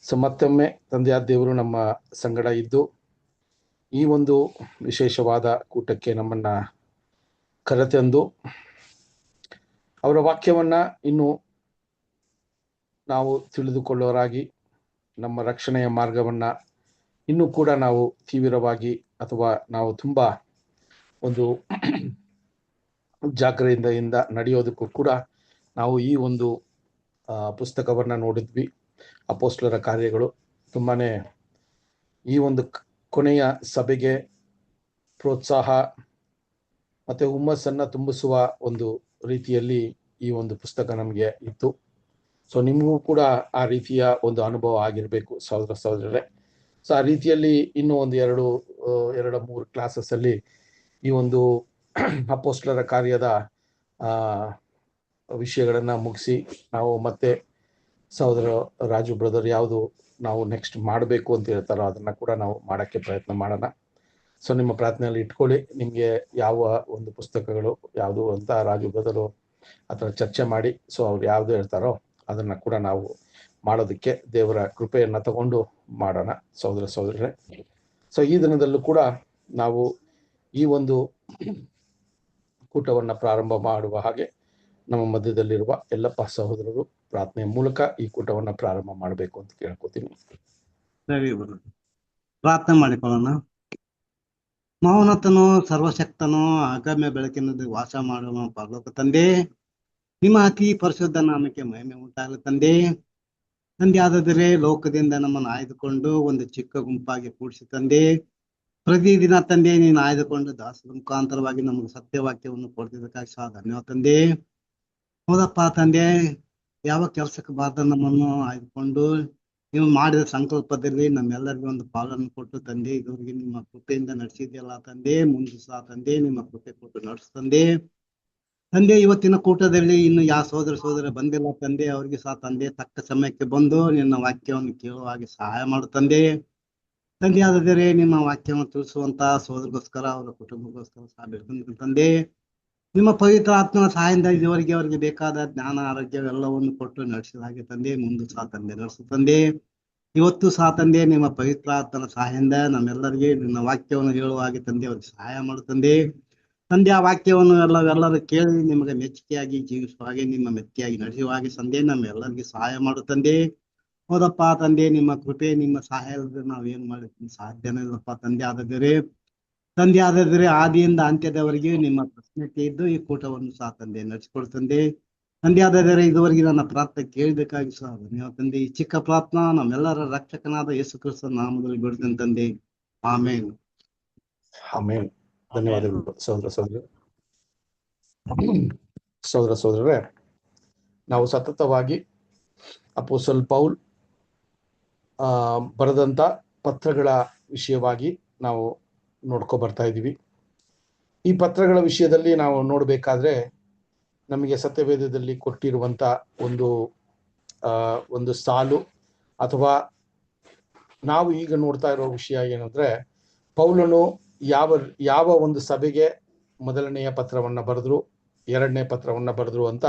ಮತ್ತೊಮ್ಮೆ ತಂದೆಯಾದ ದೇವರು ನಮ್ಮ ಸಂಗಡ ಇದ್ದು ಈ ಒಂದು ವಿಶೇಷವಾದ ಕೂಟಕ್ಕೆ ನಮ್ಮನ್ನು ಕರೆತಂದು ಅವರ ವಾಕ್ಯವನ್ನು ಇನ್ನು ನಾವು ತಿಳಿದುಕೊಳ್ಳೋರಾಗಿ ನಮ್ಮ ರಕ್ಷಣೆಯ ಮಾರ್ಗವನ್ನು ಇನ್ನೂ ಕೂಡ ನಾವು ತೀವ್ರವಾಗಿ ಅಥವಾ ನಾವು ತುಂಬ ಒಂದು ಜಾಗ್ರತೆಯಿಂದ ನಡೆಯೋದಕ್ಕೂ ಕೂಡ ನಾವು ಈ ಒಂದು ಪುಸ್ತಕವನ್ನು ನೋಡಿದ್ವಿ. ಅಪೊಸ್ತಲರ ಕಾರ್ಯಗಳು ತುಂಬಾ ಈ ಒಂದು ಕೊನೆಯ ಸಭೆಗೆ ಪ್ರೋತ್ಸಾಹ ಮತ್ತು ಹುಮ್ಮಸ್ಸನ್ನು ತುಂಬಿಸುವ ಒಂದು ರೀತಿಯಲ್ಲಿ ಈ ಒಂದು ಪುಸ್ತಕ ನಮಗೆ ಇತ್ತು. ನಿಮಗೂ ಕೂಡ ಆ ರೀತಿಯ ಒಂದು ಅನುಭವ ಆಗಿರಬೇಕು ಸಹೋದರರೇ. ಆ ರೀತಿಯಲ್ಲಿ ಇನ್ನೂ ಒಂದು ಎರಡು ಮೂರು ಕ್ಲಾಸಸ್ಸಲ್ಲಿ ಈ ಒಂದು ಅಪೊಸ್ತಲರ ಕಾರ್ಯದ ವಿಷಯಗಳನ್ನು ಮುಗಿಸಿ ನಾವು ಮತ್ತೆ ಸಹೋದರ ರಾಜು ಬ್ರದರ್ ಯಾವುದು ನಾವು ನೆಕ್ಸ್ಟ್ ಮಾಡಬೇಕು ಅಂತ ಹೇಳ್ತಾರೋ ಅದನ್ನು ಕೂಡ ನಾವು ಮಾಡೋಕ್ಕೆ ಪ್ರಯತ್ನ ಮಾಡೋಣ. ನಿಮ್ಮ ಪ್ರಾರ್ಥನೆಯಲ್ಲಿ ಇಟ್ಕೊಳ್ಳಿ. ನಿಮಗೆ ಯಾವ ಒಂದು ಪುಸ್ತಕಗಳು ಯಾವುದು ಅಂತ ರಾಜು ಬ್ರದರು ಅಥವಾ ಚರ್ಚೆ ಮಾಡಿ ಅವ್ರು ಯಾವುದು ಹೇಳ್ತಾರೋ ಅದನ್ನು ಕೂಡ ನಾವು ಮಾಡೋದಕ್ಕೆ ದೇವರ ಕೃಪೆಯನ್ನು ತಗೊಂಡು ಮಾಡೋಣ ಸಹೋದರರೇ. ಈ ದಿನದಲ್ಲೂ ಕೂಡ ನಾವು ಈ ಒಂದು ಕೂಟವನ್ನು ಪ್ರಾರಂಭ ಮಾಡುವ ಹಾಗೆ ನಮ್ಮ ಮಧ್ಯದಲ್ಲಿರುವ ಎಲ್ಲಪ್ಪ ಸಹೋದರರು ಪ್ರಾರ್ಥನೆಯ ಮೂಲಕ ಈ ಕೂಟವನ್ನು ಪ್ರಾರಂಭ ಮಾಡಬೇಕು ಅಂತ ಕೇಳ್ಕೊತೀನಿ. ಪ್ರಾರ್ಥನೆ ಮಾಡಿಕೊಳ್ಳೋಣ. ಮೌನತನು ಸರ್ವಶಕ್ತನು ಅಗಮ್ಯ ಬೆಳಕಿನಲ್ಲಿ ವಾಸ ಮಾಡುವ ಪರಲೋಕ ತಂದೆ, ನಿಮ್ಮ ಅತಿ ಪರಿಶುದ್ಧ ನಾಮಕ್ಕೆ ಮಹಿಮೆ ಉಂಟಾಗಲಿ ತಂದೆ. ತಂದೆ ಆದರೆ ಲೋಕದಿಂದ ನಮ್ಮನ್ನು ಆಯ್ದುಕೊಂಡು ಒಂದು ಚಿಕ್ಕ ಗುಂಪಾಗಿ ಕೂಡಿಸಿ ತಂದೆ, ಪ್ರತಿದಿನ ತಂದೆ ನೀನು ಆಯ್ದುಕೊಂಡು ದಾಸರ ಮುಖಾಂತರವಾಗಿ ನಮಗೆ ಸತ್ಯವಾಕ್ಯವನ್ನು ಕೊಡ್ತಿದ್ದಕ್ಕಾಗಿ ಸಹ ಧನ್ಯವಾದ ತಂದೆ. ಹೌದಪ್ಪ ತಂದೆ, ಯಾವ ಕೆಲಸಕ್ಕೆ ಬಾರ್ದ ನಮ್ಮನ್ನು ಆಯ್ದುಕೊಂಡು ನೀವು ಮಾಡಿದ ಸಂಕಲ್ಪದಲ್ಲಿ ನಮ್ಮೆಲ್ಲರಿಗೂ ಒಂದು ಪಾಲನ್ನು ಕೊಟ್ಟು ತಂದೆ, ಇದುವರೆಗೆ ನಿಮ್ಮ ಕೃಪೆಯಿಂದ ನಡೆಸಿದ್ಯಲ್ಲ ತಂದೆ, ಮುಂದೆ ಸಹ ತಂದೆ ನಿಮ್ಮ ಕೃಪೆ ಕೊಟ್ಟು ನಡೆಸ್ತಂದೆ. ತಂದೆ ಇವತ್ತಿನ ಕೂಟದಲ್ಲಿ ಇನ್ನು ಯಾವ ಸೋದರ ಬಂದಿಲ್ಲ ತಂದೆ, ಅವ್ರಿಗೆ ಸಹ ತಂದೆ ತಕ್ಕ ಸಮಯಕ್ಕೆ ಬಂದು ನಿನ್ನ ವಾಕ್ಯವನ್ನು ಕೇಳುವ ಹಾಗೆ ಸಹಾಯ ಮಾಡು ತಂದೆ. ತಂದೆ ಆದರೆ ನಿಮ್ಮ ವಾಕ್ಯವನ್ನು ತಿಳಿಸುವಂತ ಸೋದರಿಗೋಸ್ಕರ ಅವರ ಕುಟುಂಬಕ್ಕೋಸ್ಕರ ಸಹ ಬೇಡ್ಕೊಂಡು ತಂದೆ, ನಿಮ್ಮ ಪವಿತ್ರ ಆತ್ಮನ ಸಹಾಯದಿಂದ ಇದುವರೆಗೆ ಅವರಿಗೆ ಬೇಕಾದ ಜ್ಞಾನ ಆರೋಗ್ಯವೆಲ್ಲವನ್ನು ಕೊಟ್ಟು ನಡೆಸಿದ ಹಾಗೆ ತಂದೆ, ಮುಂದೆ ಸಹ ತಂದೆ ನಡೆಸು ತಂದೆ. ಇವತ್ತು ಸಹ ತಂದೆ ನಿಮ್ಮ ಪವಿತ್ರ ಆತ್ಮನ ಸಹಾಯದಿಂದ ನಮ್ಮೆಲ್ಲರಿಗೆ ನಿನ್ನ ವಾಕ್ಯವನ್ನು ಹೇಳುವ ಹಾಗೆ ತಂದೆ ಅವ್ರಿಗೆ ಸಹಾಯ ಮಾಡು ತಂದೆ. ತಂದೆ ಆ ವಾಕ್ಯವನ್ನು ಎಲ್ಲರೂ ಕೇಳಿ ನಿಮಗೆ ಮೆಚ್ಚುಗೆಯಾಗಿ ಜೀವಿಸುವ ಹಾಗೆ, ನಿಮ್ಮ ಮೆಚ್ಚಿಯಾಗಿ ನಡೆಸುವ ಹಾಗೆ ತಂದೆ ನಮ್ಮೆಲ್ಲರಿಗೆ ಸಹಾಯ ಮಾಡು ತಂದೆ. ಹೌದಪ್ಪ ತಂದೆ, ನಿಮ್ಮ ಕೃಪೆ ನಿಮ್ಮ ಸಹಾಯ ಇಲ್ಲದೆ ನಾವೇನ್ ಮಾಡಲಿಕ್ಕೆ ಸಾಧ್ಯನೇ ಇಲ್ಲಪ್ಪ ತಂದೆ. ಆದಾದರೆ ಆದಿಯಿಂದ ಅಂತ್ಯದವರೆಗೆ ನಿಮ್ಮ ಪ್ರಶ್ನೆಗೆ ಇದ್ದು ಈ ಕೂಟವನ್ನು ಸಹ ತಂದೆ ನಡೆಸಿಕೊಡ್ತಂದೆ. ತಂದೆ ಆದಾದರೆ ಇದುವರೆಗೆ ನನ್ನ ಪ್ರಾರ್ಥನೆ ಕೇಳಬೇಕಾಗಿ ಸಹ ಧನ್ಯವಾದ ತಂದೆ. ಈ ಚಿಕ್ಕ ಪ್ರಾರ್ಥನಾ ನಮ್ಮೆಲ್ಲರ ರಕ್ಷಕನಾದ ಯೇಸು ಕ್ರಿಸ್ತನ ನಾಮದಲ್ಲಿ ಬಿಡ್ತೇನೆ ತಂದೆ, ಆಮೇನ್. ಆಮೇನ್. ಧನ್ಯವಾದಗಳು ಸಹೋದರರೇ. ನಾವು ಸತತವಾಗಿ ಅಪೊಸ್ತಲ ಪೌಲ್ ಬರೆದಂತ ಪತ್ರಗಳ ವಿಷಯವಾಗಿ ನಾವು ನೋಡ್ಕೊ ಬರ್ತಾ ಇದ್ದೀವಿ. ಈ ಪತ್ರಗಳ ವಿಷಯದಲ್ಲಿ ನಾವು ನೋಡ್ಬೇಕಾದ್ರೆ ನಮಗೆ ಸತ್ಯವೇದದಲ್ಲಿ ಕೊಟ್ಟಿರುವಂತ ಒಂದು ಸಾಲು ಅಥವಾ ನಾವು ಈಗ ನೋಡ್ತಾ ಇರೋ ವಿಷಯ ಏನಂದ್ರೆ, ಪೌಲನು ಯಾವ ಒಂದು ಸಭೆಗೆ ಮೊದಲನೆಯ ಪತ್ರವನ್ನ ಬರೆದ್ರು, ಎರಡನೇ ಪತ್ರವನ್ನ ಬರೆದ್ರು ಅಂತ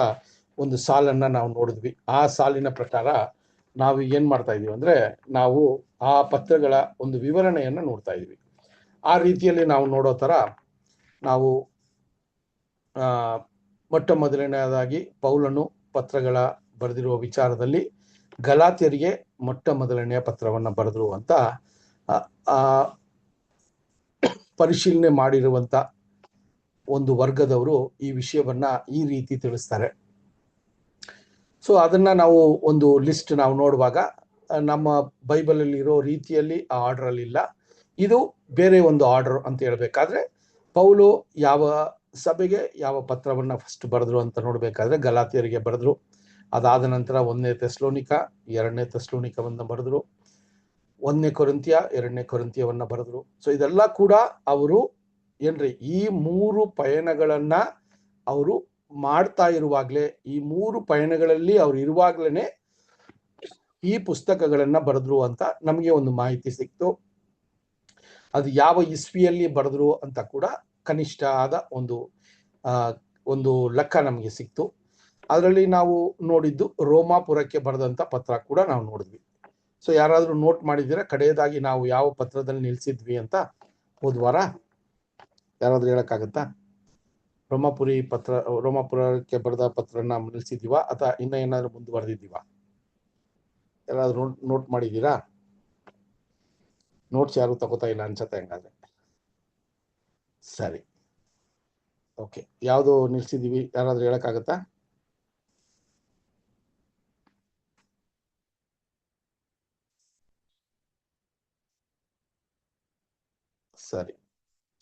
ಒಂದು ಸಾಲನ್ನ ನಾವು ನೋಡಿದ್ವಿ. ಆ ಸಾಲಿನ ಪ್ರಕಾರ ನಾವು ಏನ್ ಮಾಡ್ತಾ ಇದೀವಿ ಅಂದ್ರೆ, ನಾವು ಆ ಪತ್ರಗಳ ಒಂದು ವಿವರಣೆಯನ್ನ ನೋಡ್ತಾ ಇದೀವಿ. ಆ ರೀತಿಯಲ್ಲಿ ನಾವು ನೋಡೋ ತರ ನಾವು ಮೊಟ್ಟ ಮೊದಲನೆಯದಾಗಿ ಪೌಲನು ಪತ್ರಗಳ ಬರೆದಿರುವ ವಿಚಾರದಲ್ಲಿ ಗಲಾತ್ಯರಿಗೆ ಮೊಟ್ಟ ಮೊದಲನೆಯ ಪತ್ರವನ್ನ ಬರೆದ್ರು ಅಂತ ಪರಿಶೀಲನೆ ಮಾಡಿರುವಂತ ಒಂದು ವರ್ಗದವರು ಈ ವಿಷಯವನ್ನ ಈ ರೀತಿ ತಿಳಿಸ್ತಾರೆ. ಅದನ್ನ ನಾವು ಒಂದು ಲಿಸ್ಟ್ ನಾವು ನೋಡುವಾಗ ನಮ್ಮ ಬೈಬಲ್ ಅಲ್ಲಿ ಇರೋ ರೀತಿಯಲ್ಲಿ ಆ ಆರ್ಡರ್ ಅಲ್ಲಿ ಇಲ್ಲ. ಇದು ಬೇರೆ ಒಂದು ಆರ್ಡರ್ ಅಂತ ಹೇಳ್ಬೇಕಾದ್ರೆ, ಪೌಲು ಯಾವ ಸಭೆಗೆ ಯಾವ ಪತ್ರವನ್ನ ಫಸ್ಟ್ ಬರೆದ್ರು ಅಂತ ನೋಡ್ಬೇಕಾದ್ರೆ ಗಲಾತ್ಯರಿಗೆ ಬರೆದ್ರು. ಅದಾದ ನಂತರ 1ನೇ ಥೆಸಲೋನಿಕ, 2ನೇ ಥೆಸಲೋನಿಕವನ್ನ ಬರೆದ್ರು, 1ನೇ ಕೊರಿಂಥಿಯ, 2ನೇ ಕೊರಿಂಥಿಯವನ್ನ ಬರೆದ್ರು. ಇದೆಲ್ಲ ಕೂಡ ಅವರು ಏನ್ರಿ ಈ 3 ಪಯಣಗಳನ್ನ ಅವರು ಮಾಡ್ತಾ ಇರುವಾಗ್ಲೇ, ಈ 3 ಪಯಣಗಳಲ್ಲಿ ಅವ್ರು ಇರುವಾಗ್ಲೇನೆ ಈ ಪುಸ್ತಕಗಳನ್ನ ಬರೆದ್ರು ಅಂತ ನಮಗೆ ಒಂದು ಮಾಹಿತಿ ಸಿಕ್ತು. ಅದು ಯಾವ ಇಸ್ವಿಯಲ್ಲಿ ಬರೆದ್ರು ಅಂತ ಕೂಡ ಕನಿಷ್ಠ ಆದ ಒಂದು ಲೆಕ್ಕ ನಮಗೆ ಸಿಕ್ತು. ಅದರಲ್ಲಿ ನಾವು ನೋಡಿದ್ದು ರೋಮಾಪುರಕ್ಕೆ ಬರೆದಂತ ಪತ್ರ ಕೂಡ ನಾವು ನೋಡಿದ್ವಿ. ಸೊ ಯಾರಾದ್ರೂ ನೋಟ್ ಮಾಡಿದ್ದೀರಾ ಕಡೆಯದಾಗಿ ನಾವು ಯಾವ ಪತ್ರದಲ್ಲಿ ನಿಲ್ಸಿದ್ವಿ ಅಂತ ಹೋದ್ವಾರ? ಯಾರಾದ್ರೂ ಹೇಳಕ್ಕಾಗತ್ತಾ? ರೋಮಾಪುರಕ್ಕೆ ಬರೆದ ಪತ್ರನ ನಿಲ್ಸಿದೀವಾ ಅಥವಾ ಇನ್ನ ಏನಾದ್ರು ಮುಂದುವರೆದಿದ್ದೀವಾ? ಯಾರಾದ್ರೂ ನೋಟ್ ಮಾಡಿದ್ದೀರಾ? ನೋಟ್ಸ್ ಯಾರು ತಗೋತಾ ಇಲ್ಲ ಅನ್ಸತ್ತೆ ಹಂಗಾದ್ರೆ. ಸರಿ, ಓಕೆ. ಯಾವ್ದು ನಿಲ್ಸಿದೀವಿ ಯಾರಾದ್ರೂ ಹೇಳಕ್ಕಾಗತ್ತಾ? ಸರಿ.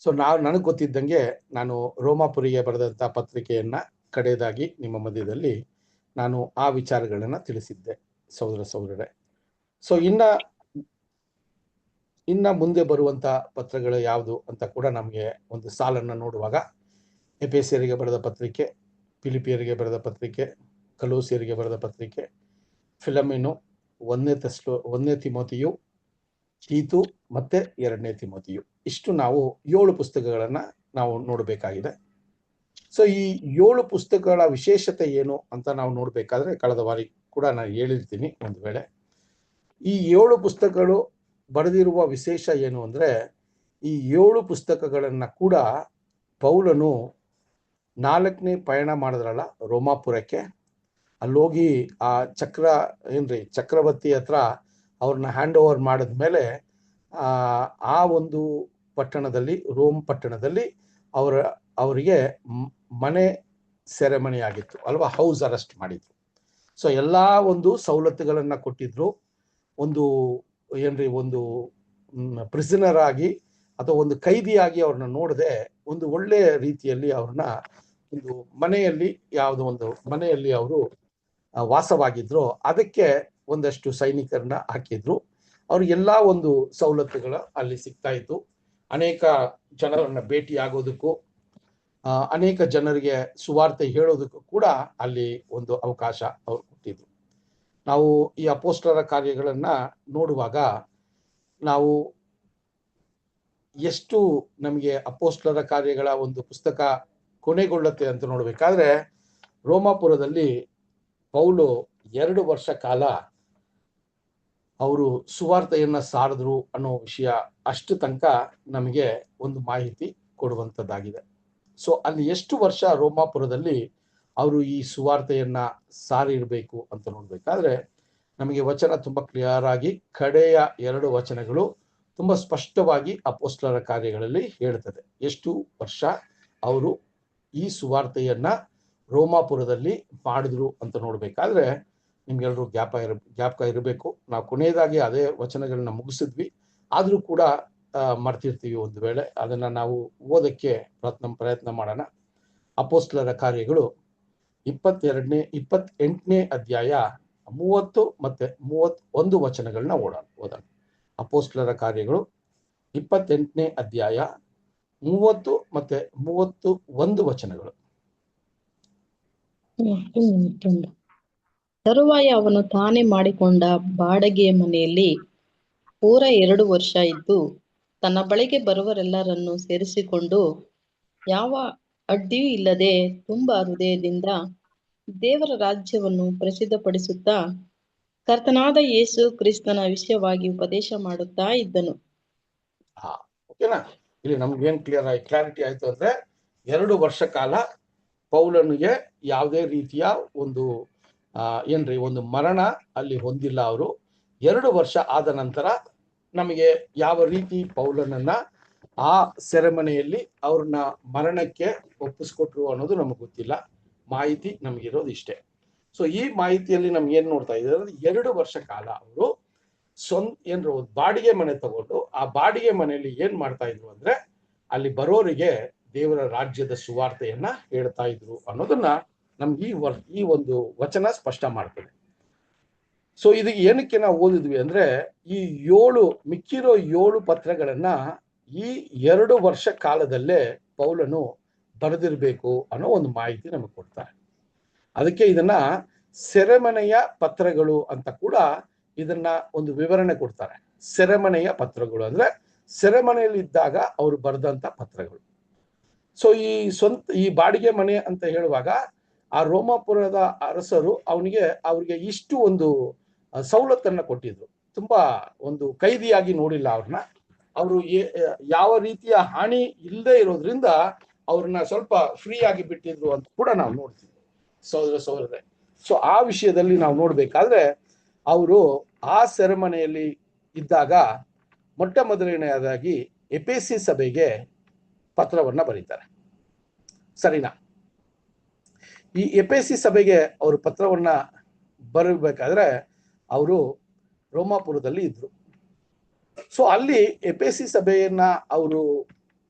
ಸೊ ನನಗೆ ಗೊತ್ತಿದ್ದಂಗೆ ನಾನು ರೋಮಾಪುರಿಗೆ ಬರೆದಂತ ಪತ್ರಿಕೆಯನ್ನ ಕಡೆಯದಾಗಿ ನಿಮ್ಮ ಮಧ್ಯದಲ್ಲಿ ನಾನು ಆ ವಿಚಾರಗಳನ್ನ ತಿಳಿಸಿದ್ದೆ ಸಹೋದರರೇ. ಸೊ ಇನ್ನ ಮುಂದೆ ಬರುವಂತ ಪತ್ರಗಳು ಯಾವುದು ಅಂತ ಕೂಡ ನಮಗೆ ಒಂದು ಸಾಲನ್ನ ನೋಡುವಾಗ, ಎಫೆಸಿಯರಿಗೆ ಬರೆದ ಪತ್ರಿಕೆ, ಫಿಲಿಪಿಯರಿಗೆ ಬರೆದ ಪತ್ರಿಕೆ, ಕಲೋಸಿಯರಿಗೆ ಬರೆದ ಪತ್ರಿಕೆ, ಫಿಲಮಿನು, 1ನೇ ತಿಮೋತಿಯು, ತೀತು ಮತ್ತೆ 2ನೇ ತಿಮೋತಿಯು, ಇಷ್ಟು ನಾವು 7 ಪುಸ್ತಕಗಳನ್ನ ನಾವು ನೋಡಬೇಕಾಗಿದೆ. ಸೊ ಈ 7 ಪುಸ್ತಕಗಳ ವಿಶೇಷತೆ ಏನು ಅಂತ ನಾವು ನೋಡ್ಬೇಕಾದ್ರೆ, ಕಳೆದ ವಾರ ಕೂಡ ನಾನು ಹೇಳಿರ್ತೀನಿ ಒಂದು ವೇಳೆ, ಈ 7 ಪುಸ್ತಕಗಳು ಬರೆದಿರುವ ವಿಶೇಷ ಏನು ಅಂದ್ರೆ, ಈ 7 ಪುಸ್ತಕಗಳನ್ನ ಕೂಡ ಪೌಲನು 4ನೇ ಪಯಣ ಮಾಡಿದ್ರಲ್ಲ ರೋಮಾಪುರಕ್ಕೆ, ಅಲ್ಲೋಗಿ ಆ ಚಕ್ರವರ್ತಿ ಹತ್ರ ಅವ್ರನ್ನ ಹ್ಯಾಂಡ್ ಓವರ್ ಮಾಡಿದ್ಮೇಲೆ ಆ ಒಂದು ಪಟ್ಟಣದಲ್ಲಿ, ರೋಮ್ ಪಟ್ಟಣದಲ್ಲಿ ಅವರಿಗೆ ಮನೆ ಸೆರೆಮನಿ ಆಗಿತ್ತು ಅಲ್ವಾ, ಹೌಸ್ ಅರೆಸ್ಟ್ ಮಾಡಿದ್ರು. ಸೊ ಎಲ್ಲಾ ಒಂದು ಸವಲತ್ತುಗಳನ್ನ ಕೊಟ್ಟಿದ್ರು. ಒಂದು ಪ್ರಿಸನರ್ ಆಗಿ ಅಥವಾ ಒಂದು ಕೈದಿಯಾಗಿ ಅವ್ರನ್ನ ನೋಡದೆ ಒಂದು ಒಳ್ಳೆ ರೀತಿಯಲ್ಲಿ ಅವ್ರನ್ನ ಒಂದು ಮನೆಯಲ್ಲಿ, ಯಾವುದೋ ಒಂದು ಮನೆಯಲ್ಲಿ ಅವರು ವಾಸವಾಗಿದ್ರು. ಅದಕ್ಕೆ ಒಂದಷ್ಟು ಸೈನಿಕರನ್ನ ಹಾಕಿದ್ರು. ಅವ್ರಿಗೆಲ್ಲಾ ಒಂದು ಸವಲತ್ತುಗಳು ಅಲ್ಲಿ ಸಿಗ್ತಾ ಇತ್ತು. ಅನೇಕ ಜನರನ್ನ ಭೇಟಿ ಆಗೋದಕ್ಕೂ, ಅನೇಕ ಜನರಿಗೆ ಸುವಾರ್ತೆ ಹೇಳೋದಕ್ಕೂ ಕೂಡ ಅಲ್ಲಿ ಒಂದು ಅವಕಾಶ ಅವ್ರು ಕೊಟ್ಟಿದ್ರು. ನಾವು ಈ ಅಪೊಸ್ತಲರ ಕಾರ್ಯಗಳನ್ನ ನೋಡುವಾಗ ನಾವು ಎಷ್ಟು ನಮಗೆ ಅಪೊಸ್ತಲರ ಕಾರ್ಯಗಳ ಒಂದು ಪುಸ್ತಕ ಕೊನೆಗೊಳ್ಳುತ್ತೆ ಅಂತ ನೋಡ್ಬೇಕಾದ್ರೆ, ರೋಮಾಪುರದಲ್ಲಿ ಪೌಲು 2 ವರ್ಷ ಕಾಲ ಅವರು ಸುವಾರ್ತೆಯನ್ನ ಸಾರಿದ್ರು ಅನ್ನೋ ವಿಷಯ ಅಷ್ಟು ತನಕ ನಮಗೆ ಒಂದು ಮಾಹಿತಿ ಕೊಡುವಂಥದ್ದಾಗಿದೆ. ಸೊ ಅಲ್ಲಿ ಎಷ್ಟು ವರ್ಷ ರೋಮಾಪುರದಲ್ಲಿ ಅವರು ಈ ಸುವಾರ್ತೆಯನ್ನ ಸಾರಿರಬೇಕು ಅಂತ ನೋಡ್ಬೇಕಾದ್ರೆ, ನಮಗೆ ವಚನ ತುಂಬಾ ಕ್ಲಿಯರ್ ಆಗಿ ಕಡೆಯ 2 ವಚನಗಳು ತುಂಬಾ ಸ್ಪಷ್ಟವಾಗಿ ಅಪೊಸ್ತಲರ ಕಾರ್ಯಗಳಲ್ಲಿ ಹೇಳ್ತದೆ ಎಷ್ಟು ವರ್ಷ ಅವರು ಈ ಸುವಾರ್ತೆಯನ್ನ ರೋಮಾಪುರದಲ್ಲಿ ಮಾಡಿದ್ರು ಅಂತ ನೋಡ್ಬೇಕಾದ್ರೆ, ನಿಮ್ಗೆಲ್ರೂ ಜ್ಞಾಪಕ ಇರಬೇಕು. ನಾವು ಕೊನೆಯದಾಗಿ ಅದೇ ವಚನಗಳನ್ನ ಮುಗಿಸಿದ್ವಿ, ಆದ್ರೂ ಕೂಡ ಮರ್ತಿರ್ತೀವಿ ಒಂದು ವೇಳೆ. ಅದನ್ನ ನಾವು ಓದಕ್ಕೆ ಪ್ರಯತ್ನ ಮಾಡೋಣ. ಅಪೊಸ್ತಲರ ಕಾರ್ಯಗಳು 28ನೇ ಅಧ್ಯಾಯ 30 ಮತ್ತೆ 31 ವಚನಗಳನ್ನ ಓದೋಣ. ಅಪೊಸ್ತಲರ ಕಾರ್ಯಗಳು 28ನೇ ಅಧ್ಯಾಯ 30 ಮತ್ತೆ 31 ವಚನಗಳು. ತರುವಾಯ ಅವನು ತಾನೇ ಮಾಡಿಕೊಂಡ ಬಾಡಿಗೆಯ ಮನೆಯಲ್ಲಿ ಪೂರ 2 ವರ್ಷ ಇದ್ದು, ತನ್ನ ಬಳಿಗೆ ಬರುವರೆಲ್ಲರನ್ನು ಸೇರಿಸಿಕೊಂಡು ಯಾವ ಅಡ್ಡಿಯೂ ಇಲ್ಲದೆ ತುಂಬಾ ಹೃದಯದಿಂದ ದೇವರ ರಾಜ್ಯವನ್ನು ಪ್ರಸಿದ್ಧಪಡಿಸುತ್ತಾ ಕರ್ತನಾದ ಯೇಸು ಕ್ರಿಸ್ತನ ವಿಷಯವಾಗಿ ಉಪದೇಶ ಮಾಡುತ್ತಾ ಇದ್ದನು. ಓಕೆನಾ? ಇಲ್ಲಿ ನಮ್ಗೇನ್ ಕ್ಲಾರಿಟಿ ಆಯ್ತು ಅಂದ್ರೆ, 2 ವರ್ಷ ಕಾಲ ಪೌಲನಿಗೆ ಯಾವುದೇ ರೀತಿಯ ಒಂದು ಒಂದು ಮರಣ ಅಲ್ಲಿ ಹೊಂದಿಲ್ಲ ಅವರು. 2 ವರ್ಷ ಆದ ನಂತರ ನಮಗೆ ಯಾವ ರೀತಿ ಪೌಲನನ್ನ ಆ ಸೆರೆಮನೆಯಲ್ಲಿ ಅವ್ರನ್ನ ಮರಣಕ್ಕೆ ಒಪ್ಪಿಸ್ಕೊಟ್ರು ಅನ್ನೋದು ನಮಗೆ ಗೊತ್ತಿಲ್ಲ. ಮಾಹಿತಿ ನಮಗಿರೋದು ಇಷ್ಟೇ. ಸೊ ಈ ಮಾಹಿತಿಯಲ್ಲಿ ನಮ್ಗೆ ಏನ್ ನೋಡ್ತಾ ಇದ್ದಾರೆ, 2 ವರ್ಷ ಕಾಲ ಅವರು ಬಾಡಿಗೆ ಮನೆ ತಗೊಂಡು ಆ ಬಾಡಿಗೆ ಮನೆಯಲ್ಲಿ ಏನ್ ಮಾಡ್ತಾ ಇದ್ರು ಅಂದ್ರೆ, ಅಲ್ಲಿ ಬರೋರಿಗೆ ದೇವರ ರಾಜ್ಯದ ಸುವಾರ್ತೆಯನ್ನ ಹೇಳ್ತಾ ಇದ್ರು ಅನ್ನೋದನ್ನ ನಮ್ಗೆ ಈ ಒಂದು ವಚನ ಸ್ಪಷ್ಟ ಮಾಡ್ತದೆ. ಸೊ ಇದು ಏನಕ್ಕೆ ನಾವು ಓದಿದ್ವಿ ಅಂದ್ರೆ, ಈ ಮಿಕ್ಕಿರೋ 7 ಪತ್ರಗಳನ್ನ ಈ 2 ವರ್ಷ ಕಾಲದಲ್ಲೇ ಪೌಲನು ಬರೆದಿರ್ಬೇಕು ಅನ್ನೋ ಒಂದು ಮಾಹಿತಿ ನಮಗೆ ಕೊಡ್ತಾರೆ. ಅದಕ್ಕೆ ಇದನ್ನ ಸೆರೆಮನೆಯ ಪತ್ರಗಳು ಅಂತ ಕೂಡ ಇದನ್ನ ಒಂದು ವಿವರಣೆ ಕೊಡ್ತಾರೆ. ಸೆರೆಮನೆಯ ಪತ್ರಗಳು ಅಂದ್ರೆ ಸೆರೆಮನೆಯಲ್ಲಿ ಇದ್ದಾಗ ಅವರು ಬರೆದಂತ ಪತ್ರಗಳು. ಸೊ ಈ ಬಾಡಿಗೆ ಮನೆ ಅಂತ ಹೇಳುವಾಗ, ಆ ರೋಮಾಪುರದ ಅರಸರು ಅವ್ರಿಗೆ ಇಷ್ಟು ಒಂದು ಸವಲತ್ತನ್ನ ಕೊಟ್ಟಿದ್ರು. ತುಂಬಾ ಒಂದು ಕೈದಿಯಾಗಿ ನೋಡಿಲ್ಲ ಅವ್ರನ್ನ. ಅವರು ಯಾವ ರೀತಿಯ ಹಾನಿ ಇಲ್ಲದೆ ಇರೋದ್ರಿಂದ ಅವ್ರನ್ನ ಸ್ವಲ್ಪ ಫ್ರೀ ಆಗಿ ಬಿಟ್ಟಿದ್ರು ಅಂತ ಕೂಡ ನಾವು ನೋಡ್ತೀವಿ ಸಹೋದರರೇ. ಸೊ ಆ ವಿಷಯದಲ್ಲಿ ನಾವು ನೋಡ್ಬೇಕಾದ್ರೆ ಅವರು ಆ ಸೆರೆಮನೆಯಲ್ಲಿ ಇದ್ದಾಗ ಮೊಟ್ಟ ಮೊದಲನೆಯದಾಗಿ ಎಫೆಸಿ ಸಭೆಗೆ ಪತ್ರವನ್ನ ಬರೀತಾರೆ, ಸರಿನಾ? ಈ ಎಫೆಸಿ ಸಭೆಗೆ ಅವರು ಪತ್ರವನ್ನ ಬರಬೇಕಾದ್ರೆ ಅವರು ರೋಮಾಪುರದಲ್ಲಿ ಇದ್ರು. ಸೊ ಅಲ್ಲಿ ಎಫೆಸಿ ಸಭೆಯನ್ನ ಅವರು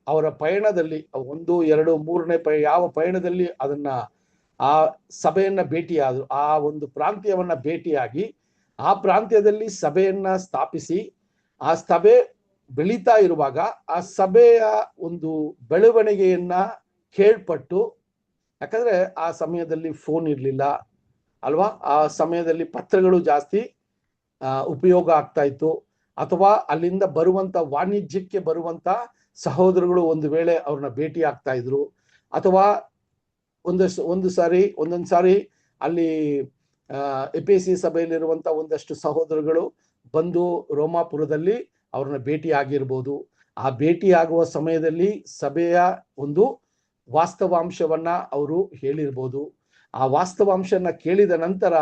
ಅವರ ಪಯಣದಲ್ಲಿ 1, 2, 3ನೇ ಯಾವ ಪಯಣದಲ್ಲಿ ಅದನ್ನ ಆ ಸಭೆಯನ್ನ ಭೇಟಿಯಾದ್ರು, ಆ ಒಂದು ಪ್ರಾಂತ್ಯವನ್ನ ಭೇಟಿಯಾಗಿ ಆ ಪ್ರಾಂತ್ಯದಲ್ಲಿ ಸಭೆಯನ್ನ ಸ್ಥಾಪಿಸಿ ಆ ಸಭೆ ಬೆಳೀತಾ ಇರುವಾಗ ಆ ಸಭೆಯ ಒಂದು ಬೆಳವಣಿಗೆಯನ್ನ ಕೇಳ್ಪಟ್ಟು, ಯಾಕಂದ್ರೆ ಆ ಸಮಯದಲ್ಲಿ ಫೋನ್ ಇರ್ಲಿಲ್ಲ ಅಲ್ವಾ, ಆ ಸಮಯದಲ್ಲಿ ಪತ್ರಗಳು ಜಾಸ್ತಿ ಉಪಯೋಗ ಆಗ್ತಾ ಇತ್ತು, ಅಥವಾ ಅಲ್ಲಿಂದ ಬರುವಂತ ವಾಣಿಜ್ಯಕ್ಕೆ ಬರುವಂತ ಸಹೋದರಗಳು ಒಂದು ವೇಳೆ ಅವ್ರನ್ನ ಭೇಟಿ ಆಗ್ತಾ ಇದ್ರು, ಅಥವಾ ಒಂದೊಂದು ಸಾರಿ ಅಲ್ಲಿ ಎಫೆಸಿ ಸಭೆಯಲ್ಲಿರುವಂತ ಒಂದಷ್ಟು ಸಹೋದರಗಳು ಬಂದು ರೋಮಾಪುರದಲ್ಲಿ ಅವ್ರನ್ನ ಭೇಟಿ ಆಗಿರ್ಬೋದು. ಆ ಭೇಟಿ ಆಗುವ ಸಮಯದಲ್ಲಿ ಸಭೆಯ ಒಂದು ವಾಸ್ತವಾಂಶವನ್ನ ಅವರು ಹೇಳಿರ್ಬೋದು. ಆ ವಾಸ್ತವಾಂಶನ ಕೇಳಿದ ನಂತರ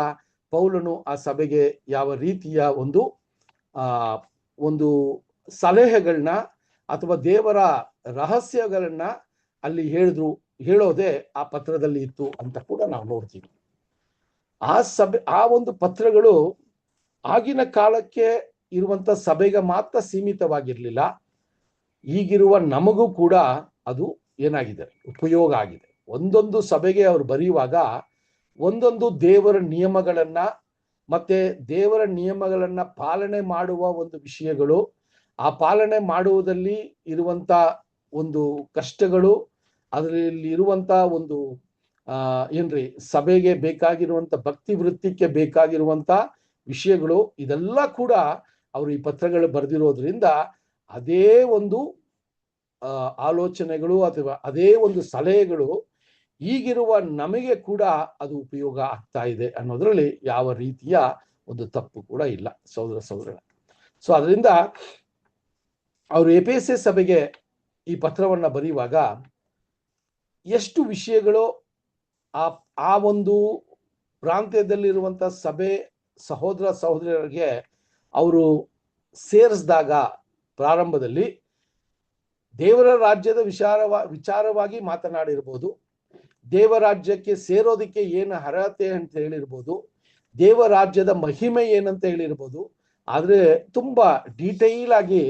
ಪೌಲನು ಆ ಸಭೆಗೆ ಯಾವ ರೀತಿಯ ಒಂದು ಸಲಹೆಗಳನ್ನ ಅಥವಾ ದೇವರ ರಹಸ್ಯಗಳನ್ನ ಅಲ್ಲಿ ಹೇಳೋದೇ ಆ ಪತ್ರದಲ್ಲಿ ಇತ್ತು ಅಂತ ಕೂಡ ನಾವು ನೋಡ್ತೀವಿ. ಆ ಒಂದು ಪತ್ರಗಳು ಆಗಿನ ಕಾಲಕ್ಕೆ ಇರುವಂತ ಸಭೆಗೆ ಮಾತ್ರ ಸೀಮಿತವಾಗಿರ್ಲಿಲ್ಲ. ಈಗಿರುವ ನಮಗೂ ಕೂಡ ಅದು ಏನಾಗಿದೆ, ಉಪಯೋಗ ಆಗಿದೆ. ಒಂದೊಂದು ಸಭೆಗೆ ಅವರು ಬರೆಯುವಾಗ ಒಂದೊಂದು ದೇವರ ನಿಯಮಗಳನ್ನ ಮತ್ತೆ ದೇವರ ನಿಯಮಗಳನ್ನ ಪಾಲನೆ ಮಾಡುವ ಒಂದು ವಿಷಯಗಳು, ಆ ಪಾಲನೆ ಮಾಡುವುದಲ್ಲಿ ಇರುವಂತ ಒಂದು ಕಷ್ಟಗಳು, ಅದರಲ್ಲಿ ಇರುವಂತ ಒಂದು ಸಭೆಗೆ ಬೇಕಾಗಿರುವಂತ ಭಕ್ತಿ ವೃತ್ತಿಗೆ ಬೇಕಾಗಿರುವಂತ ವಿಷಯಗಳು, ಇದೆಲ್ಲ ಕೂಡ ಅವರು ಈ ಪತ್ರಗಳು ಬರೆದಿರೋದ್ರಿಂದ ಅದೇ ಒಂದು ಆಲೋಚನೆಗಳು ಅಥವಾ ಅದೇ ಒಂದು ಸಲಹೆಗಳು ಈಗಿರುವ ನಮಗೆ ಕೂಡ ಅದು ಉಪಯೋಗ ಆಗ್ತಾ ಇದೆ ಅನ್ನೋದ್ರಲ್ಲಿ ಯಾವ ರೀತಿಯ ಒಂದು ತಪ್ಪು ಕೂಡ ಇಲ್ಲ ಸಹೋದರ. ಸೊ ಅದರಿಂದ ಅವರು ಎಫೆಸಿ ಸಭೆಗೆ ಈ ಪತ್ರವನ್ನ ಬರೆಯುವಾಗ ಎಷ್ಟು ವಿಷಯಗಳು ಆ ಒಂದು ಪ್ರಾಂತ್ಯದಲ್ಲಿರುವಂತ ಸಭೆ ಸಹೋದರರಿಗೆ ಅವರು ಸೇರಿಸಿದಾಗ ಪ್ರಾರಂಭದಲ್ಲಿ ದೇವರ ರಾಜ್ಯದ ವಿಚಾರವಾಗಿ ಮಾತನಾಡಿರ್ಬೋದು, ದೇವರಾಜ್ಯಕ್ಕೆ ಸೇರೋದಕ್ಕೆ ಏನು ಅರ್ಹತೆ ಅಂತ ಹೇಳಿರ್ಬೋದು, ದೇವರಾಜ್ಯದ ಮಹಿಮೆ ಏನಂತ ಹೇಳಿರ್ಬೋದು. ಆದ್ರೆ ತುಂಬಾ ಡೀಟೈಲ್ ಆಗಿ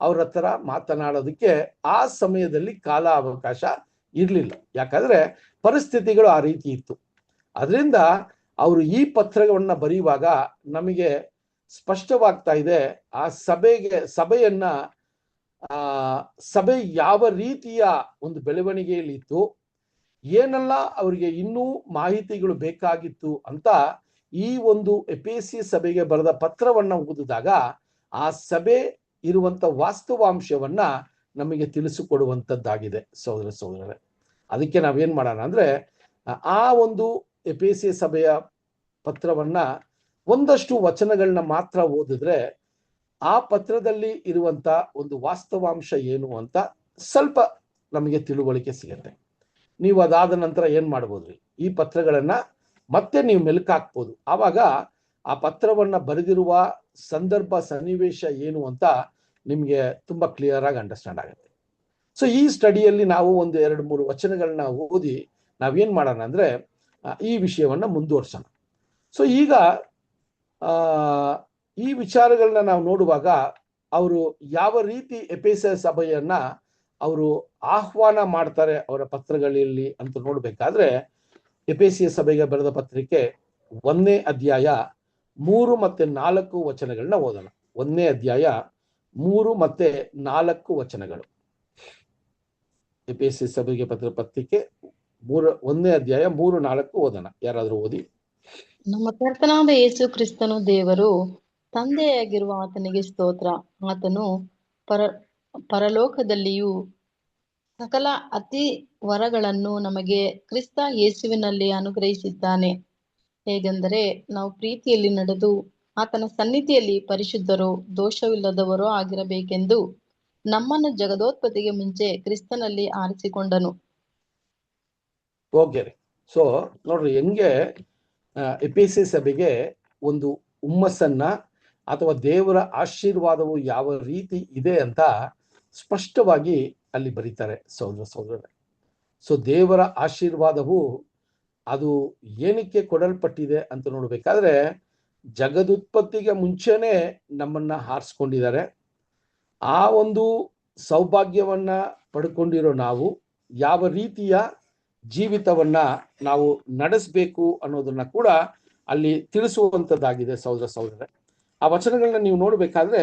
ಅವ್ರ ಹತ್ರ ಮಾತನಾಡೋದಕ್ಕೆ ಆ ಸಮಯದಲ್ಲಿ ಕಾಲ ಅವಕಾಶ ಇರ್ಲಿಲ್ಲ, ಯಾಕಂದ್ರೆ ಪರಿಸ್ಥಿತಿಗಳು ಆ ರೀತಿ ಇತ್ತು. ಅದರಿಂದ ಅವರು ಈ ಪತ್ರವನ್ನ ಬರೆಯುವಾಗ ನಮಗೆ ಸ್ಪಷ್ಟವಾಗ್ತಾ ಇದೆ ಆ ಸಭೆಯನ್ನ ಸಭೆ ಯಾವ ರೀತಿಯ ಒಂದು ಬೆಳವಣಿಗೆಯಲ್ಲಿ ಇತ್ತು, ಏನೆಲ್ಲ ಅವರಿಗೆ ಇನ್ನೂ ಮಾಹಿತಿಗಳು ಬೇಕಾಗಿತ್ತು ಅಂತ ಈ ಒಂದು ಎಫೆಸಿ ಸಭೆಗೆ ಬರೆದ ಪತ್ರವನ್ನ ಓದಿದಾಗ ಆ ಸಭೆ ಇರುವಂತ ವಾಸ್ತವಾಂಶವನ್ನ ನಮಗೆ ತಿಳಿಸಿಕೊಡುವಂತದ್ದಾಗಿದೆ ಸಹೋದರರೇ. ಅದಕ್ಕೆ ನಾವೇನ್ ಮಾಡೋಣ ಅಂದ್ರೆ ಆ ಒಂದು ಎಫೆಸಿ ಸಭೆಯ ಪತ್ರವನ್ನ ಒಂದಷ್ಟು ವಚನಗಳನ್ನ ಮಾತ್ರ ಓದಿದ್ರೆ ಆ ಪತ್ರದಲ್ಲಿ ಇರುವಂತ ಒಂದು ವಾಸ್ತವಾಂಶ ಏನು ಅಂತ ಸ್ವಲ್ಪ ನಮಗೆ ತಿಳುವಳಿಕೆ ಸಿಗುತ್ತೆ. ನೀವು ಅದಾದ ನಂತರ ಏನ್ ಮಾಡ್ಬೋದ್ರಿ, ಈ ಪತ್ರಗಳನ್ನ ಮತ್ತೆ ನೀವು ಮೆಲುಕಾಕ್ಬೋದು. ಆವಾಗ ಆ ಪತ್ರವನ್ನ ಬರೆದಿರುವ ಸಂದರ್ಭ ಸನ್ನಿವೇಶ ಏನು ಅಂತ ನಿಮ್ಗೆ ತುಂಬಾ ಕ್ಲಿಯರ್ ಆಗಿ ಅಂಡರ್ಸ್ಟ್ಯಾಂಡ್ ಆಗುತ್ತೆ. ಸೊ ಈ ಸ್ಟಡಿಯಲ್ಲಿ ನಾವು 1-2-3 ವಚನಗಳನ್ನ ಓದಿ ನಾವೇನ್ ಮಾಡೋಣ ಅಂದ್ರೆ ಈ ವಿಷಯವನ್ನ ಮುಂದುವರ್ಸೋಣ. ಸೊ ಈಗ ಈ ವಿಚಾರಗಳನ್ನ ನಾವು ನೋಡುವಾಗ ಅವರು ಯಾವ ರೀತಿ ಎಫೆಸ ಸಭೆಯನ್ನ ಅವರು ಆಹ್ವಾನ ಮಾಡ್ತಾರೆ ಅವರ ಪತ್ರಗಳಲ್ಲಿ ಅಂತ ನೋಡ್ಬೇಕಾದ್ರೆ ಎಫೆಸಿಯ ಸಭೆಗೆ ಬರೆದ ಪತ್ರಿಕೆ 1ನೇ ಅಧ್ಯಾಯ 3 ಮತ್ತು 4 ವಚನಗಳನ್ನ ಓದೋಣ. 1ನೇ ಅಧ್ಯಾಯ 3 ಮತ್ತು 4 ವಚನಗಳು. ಎಫೆಸಿ ಸಭೆಗೆ ಪತ್ರಿಕೆ 1ನೇ ಅಧ್ಯಾಯ 3-4 ಓದೋಣ. ಯಾರಾದ್ರೂ ಓದಿ. ನಮ್ಮ ಕರ್ತನಾದ ಯೇಸು ಕ್ರಿಸ್ತನು ದೇವರು ತಂದೆಯಾಗಿರುವ ಆತನಿಗೆ ಸ್ತೋತ್ರ. ಆತನು ಪರಲೋಕದಲ್ಲಿಯೂ ಸಕಲ ಅತಿ ವರಗಳನ್ನು ನಮಗೆ ಕ್ರಿಸ್ತ ಯೇಸುವಿನಲ್ಲಿ ಅನುಗ್ರಹಿಸಿದ್ದಾನೆ. ಹೇಗೆಂದರೆ ನಾವು ಪ್ರೀತಿಯಲ್ಲಿ ನಡೆದು ಆತನ ಸನ್ನಿಧಿಯಲ್ಲಿ ಪರಿಶುದ್ಧರು ದೋಷವಿಲ್ಲದವರೂ ಆಗಿರಬೇಕೆಂದು ನಮ್ಮನ್ನು ಜಗದೋತ್ಪತ್ತಿಗೆ ಮುಂಚೆ ಕ್ರಿಸ್ತನಲ್ಲಿ ಆರಿಸಿಕೊಂಡನು. ಓಕೆ ರೀ. ಸೊ ನೋಡ್ರಿ, ಹೆಂಗೆ ಎಫೆಸ ಸಭೆಗೆ ಒಂದು ಹುಮ್ಮಸ್ಸನ್ನ ಅಥವಾ ದೇವರ ಆಶೀರ್ವಾದವು ಯಾವ ರೀತಿ ಇದೆ ಅಂತ ಸ್ಪಷ್ಟವಾಗಿ ಅಲ್ಲಿ ಬರೀತಾರೆ ಸಹೋದರರೇ. ಸೊ ದೇವರ ಆಶೀರ್ವಾದವು ಅದು ಏನಕ್ಕೆ ಕೊಡಲ್ಪಟ್ಟಿದೆ ಅಂತ ನೋಡ್ಬೇಕಾದ್ರೆ, ಜಗದುತ್ಪತ್ತಿಗೆ ಮುಂಚೆನೆ ನಮ್ಮನ್ನ ಹಾರಿಸ್ಕೊಂಡಿದ್ದಾರೆ. ಆ ಒಂದು ಸೌಭಾಗ್ಯವನ್ನ ಪಡ್ಕೊಂಡಿರೋ ನಾವು ಯಾವ ರೀತಿಯ ಜೀವಿತವನ್ನ ನಾವು ನಡೆಸಬೇಕು ಅನ್ನೋದನ್ನ ಕೂಡ ಅಲ್ಲಿ ತಿಳಿಸುವಂಥದ್ದಾಗಿದೆ ಸಹೋದರರೇ. ಆ ವಚನಗಳನ್ನ ನೀವು ನೋಡ್ಬೇಕಾದ್ರೆ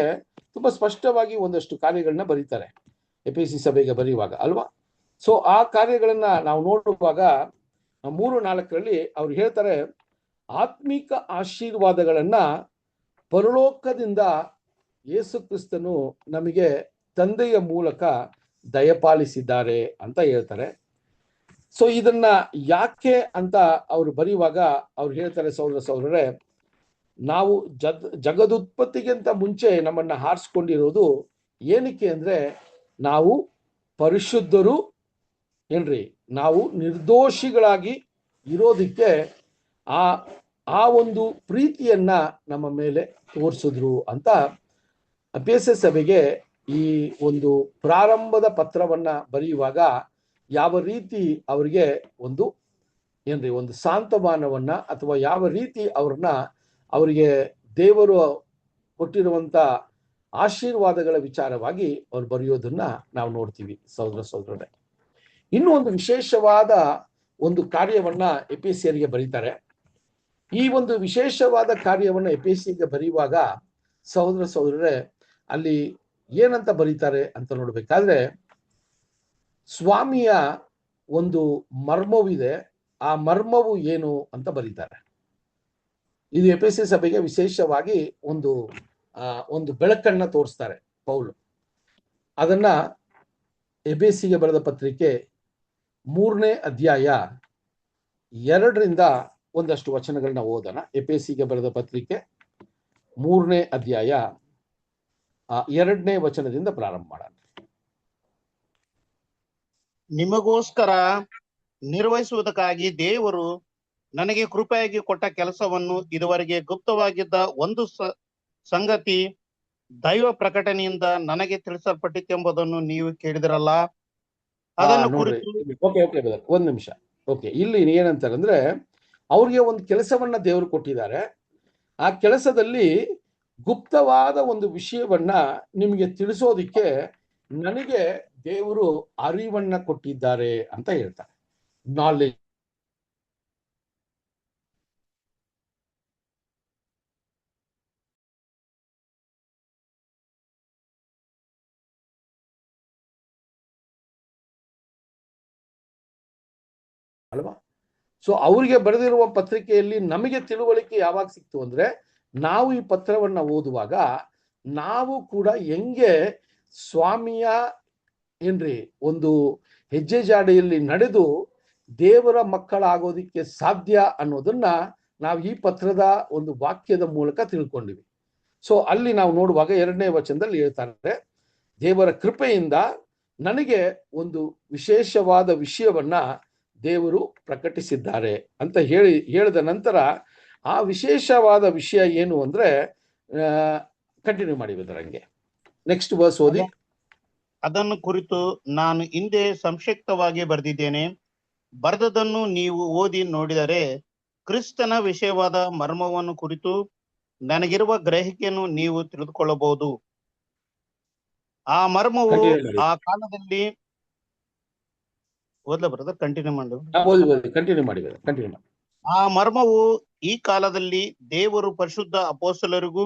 ತುಂಬಾ ಸ್ಪಷ್ಟವಾಗಿ ಒಂದಷ್ಟು ಕಾರ್ಯಗಳನ್ನ ಬರೀತಾರೆ ಎಫೆಸಿ ಸಭೆಗೆ ಬರೆಯುವಾಗ ಅಲ್ವಾ. ಸೊ ಆ ಕಾರ್ಯಗಳನ್ನ ನಾವು ನೋಡುವಾಗ 3:4 ಅವ್ರು ಹೇಳ್ತಾರೆ, ಆತ್ಮಿಕ ಆಶೀರ್ವಾದಗಳನ್ನ ಪರಲೋಕದಿಂದ ಯೇಸು ಕ್ರಿಸ್ತನು ನಮಗೆ ತಂದೆಯ ಮೂಲಕ ದಯಪಾಲಿಸಿದ್ದಾರೆ ಅಂತ ಹೇಳ್ತಾರೆ. ಸೊ ಇದನ್ನ ಯಾಕೆ ಅಂತ ಅವ್ರು ಬರೆಯುವಾಗ ಅವ್ರು ಹೇಳ್ತಾರೆ, ಸಹೋದರರೇ, ನಾವು ಜಗದುತ್ಪತ್ತಿಗಿಂತ ಮುಂಚೆ ನಮ್ಮನ್ನ ಹಾರಿಸ್ಕೊಂಡಿರೋದು ಏನಕ್ಕೆ ಅಂದ್ರೆ, ನಾವು ಪರಿಶುದ್ಧರು ಏನ್ರಿ, ನಾವು ನಿರ್ದೋಷಿಗಳಾಗಿ ಇರೋದಿಕ್ಕೆ ಆ ಒಂದು ಪ್ರೀತಿಯನ್ನ ನಮ್ಮ ಮೇಲೆ ತೋರಿಸಿದ್ರು ಅಂತ ಎಫೆಸ ಸಭೆಗೆ ಈ ಒಂದು ಪ್ರಾರಂಭದ ಪತ್ರವನ್ನ ಬರೆಯುವಾಗ ಯಾವ ರೀತಿ ಅವರಿಗೆ ಒಂದು ಸಾಂತ್ವನವನ್ನ ಅಥವಾ ಯಾವ ರೀತಿ ಅವರಿಗೆ ದೇವರು ಕೊಟ್ಟಿರುವಂತ ಆಶೀರ್ವಾದಗಳ ವಿಚಾರವಾಗಿ ಅವ್ರು ಬರೆಯೋದನ್ನ ನಾವು ನೋಡ್ತೀವಿ ಸಹೋದರರೇ. ಇನ್ನೂ ಒಂದು ವಿಶೇಷವಾದ ಒಂದು ಕಾರ್ಯವನ್ನ ಎಫೆಸಿಯರಿಗೆ ಬರೀತಾರೆ. ಈ ಒಂದು ವಿಶೇಷವಾದ ಕಾರ್ಯವನ್ನ ಎಫೆಸಿಗೆ ಬರೆಯುವಾಗ ಸಹೋದರರೇ, ಅಲ್ಲಿ ಏನಂತ ಬರೀತಾರೆ ಅಂತ ನೋಡ್ಬೇಕಾದ್ರೆ, ಸ್ವಾಮಿಯ ಒಂದು ಮರ್ಮವಿದೆ. ಆ ಮರ್ಮವು ಏನು ಅಂತ ಬರೀತಾರೆ. ಇದು ಎಫೆಸಿ ಸಭೆಗೆ ವಿಶೇಷವಾಗಿ ಒಂದು ಬೆಳಕನ್ನ ತೋರಿಸ್ತಾರೆ ಪೌಲು. ಅದನ್ನ ಎಫೆಸಿಗೆ ಬರೆದ ಪತ್ರಿಕೆ 3ನೇ ಅಧ್ಯಾಯ 2ರಿಂದ ಒಂದಷ್ಟು ವಚನಗಳನ್ನ ಓದೋಣ. ಎಫೆಸಿಗೆ ಬರೆದ ಪತ್ರಿಕೆ 3ನೇ ಅಧ್ಯಾಯ 2ನೇ ವಚನದಿಂದ ಪ್ರಾರಂಭ ಮಾಡೋಣ. ನಿಮಗೋಸ್ಕರ ನಿರ್ವಹಿಸುವುದಕ್ಕಾಗಿ ದೇವರು ನನಗೆ ಕೃಪೆಯಾಗಿ ಕೊಟ್ಟ ಕೆಲಸವನ್ನು ಇದುವರೆಗೆ ಗುಪ್ತವಾಗಿದ್ದ ಒಂದು ಸಂಗತಿ ದೈವ ಪ್ರಕಟಣೆಯಿಂದ ನನಗೆ ತಿಳಿಸಲ್ಪಟ್ಟಿತೆಂಬುದನ್ನು ನೀವು ಕೇಳಿದಿರಲ್ಲ. ಅದನ್ನು ಕುರಿತು ಒಂದ್ ನಿಮಿಷ. ಓಕೆ, ಇಲ್ಲಿ ಏನಂತಾರೆ ಅಂದ್ರೆ, ಅವ್ರಿಗೆ ಒಂದು ಕೆಲಸವನ್ನ ದೇವರು ಕೊಟ್ಟಿದ್ದಾರೆ. ಆ ಕೆಲಸದಲ್ಲಿ ಗುಪ್ತವಾದ ಒಂದು ವಿಷಯವನ್ನ ನಿಮಗೆ ತಿಳಿಸೋದಿಕ್ಕೆ ನನಗೆ ದೇವರು ಅರಿವನ್ನ ಕೊಟ್ಟಿದ್ದಾರೆ ಅಂತ ಹೇಳ್ತಾರೆ. ನಾಲೆಜ್. ಅಲ್ವಾ? ಸೊ ಅವ್ರಿಗೆ ಬರೆದಿರುವ ಪತ್ರಿಕೆಯಲ್ಲಿ ನಮಗೆ ತಿಳುವಳಿಕೆ ಯಾವಾಗ ಸಿಕ್ತು ಅಂದ್ರೆ, ನಾವು ಈ ಪತ್ರವನ್ನ ಓದುವಾಗ ನಾವು ಕೂಡ ಹೆಂಗೆ ಸ್ವಾಮಿಯ ಒಂದು ಹೆಜ್ಜೆ ಜಾಡೆಯಲ್ಲಿ ನಡೆದು ದೇವರ ಮಕ್ಕಳಾಗೋದಿಕ್ಕೆ ಸಾಧ್ಯ ಅನ್ನೋದನ್ನ ನಾವು ಈ ಪತ್ರದ ಒಂದು ವಾಕ್ಯದ ಮೂಲಕ ತಿಳ್ಕೊಂಡಿವಿ. ಸೊ ಅಲ್ಲಿ ನಾವು ನೋಡುವಾಗ 2ನೇ ವಚನದಲ್ಲಿ ಹೇಳ್ತಾರೆ, ದೇವರ ಕೃಪೆಯಿಂದ ನನಗೆ ಒಂದು ವಿಶೇಷವಾದ ವಿಷಯವನ್ನ ದೇವರು ಪ್ರಕಟಿಸಿದ್ದಾರೆ ಅಂತ ಹೇಳಿದ ನಂತರ ಆ ವಿಶೇಷವಾದ ವಿಷಯ ಏನು ಅಂದ್ರೆ, ಕಂಟಿನ್ಯೂ ಮಾಡಿದ್ರಂಗೆ ನೆಕ್ಸ್ಟ್ ವರ್ಸ್ ಓದಿ. ಅದನ್ನು ಕುರಿತು ನಾನು ಹಿಂದೆ ಸಂಕ್ಷಿಪ್ತವಾಗಿ ಬರೆದಿದ್ದೇನೆ. ಬರೆದದನ್ನು ನೀವು ಓದಿ ನೋಡಿದರೆ ಕ್ರಿಸ್ತನ ವಿಷಯವಾದ ಮರ್ಮವನ್ನು ಕುರಿತು ನನಗಿರುವ ಗ್ರಹಿಕೆಯನ್ನು ನೀವು ತಿಳಿದುಕೊಳ್ಳಬಹುದು. ಆ ಮರ್ಮವು ಆ ಕಾಲದಲ್ಲಿ ಆ ಮರ್ಮವು ಈ ಕಾಲದಲ್ಲಿ ದೇವರು ಪರಿಶುದ್ಧ ಅಪೊಸ್ತಲರಿಗೂ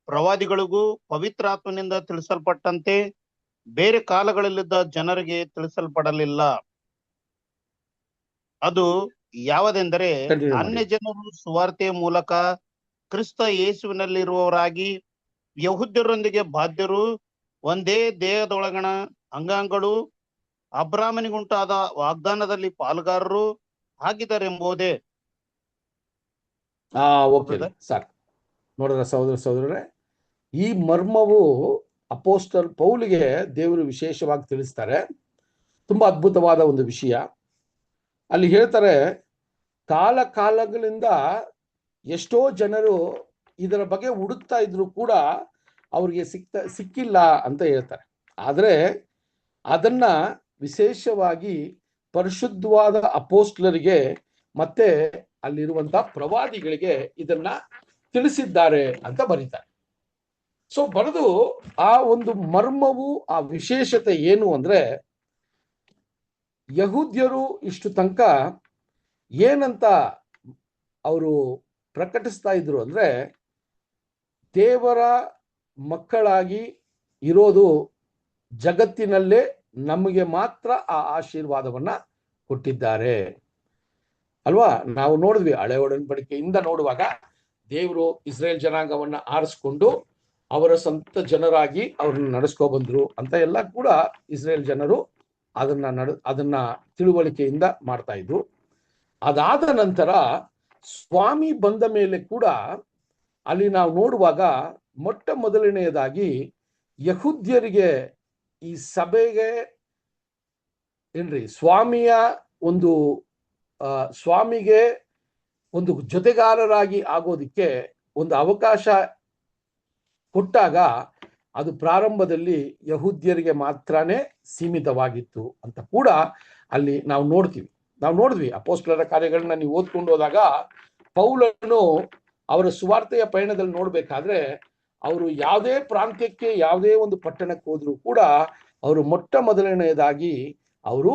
ಪ್ರವಾದಿಗಳಿಗೂ ಪವಿತ್ರಾತ್ಮನಿಂದ ತಿಳಿಸಲ್ಪಟ್ಟಂತೆ ಬೇರೆ ಕಾಲಗಳಲ್ಲಿದ್ದ ಜನರಿಗೆ ತಿಳಿಸಲ್ಪಡಲಿಲ್ಲ. ಅದು ಯಾವುದೆಂದರೆ, ಅನ್ಯ ಜನರು ಸುವಾರ್ತೆಯ ಮೂಲಕ ಕ್ರಿಸ್ತ ಯೇಸುವಿನಲ್ಲಿರುವವರಾಗಿ ಯಹೂದ್ಯರೊಂದಿಗೆ ಬಾಧ್ಯರು, ಒಂದೇ ದೇಹದೊಳಗಣ ಅಂಗಾಂಗಗಳು, ಅಬ್ರಾಹ್ಮನಿಗುಂಟಾದ ವಾಗ್ದಾನದಲ್ಲಿ ಪಾಲುಗಾರರು ಆಗಿದ್ದಾರೆಂಬುದೇ. ನೋಡಿದ್ರ ಸಹೋದರರೇ, ಈ ಮರ್ಮವು ಅಪೋಸ್ಟಲ್ ಪೌಲಿಗೆ ದೇವರು ವಿಶೇಷವಾಗಿ ತಿಳಿಸ್ತಾರೆ. ತುಂಬಾ ಅದ್ಭುತವಾದ ಒಂದು ವಿಷಯ. ಅಲ್ಲಿ ಹೇಳ್ತಾರೆ, ಕಾಲ ಕಾಲಗಳಿಂದ ಎಷ್ಟೋ ಜನರು ಇದರ ಬಗ್ಗೆ ಹುಡುಕ್ತಾ ಇದ್ರು ಕೂಡ ಅವ್ರಿಗೆ ಸಿಕ್ಕಿಲ್ಲ ಅಂತ ಹೇಳ್ತಾರೆ. ಆದರೆ ಅದನ್ನ ವಿಶೇಷವಾಗಿ ಪರಿಶುದ್ಧವಾದ ಅಪೋಸ್ಟಲರಿಗೆ ಮತ್ತೆ ಅಲ್ಲಿರುವಂತಹ ಪ್ರವಾದಿಗಳಿಗೆ ಇದನ್ನ ತಿಳಿಸಿದ್ದಾರೆ ಅಂತ ಬರೀತಾರೆ. ಸೊ ಬರೆದು ಆ ಒಂದು ಮರ್ಮವು, ಆ ವಿಶೇಷತೆ ಏನು ಅಂದ್ರೆ, ಯಹೂದ್ಯರು ಇಷ್ಟು ತನಕ ಏನಂತ ಅವರು ಪ್ರಕಟಿಸ್ತಾ ಇದ್ರು ಅಂದ್ರೆ, ದೇವರ ಮಕ್ಕಳಾಗಿ ಇರೋದು ಜಗತ್ತಿನಲ್ಲೇ ನಮಗೆ ಮಾತ್ರ ಆ ಆಶೀರ್ವಾದವನ್ನ ಕೊಟ್ಟಿದ್ದಾರೆ ಅಲ್ವಾ. ನಾವು ನೋಡಿದ್ವಿ ಹಳೆ ಒಡಂಬಡಿಕೆಯಿಂದ ನೋಡುವಾಗ ದೇವರು ಇಸ್ರೇಲ್ ಜನಾಂಗವನ್ನ ಆರಿಸ್ಕೊಂಡು ಅವರ ಸ್ವಂತ ಜನರಾಗಿ ಅವ್ರನ್ನ ನಡೆಸ್ಕೊ ಬಂದ್ರು ಅಂತ ಎಲ್ಲ ಕೂಡ ಇಸ್ರೇಲ್ ಜನರು ಅದನ್ನ ತಿಳುವಳಿಕೆಯಿಂದ ಮಾಡ್ತಾ ಇದ್ರು. ಅದಾದ ನಂತರ ಸ್ವಾಮಿ ಬಂದ ಮೇಲೆ ಕೂಡ ಅಲ್ಲಿ ನಾವು ನೋಡುವಾಗ ಮೊಟ್ಟ ಮೊದಲನೆಯದಾಗಿ ಯಹೂದ್ಯರಿಗೆ ಈ ಸಭೆಗೆ ಸ್ವಾಮಿಗೆ ಒಂದು ಜೊತೆಗಾರರಾಗಿ ಆಗೋದಿಕ್ಕೆ ಒಂದು ಅವಕಾಶ ಕೊಟ್ಟಾಗ ಅದು ಪ್ರಾರಂಭದಲ್ಲಿ ಯಹೂದ್ಯರಿಗೆ ಮಾತ್ರನೇ ಸೀಮಿತವಾಗಿತ್ತು ಅಂತ ಕೂಡ ಅಲ್ಲಿ ನಾವು ನೋಡಿದ್ವಿ. ಅಪೊಸ್ತಲರ ಕಾರ್ಯಗಳನ್ನ ನೀವು ಓದ್ಕೊಂಡು ಹೋದಾಗ ಪೌಲನು ಅವರ ಸುವಾರ್ತೆಯ ಪಯಣದಲ್ಲಿ ನೋಡ್ಬೇಕಾದ್ರೆ ಅವರು ಯಾವುದೇ ಪ್ರಾಂತ್ಯಕ್ಕೆ, ಯಾವುದೇ ಒಂದು ಪಟ್ಟಣಕ್ಕೆ ಹೋದ್ರು ಕೂಡ ಅವರು ಮೊಟ್ಟ ಮೊದಲನೆಯದಾಗಿ ಅವರು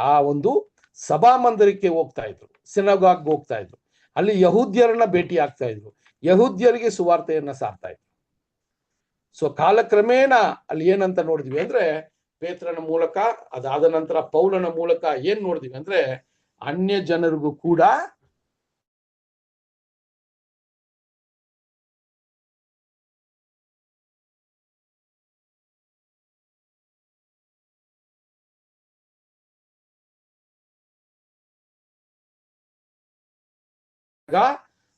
ಆ ಒಂದು ಸಭಾಮಂದಿರಕ್ಕೆ ಹೋಗ್ತಾ ಇದ್ರು, ಸಿನಗಾಗ್ ಹೋಗ್ತಾ ಇದ್ರು, ಅಲ್ಲಿ ಯಹೂದ್ಯರನ್ನ ಭೇಟಿ ಆಗ್ತಾ ಇದ್ರು, ಯಹೂದ್ಯರಿಗೆ ಸುವಾರ್ತೆಯನ್ನ ಸಾರ್ತಾ ಇದ್ರು. ಸೊ ಕಾಲಕ್ರಮೇಣ ಅಲ್ಲಿ ಏನಂತ ನೋಡಿದ್ವಿ ಅಂದ್ರೆ, ಪೇತ್ರನ ಮೂಲಕ, ಅದಾದ ನಂತರ ಪೌಲನ ಮೂಲಕ ಏನ್ ನೋಡಿದ್ವಿ ಅಂದ್ರೆ, ಅನ್ಯ ಜನರಿಗೂ ಕೂಡ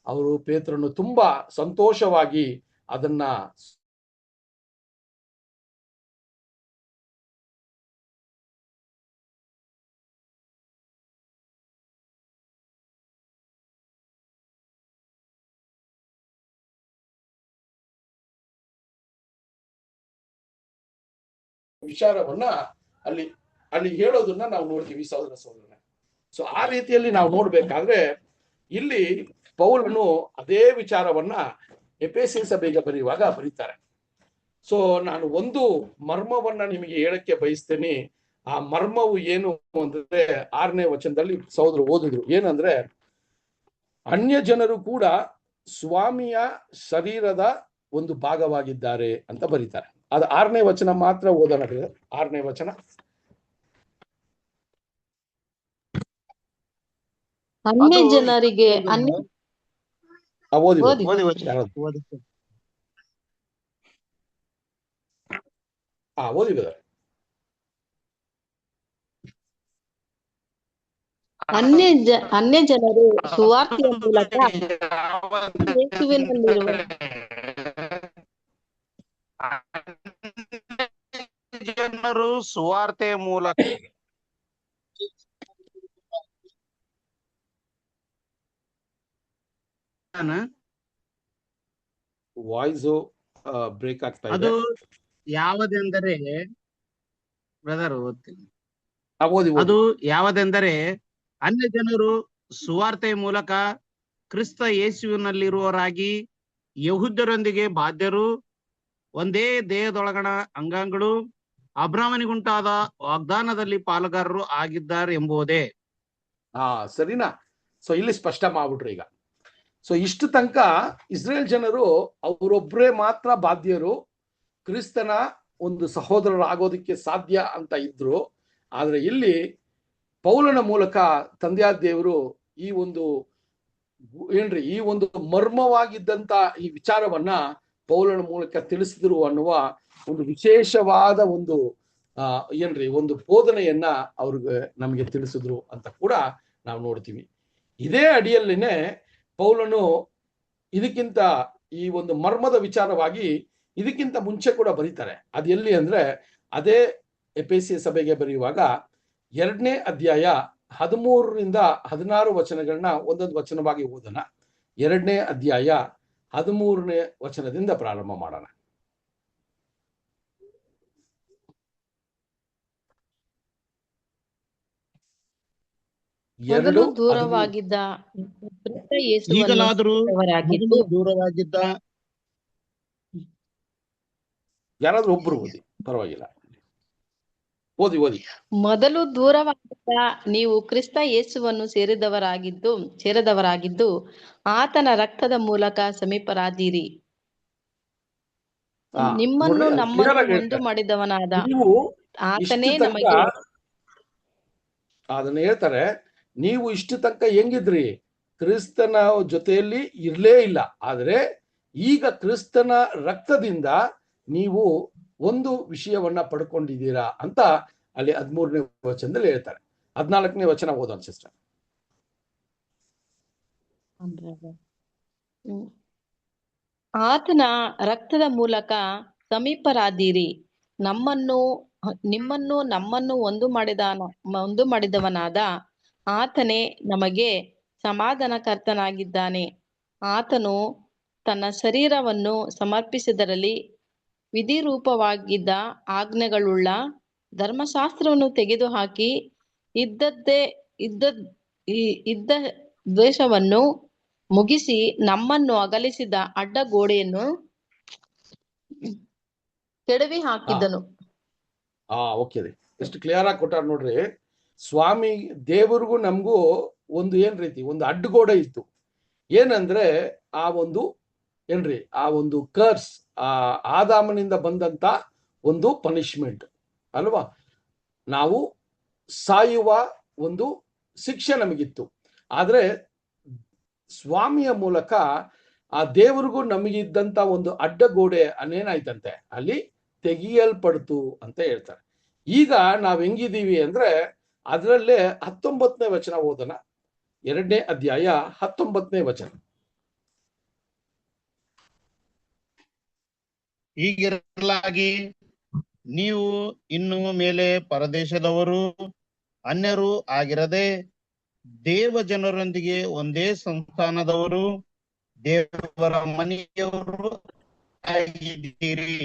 ಅವರು ಪೇತ್ರನು ತುಂಬಾ ಸಂತೋಷವಾಗಿ ಅದನ್ನ ವಿಚಾರವನ್ನ ಅಲ್ಲಿ ಹೇಳೋದನ್ನ ನಾವು ನೋಡ್ತೀವಿ ಸಹೋದರ. ಸೊ ಆ ರೀತಿಯಲ್ಲಿ ನಾವು ನೋಡ್ಬೇಕಾದ್ರೆ ಇಲ್ಲಿ ಪೌಲನು ಅದೇ ವಿಚಾರವನ್ನ ಎಫೆಸ ಸಭೆಗೆ ಬರೀತಾರೆ. ಸೊ ನಾನು ಒಂದು ಮರ್ಮವನ್ನ ನಿಮಗೆ ಹೇಳಕ್ಕೆ ಬಯಸ್ತೇನೆ. ಆ ಮರ್ಮವು ಏನು ಅಂದ್ರೆ 6ನೇ ವಚನದಲ್ಲಿ ಸಹೋದರ ಓದಿದ್ರು, ಏನಂದ್ರೆ, ಅನ್ಯ ಜನರು ಕೂಡ ಸ್ವಾಮಿಯ ಶರೀರದ ಒಂದು ಭಾಗವಾಗಿದ್ದಾರೆ ಅಂತ ಬರೀತಾರೆ. ಅದು 6ನೇ ವಚನ ಮಾತ್ರ ಓದೋಣ. 6ನೇ ವಚನ, ಅನ್ಯ ಜನರಿಗೆ ಓದಿ ಅನ್ಯ ಜನರು ಸುವಾರ್ತೆಯ ಮೂಲಕ ಯೇಸುವಿನಲ್ಲಿರುವ ಜನರು ಸುವಾರ್ತೆಯ ಮೂಲಕ ವಾಯ್ಸ್ ಬ್ರೇಕ್ ಆಗ್ತಾ ಇದೆ. ಅದು ಯಾವುದೆಂದರೆ ಬ್ರದರ್ ಓದ್ತೀನಿ. ಅದು ಯಾವುದೆಂದರೆ, ಅನ್ಯ ಜನರು ಸುವಾರ್ತೆಯ ಮೂಲಕ ಕ್ರಿಸ್ತ ಯೇಸುವಿನಲ್ಲಿರುವವರಾಗಿ ಯಹೂದ್ಯರೊಂದಿಗೆ ಬಾಧ್ಯರು, ಒಂದೇ ದೇಹದೊಳಗಣ ಅಂಗಾಂಗಳು, ಅಬ್ರಾಹ್ಮನಿಗುಂಟಾದ ವಾಗ್ದಾನದಲ್ಲಿ ಪಾಲುಗಾರರು ಆಗಿದ್ದಾರೆ ಎಂಬುದೇ. ಸರಿನಾ? ಸೊ ಇಲ್ಲಿ ಸ್ಪಷ್ಟ ಮಾಡ್ಬಿಟ್ರು ಈಗ. ಸೊ ಇಷ್ಟು ತನಕ ಇಸ್ರೇಲ್ ಜನರು ಅವರೊಬ್ಬರೇ ಮಾತ್ರ ಬಾಧ್ಯರು, ಕ್ರಿಸ್ತನ ಒಂದು ಸಹೋದರರಾಗೋದಕ್ಕೆ ಸಾಧ್ಯ ಅಂತ ಇದ್ರು. ಆದ್ರೆ ಇಲ್ಲಿ ಪೌಲನ ಮೂಲಕ ತಂದೆಯಾದ ದೇವರು ಈ ಒಂದು ಮರ್ಮವಾಗಿದ್ದಂತ ಈ ವಿಚಾರವನ್ನ ಪೌಲನ ಮೂಲಕ ತಿಳಿಸಿದ್ರು ಅನ್ನುವ ಒಂದು ವಿಶೇಷವಾದ ಒಂದು ಒಂದು ಬೋಧನೆಯನ್ನ ಅವ್ರಿಗೆ ನಮಗೆ ತಿಳಿಸಿದ್ರು ಅಂತ ಕೂಡ ನಾವು ನೋಡ್ತೀವಿ. ಇದೇ ಅಡಿಯಲ್ಲಿನೇ ಪೌಲನು ಇದಕ್ಕಿಂತ ಈ ಒಂದು ಮರ್ಮದ ವಿಚಾರವಾಗಿ ಇದಕ್ಕಿಂತ ಮುಂಚೆ ಕೂಡ ಬರೀತಾರೆ. ಅದು ಎಲ್ಲಿ ಅಂದ್ರೆ ಅದೇ ಎಫೆಸಿಯ ಸಭೆಗೆ ಬರೆಯುವಾಗ 2ನೇ ಅಧ್ಯಾಯ 13ರಿಂದ 16 ವಚನಗಳನ್ನ ಒಂದೊಂದು ವಚನವಾಗಿ ಓದೋಣ. 2ನೇ ಅಧ್ಯಾಯ 13ನೇ ವಚನದಿಂದ ಪ್ರಾರಂಭ ಮಾಡೋಣ. ಮೊದಲು ದೂರವಾಗಿದ್ದ ಕ್ರಿಸ್ತ ಯೇಸುವನ್ನು ಈಗಲಾದರೂ ಸೇರಿದವರಾಗಿದ್ದು ಮೊದಲು ದೂರವಾಗಿದ್ದ ಯಾರಾದ್ರೂ ಒಬ್ರು ಓದಿ, ಪರವಾಗಿಲ್ಲ, ಓದಿ. ಮೊದಲು ದೂರವಾಗಿದ್ದ ನೀವು ಕ್ರಿಸ್ತ ಯೇಸುವನ್ನು ಸೇರಿದವರಾಗಿದ್ದು ಆತನ ರಕ್ತದ ಮೂಲಕ ಸಮೀಪರಾದಿರಿ. ನಿಮ್ಮನ್ನು ನಮ್ಮನ್ನು ಒಂದು ಮಾಡಿದವನಾದ ನೀವು ಆತನೇ ನಮಗೆ ಅದನ್ನ ಹೇಳ್ತಾರೆ. ನೀವು ಇಷ್ಟು ತನಕ ಹೆಂಗಿದ್ರಿ? ಕ್ರಿಸ್ತನ ಜೊತೆಯಲ್ಲಿ ಇರ್ಲೇ ಇಲ್ಲ. ಆದ್ರೆ ಈಗ ಕ್ರಿಸ್ತನ ರಕ್ತದಿಂದ ನೀವು ಒಂದು ವಿಷಯವನ್ನ ಪಡ್ಕೊಂಡಿದ್ದೀರಾ ಅಂತ ಅಲ್ಲಿ 13ನೇ ವಚನದಲ್ಲಿ ಹೇಳ್ತಾರೆ. 14ನೇ ವಚನ ಓದೋಣ ಸಿಸ್ಟರ್. ಆತನ ರಕ್ತದ ಮೂಲಕ ಸಮೀಪರಾದಿರಿ. ನಮ್ಮನ್ನು ಒಂದು ಮಾಡಿದವನಾದ ಆತನೇ ನಮಗೆ ಸಮಾಧಾನಕರ್ತನಾಗಿದ್ದಾನೆ. ಆತನು ತನ್ನ ಶರೀರವನ್ನು ಸಮರ್ಪಿಸಿದರಲ್ಲಿ ವಿಧಿರೂಪವಾಗಿದ್ದ ಆಜ್ಞೆಗಳುಳ್ಳ ಧರ್ಮಶಾಸ್ತ್ರವನ್ನು ತೆಗೆದುಹಾಕಿ ಇದ್ದ ದ್ವೇಷವನ್ನು ಮುಗಿಸಿ ನಮ್ಮನ್ನು ಅಗಲಿಸಿದ ಅಡ್ಡ ಗೋಡೆಯನ್ನು ಕೆಡವಿ ಹಾಕಿದನು. ಓಕೆ, ಎಷ್ಟು ಕ್ಲಿಯರ್ ಆಗಿ ಕೊಟ್ಟಾರ ನೋಡ್ರಿ. ಸ್ವಾಮಿ ದೇವರಿಗೂ ನಮಗೂ ಒಂದು ಏನ್ ರೀತಿ ಒಂದು ಅಡ್ಡಗೋಡೆ ಇತ್ತು. ಏನಂದ್ರೆ ಆ ಒಂದು ಕರ್ಸ್, ಆದಾಮನಿಂದ ಬಂದಂತ ಒಂದು ಪನಿಷ್ಮೆಂಟ್ ಅಲ್ವಾ, ನಾವು ಸಾಯುವ ಒಂದು ಶಿಕ್ಷೆ ನಮಗಿತ್ತು. ಆದ್ರೆ ಸ್ವಾಮಿಯ ಮೂಲಕ ಆ ದೇವರಿಗೂ ನಮಗಿದ್ದಂತ ಒಂದು ಅಡ್ಡಗೋಡೆ ಅನ್ನೇನಾಯ್ತಂತೆ ಅಲ್ಲಿ ತೆಗೆಯಲ್ಪಡ್ತು ಅಂತ ಹೇಳ್ತಾರೆ. ಈಗ ನಾವ್ ಹೆಂಗಿದೀವಿ ಅಂದ್ರೆ ಅದರಲ್ಲೇ 19ನೇ ವಚನ ಓದೋಣ. 2ನೇ ಅಧ್ಯಾಯ 19ನೇ ವಚನ. ಹೀಗಿರಲಾಗಿ ನೀವು ಇನ್ನು ಮೇಲೆ ಪರದೇಶದವರು ಅನ್ಯರು ಆಗಿರದೆ ದೇವ ಜನರೊಂದಿಗೆ ಒಂದೇ ಸಂಸ್ಥಾನದವರು, ದೇವರ ಮನೆಯವರು ಆಗಿದ್ದೀರಿ.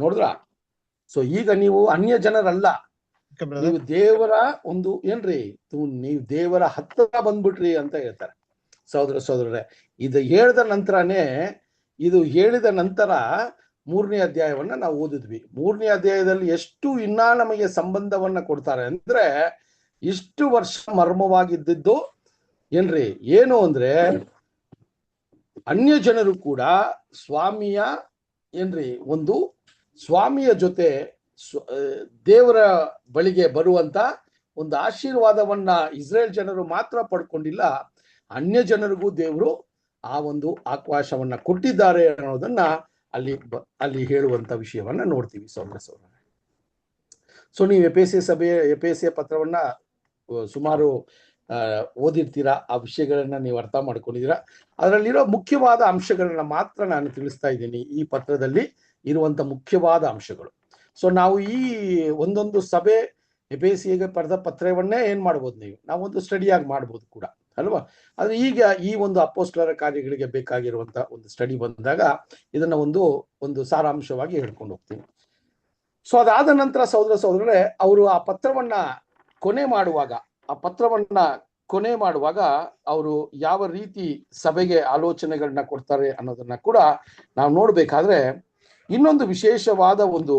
ನೋಡಿದ್ರ? ಸೊ ಈಗ ನೀವು ಅನ್ಯ ಜನರಲ್ಲ, ನೀವು ದೇವರ ಒಂದು ನೀವು ದೇವರ ಹತ್ರ ಬಂದ್ಬಿಟ್ರಿ ಅಂತ ಹೇಳ್ತಾರೆ. ಸಹೋದರರೇ, ಇದು ಹೇಳಿದ ನಂತರ 3ನೇ ಅಧ್ಯಾಯವನ್ನ ನಾವು ಓದಿದ್ವಿ. 3ನೇ ಅಧ್ಯಾಯದಲ್ಲಿ ಎಷ್ಟು ಇನ್ನ ನಮಗೆ ಸಂಬಂಧವನ್ನ ಕೊಡ್ತಾರೆ ಅಂದ್ರೆ, ಇಷ್ಟು ವರ್ಷ ಮರ್ಮವಾಗಿದ್ದು ಏನು ಅಂದ್ರೆ ಅನ್ಯ ಜನರು ಕೂಡ ಸ್ವಾಮಿಯ ಜೊತೆ ದೇವರ ಬಳಿಗೆ ಬರುವಂತ ಒಂದು ಆಶೀರ್ವಾದವನ್ನ ಇಸ್ರೇಲ್ ಜನರು ಮಾತ್ರ ಪಡ್ಕೊಂಡಿಲ್ಲ, ಅನ್ಯ ಜನರಿಗೂ ದೇವರು ಆ ಒಂದು ಅವಕಾಶವನ್ನ ಕೊಟ್ಟಿದ್ದಾರೆ ಅನ್ನೋದನ್ನ ಅಲ್ಲಿ ಹೇಳುವಂತ ವಿಷಯವನ್ನ ನೋಡ್ತೀವಿ ಸಹೋದರ. ಸೊ ನೀವು ಎಫೆಸಿಯ ಪತ್ರವನ್ನ ಸುಮಾರು ಓದಿರ್ತೀರಾ, ಆ ವಿಷಯಗಳನ್ನ ನೀವು ಅರ್ಥ ಮಾಡ್ಕೊಂಡಿದ್ದೀರಾ. ಅದರಲ್ಲಿರೋ ಮುಖ್ಯವಾದ ಅಂಶಗಳನ್ನ ಮಾತ್ರ ನಾನು ತಿಳಿಸ್ತಾ ಇದ್ದೀನಿ, ಈ ಪತ್ರದಲ್ಲಿ ಇರುವಂತ ಮುಖ್ಯವಾದ ಅಂಶಗಳು. ಸೊ ನಾವು ಈ ಒಂದೊಂದು ಸಭೆ ಎಫೆಸಿಗೆ ಪಡೆದ ಪತ್ರವನ್ನೇ ಏನ್ ಮಾಡ್ಬೋದು, ನಾವೊಂದು ಸ್ಟಡಿಯಾಗಿ ಮಾಡ್ಬೋದು ಕೂಡ ಅಲ್ವಾ. ಆದ್ರೆ ಈಗ ಈ ಒಂದು ಅಪೊಸ್ತಲರ ಕಾರ್ಯಗಳಿಗೆ ಬೇಕಾಗಿರುವಂತ ಒಂದು ಸ್ಟಡಿ ಬಂದಾಗ ಇದನ್ನ ಒಂದು ಸಾರಾಂಶವಾಗಿ ಹೇಳ್ಕೊಂಡು ಹೋಗ್ತೀನಿ. ಸೊ ಅದಾದ ನಂತರ ಸಹೋದರರೇ, ಅವರು ಆ ಪತ್ರವನ್ನ ಕೊನೆ ಮಾಡುವಾಗ ಅವರು ಯಾವ ರೀತಿ ಸಭೆಗೆ ಆಲೋಚನೆಗಳನ್ನ ಕೊಡ್ತಾರೆ ಅನ್ನೋದನ್ನ ಕೂಡ ನಾವು ನೋಡ್ಬೇಕಾದ್ರೆ, ಇನ್ನೊಂದು ವಿಶೇಷವಾದ ಒಂದು